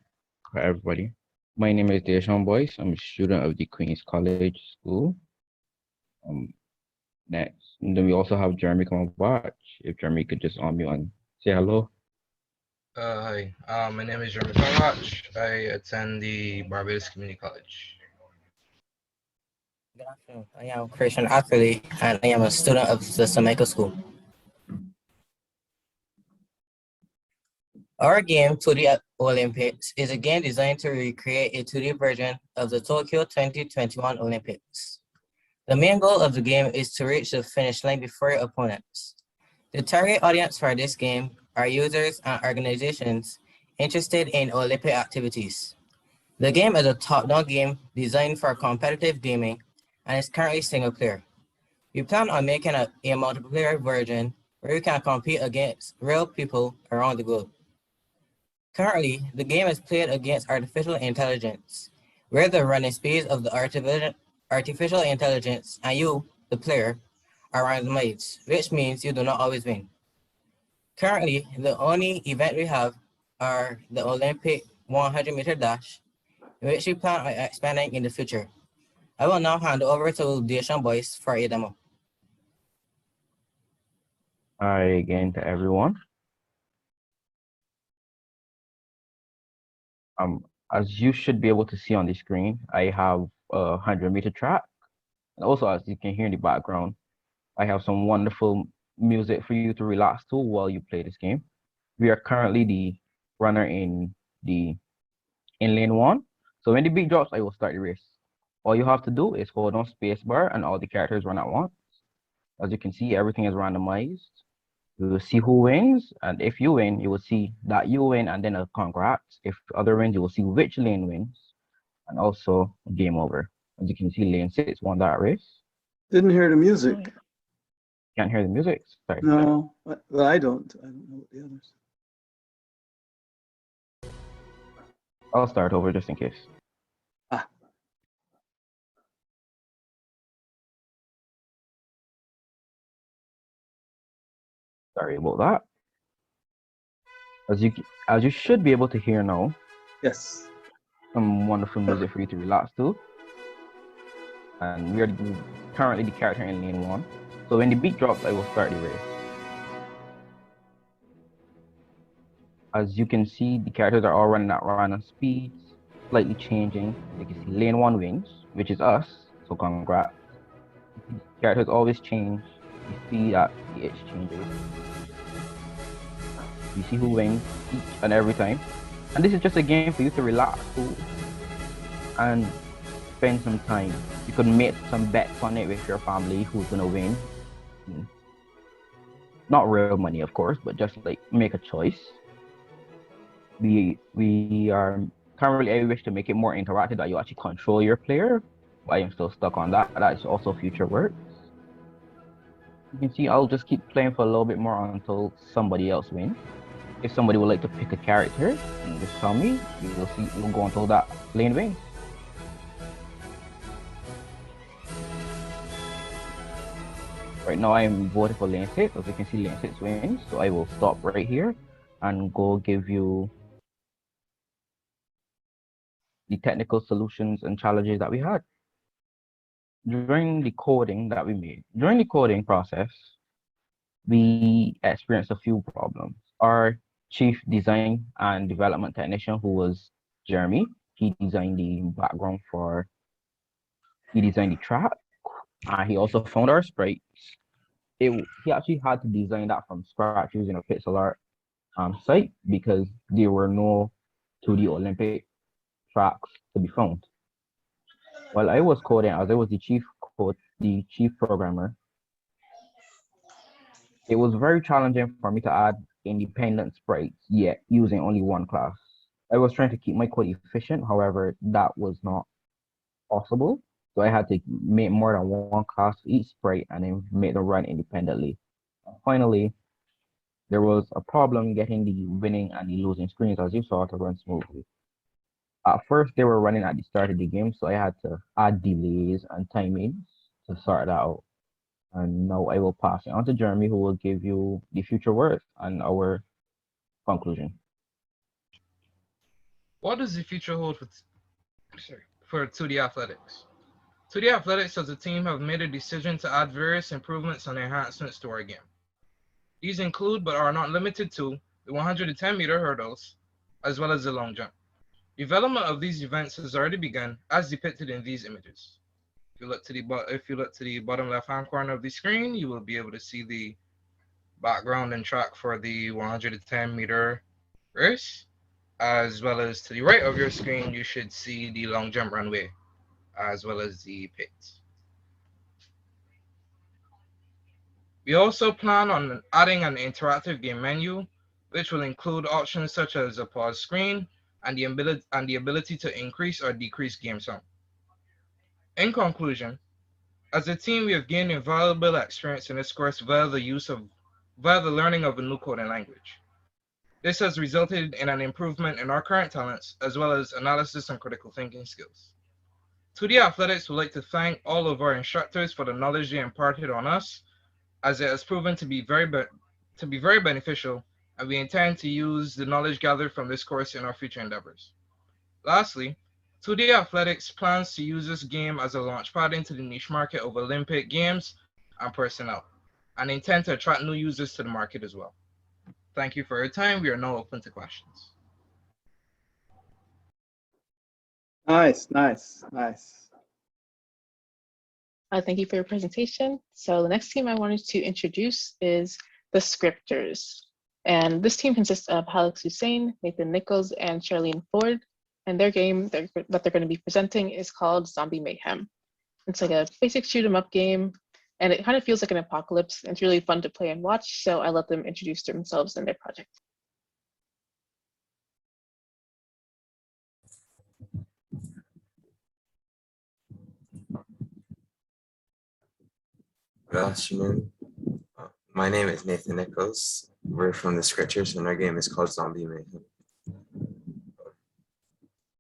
everybody. My name is Deshaun Boyce. I'm a student of the Queen's College School. Next, and then we also have Jeremy Cumberbatch. If Jeremy could just unmute and say hello. Hi, my name is Jeremy Cumberbatch. I attend the Barbados Community College. Good afternoon. I am Christian Atherley, and I am a student of the Jamaica School. Our game, 2D Olympics, is a game designed to recreate a 2D version of the Tokyo 2021 Olympics. The main goal of the game is to reach the finish line before your opponents. The target audience for this game are users and organizations interested in Olympic activities. The game is a top-down game designed for competitive gaming and is currently single player. We plan on making a multiplayer version where you can compete against real people around the globe. Currently, the game is played against artificial intelligence, where the running speeds of the artificial intelligence and you, the player, are randomized, which means you do not always win. Currently, the only event we have are the Olympic 100-meter dash, which we plan on expanding in the future. I will now hand over to the Asian boys for a demo. Hi again to everyone. As you should be able to see on the screen, I have a 100-meter track. And also, as you can hear in the background, I have some wonderful music for you to relax to while you play this game. We are currently the runner in lane 1. So when the beat drops, I will start the race. All you have to do is hold on spacebar and all the characters run at once. As you can see, everything is randomized. You will see who wins, and if you win, you will see that you win and then a congrats. If the other wins, you will see which lane wins, and also game over. As you can see, lane 6 won that race. Didn't hear the music. Can't hear the music? Sorry. No, well, I don't know the others. I'll start over just in case. Sorry about that. As you should be able to hear now. Yes. Some wonderful music for you to relax to. And we are currently the character in lane 1. So when the beat drops, I will start the race. As you can see, the characters are all running at random speeds, slightly changing. You can see lane 1 wins, which is us, so congrats. Characters always change the speed at each changes. You see who wins each and every time. And this is just a game for you to relax to and spend some time. You could make some bets on it with your family, who's gonna win. Not real money, of course, but just like make a choice. We are currently, I wish to make it more interactive, that you actually control your player. I am still stuck on that. That is also future works. You can see I'll just keep playing for a little bit more until somebody else wins. If somebody would like to pick a character, just tell me. We'll go until that lane wins. Right now I am voting for lane 6. As you can see, lane 6 wins. So I will stop right here and go give you the technical solutions and challenges that we had. During the coding process, we experienced a few problems. Our chief design and development technician, who was Jeremy, he designed the track, and he also found our sprites. He actually had to design that from scratch using a pixel art site because there were no 2D Olympic tracks to be found. While I was coding, as I was the chief programmer, it was very challenging for me to add independent sprites, yet using only one class. I was trying to keep my code efficient, however, that was not possible. So I had to make more than one class for each sprite and then make them run independently. Finally, there was a problem getting the winning and the losing screens, as you saw, to run smoothly. At first, they were running at the start of the game, so I had to add delays and timings to sort that out. And now I will pass it on to Jeremy, who will give you the future words and our conclusion. What does the future hold for 2D Athletics? 2D Athletics as a team have made a decision to add various improvements and enhancements to our game. These include, but are not limited to, the 110-meter hurdles, as well as the long jump. Development of these events has already begun, as depicted in these images. If you look to the bottom left-hand corner of the screen, you will be able to see the background and track for the 110-meter race, as well as to the right of your screen, you should see the long jump runway, as well as the pits. We also plan on adding an interactive game menu, which will include options such as a pause screen and the ability to increase or decrease game sound. In conclusion, as a team, we have gained invaluable experience in this course via the learning of a new coding language. This has resulted in an improvement in our current talents, as well as analysis and critical thinking skills. 2D Athletics would like to thank all of our instructors for the knowledge they imparted on us, as it has proven to be very beneficial, and we intend to use the knowledge gathered from this course in our future endeavors. Lastly, 2D Athletics plans to use this game as a launchpad into the niche market of Olympic Games and personnel, and intend to attract new users to the market as well. Thank you for your time. We are now open to questions. Nice. Thank you for your presentation. So the next team I wanted to introduce is the Scripters. And this team consists of Alex Hussein, Nathan Nichols, and Charlene Ford. And their game that they're going to be presenting is called Zombie Mayhem. It's like a basic shoot 'em up game, and it kind of feels like an apocalypse. It's really fun to play and watch, so I let them introduce themselves and their project. Good afternoon. My name is Nathan Nichols. We're from the Scriptures, and our game is called Zombie Mayhem.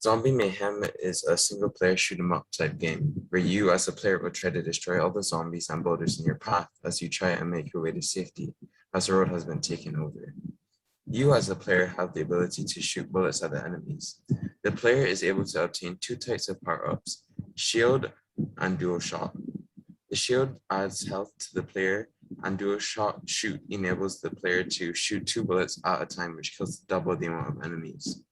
Zombie Mayhem is a single-player shoot-'em-up type game where you, as a player, will try to destroy all the zombies and boulders in your path as you try and make your way to safety, as the road has been taken over. You, as a player, have the ability to shoot bullets at the enemies. The player is able to obtain two types of power-ups: shield and dual shot. The shield adds health to the player, and dual shot shoot enables the player to shoot two bullets at a time, which kills double the amount of enemies.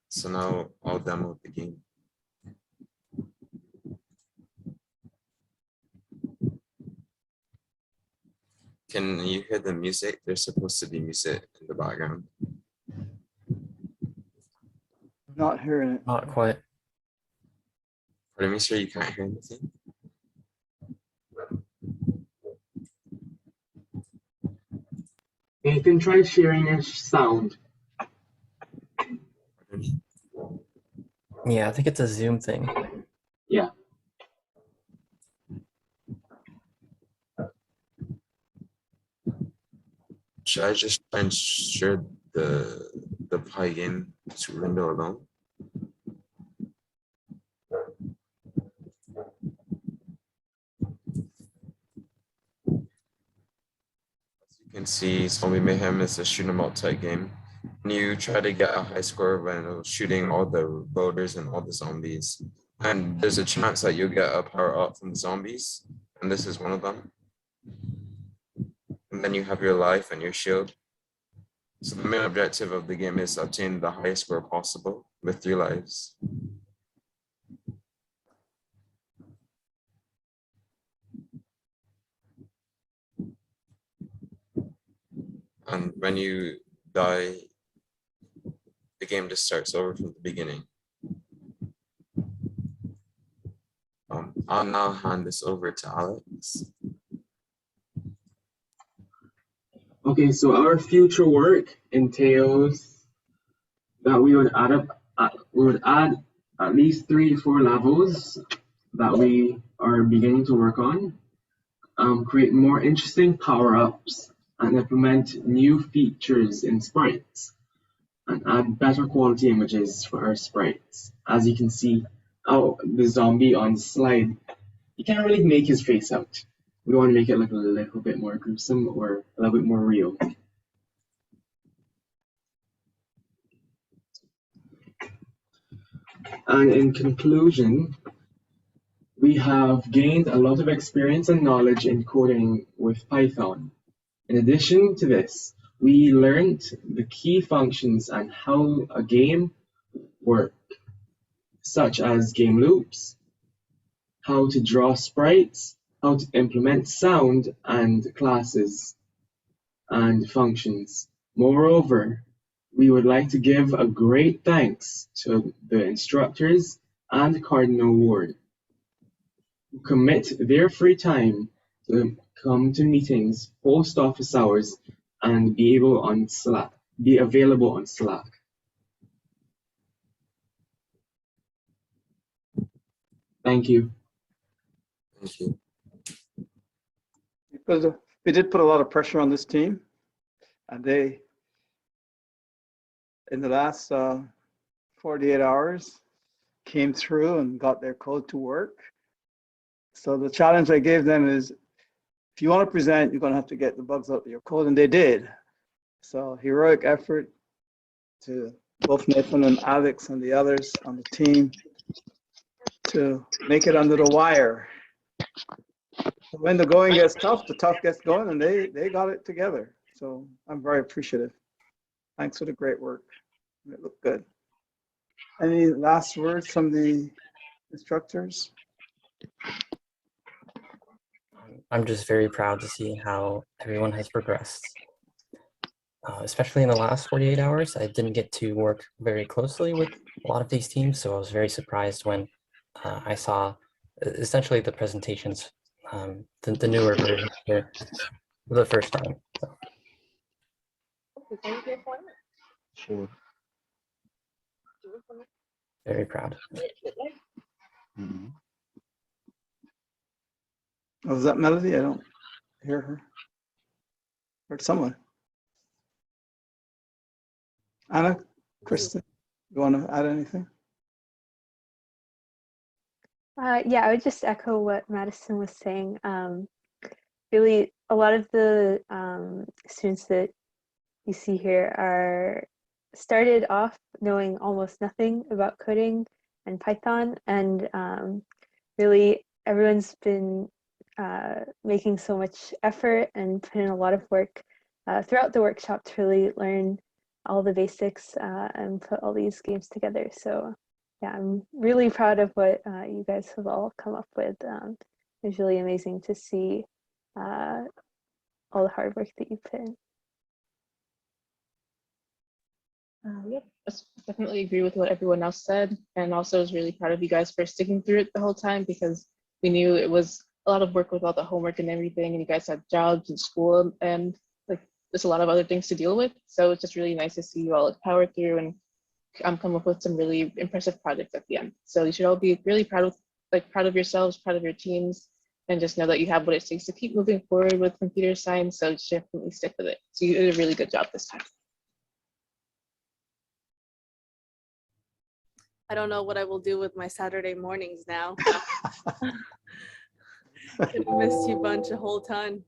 So now I'll demo the game. Can you hear the music? There's supposed to be music in the background. Not hearing it. Not quite. Pardon me, sir, you can't hear anything? Nathan, try sharing your sound. Yeah, I think it's a Zoom thing. Yeah. Should I just try and share the plugin to window alone? As you can see, Zombie Mayhem is a shoot 'em up type game. And you try to get a high score when shooting all the boulders and all the zombies. And there's a chance that you'll get a power up from the zombies, and this is one of them. And then you have your life and your shield. So the main objective of the game is to obtain the highest score possible with 3 lives. And when you die, the game just starts over from the beginning. I'll now hand this over to Alex. Okay, so our future work entails that we would add at least 3 to 4 levels that we are beginning to work on, create more interesting power-ups, and implement new features in sprites, and add better quality images for our sprites. As you can see, the zombie on the slide, you can't really make his face out. We want to make it look a little bit more gruesome or a little bit more real. And in conclusion, we have gained a lot of experience and knowledge in coding with Python. In addition to this, we learned the key functions and how a game works, such as game loops, how to draw sprites, how to implement sound and classes and functions. Moreover, we would like to give a great thanks to the instructors and Cardinal Ward, who commit their free time to come to meetings post office hours and be available on Slack. Thank you. Thank you. Because we did put a lot of pressure on this team, and they, in the last 48 hours, came through and got their code to work. So the challenge I gave them is, if you want to present, you're going to have to get the bugs out of your code, and they did. So heroic effort to both Nathan and Alex and the others on the team to make it under the wire. When the going gets tough, the tough gets going, and they got it together. So I'm very appreciative. Thanks for the great work. It looked good. Any last words from the instructors? I'm just very proud to see how everyone has progressed. Especially in the last 48 hours, I didn't get to work very closely with a lot of these teams, so I was very surprised when I saw essentially the presentations, the newer version here for the first time. So. Sure. Very proud. Mhm. Oh, was that Melody? I don't hear her. Heard someone. Anna, Kristen, you want to add anything? Yeah, I would just echo what Madison was saying. Really, a lot of the students that you see here are started off knowing almost nothing about coding and Python, and really everyone's been making so much effort and put in a lot of work throughout the workshop to really learn all the basics and put all these games together. So yeah, I'm really proud of what you guys have all come up with. It's really amazing to see all the hard work that you put in. Yeah, I definitely agree with what everyone else said, and also was really proud of you guys for sticking through it the whole time, because we knew it was a lot of work with all the homework and everything, and you guys had jobs and school and like there's a lot of other things to deal with. So it's just really nice to see you all power through and come up with some really impressive projects at the end. So you should all be really proud of yourselves, proud of your teams, and just know that you have what it takes to keep moving forward with computer science. So just definitely stick with it. So you did a really good job this time. I don't know what I will do with my Saturday mornings now. Missed you bunch a whole ton.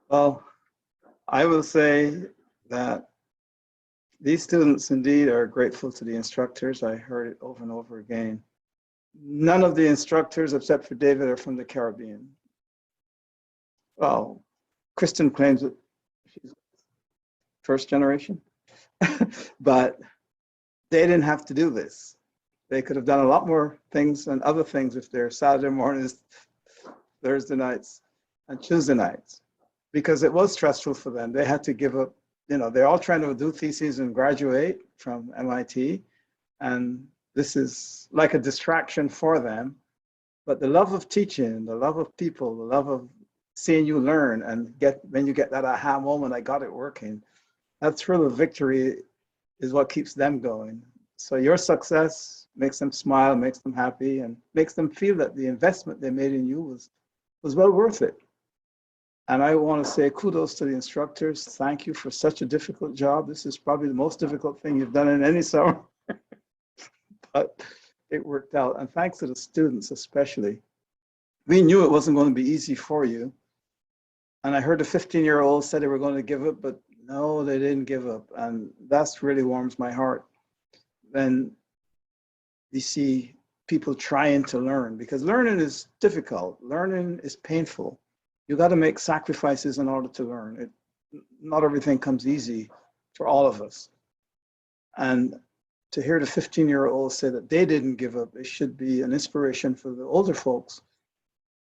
Well, I will say that these students indeed are grateful to the instructors. I heard it over and over again. None of the instructors, except for David, are from the Caribbean. Well, Kristen claims that she's first generation, but they didn't have to do this. They could have done a lot more things and other things if they're Saturday mornings, Thursday nights, and Tuesday nights, because it was stressful for them. They had to give up, they're all trying to do theses and graduate from MIT, and this is like a distraction for them. But the love of teaching, the love of people, the love of seeing you learn and when you get that aha moment, I got it working, that thrill of victory is what keeps them going. So your success makes them smile, makes them happy, and makes them feel that the investment they made in you was well worth it. And I want to say kudos to the instructors. Thank you for such a difficult job. This is probably the most difficult thing you've done in any summer, but it worked out. And thanks to the students especially. We knew it wasn't going to be easy for you. And I heard the 15-year-olds said they were going to give up, but no, they didn't give up. And that's really warms my heart when you see people trying to learn, because learning is difficult. Learning is painful. You got to make sacrifices in order to learn. Not everything comes easy for all of us. And to hear the 15-year-olds say that they didn't give up, it should be an inspiration for the older folks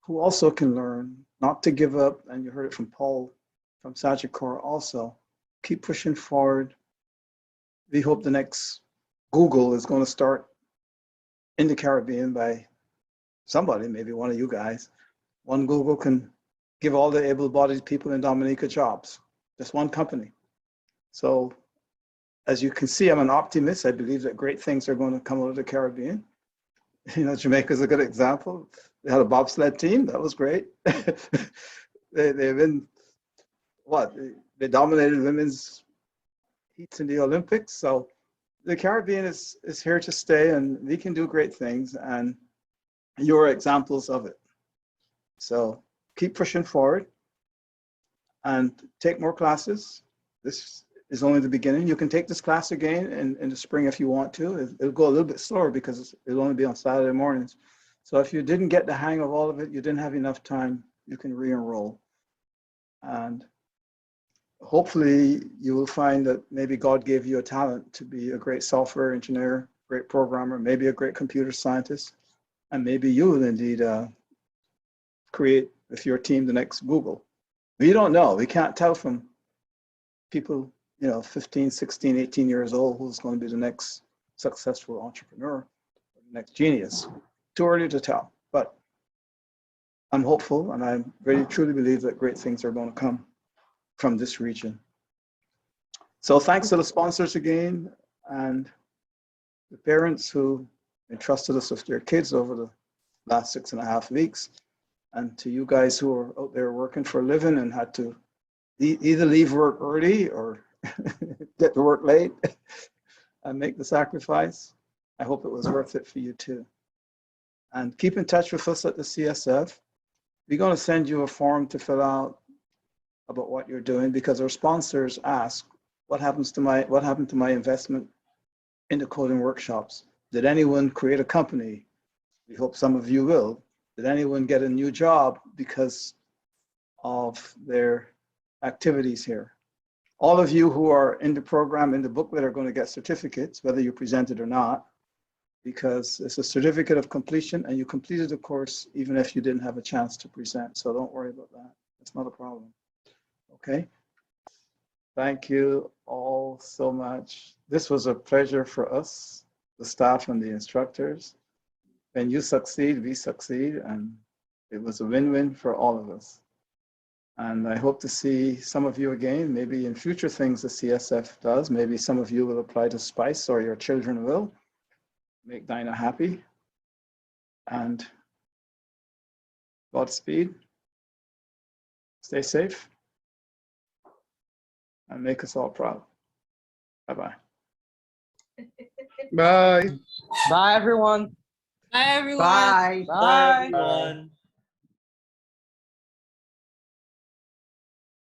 who also can learn not to give up. And you heard it from Paul from Sagicor also. Keep pushing forward. We hope the next Google is going to start in the Caribbean by somebody, maybe one of you guys, one Google can give all the able-bodied people in Dominica jobs, just one company. So as you can see, I'm an optimist. I believe that great things are going to come out of the Caribbean. You know, Jamaica's a good example. They had a bobsled team. That was great. They've been, what? They dominated women's heats in the Olympics. So the Caribbean is here to stay, and we can do great things, and you're examples of it. So keep pushing forward and take more classes. This is only the beginning. You can take this class again in the spring if you want to. It'll go a little bit slower because it'll only be on Saturday mornings. So if you didn't get the hang of all of it, you didn't have enough time, you can re-enroll. And hopefully you will find that maybe God gave you a talent to be a great software engineer, great programmer, maybe a great computer scientist, and maybe you will indeed create with your team the next Google. We don't know. We can't tell from people, you know, 15, 16, 18 years old who's going to be the next successful entrepreneur, the next genius. Too early to tell, but I'm hopeful, and I really truly believe that great things are going to come from this region. So thanks to the sponsors again, and the parents who entrusted us with their kids over the last 6.5 weeks, and to you guys who are out there working for a living and had to either leave work early or get to work late and make the sacrifice. I hope it was worth it for you too. And keep in touch with us at the CSF. We're going to send you a form to fill out about what you're doing, because our sponsors ask, what happened to my investment in the coding workshops? Did anyone create a company? We hope some of you will. Did anyone get a new job because of their activities here? All of you who are in the program, in the booklet, are going to get certificates, whether you presented or not, because it's a certificate of completion, and you completed the course even if you didn't have a chance to present. So don't worry about that. It's not a problem. Okay. Thank you all so much. This was a pleasure for us, the staff and the instructors. When you succeed, we succeed, and it was a win-win for all of us. And I hope to see some of you again, maybe in future things the CSF does. Maybe some of you will apply to SPICE, or your children will. Make Dinah happy. And Godspeed. Stay safe. And make us all proud. Bye-bye. Bye. Bye, everyone. Bye, everyone. Bye. Bye, everyone.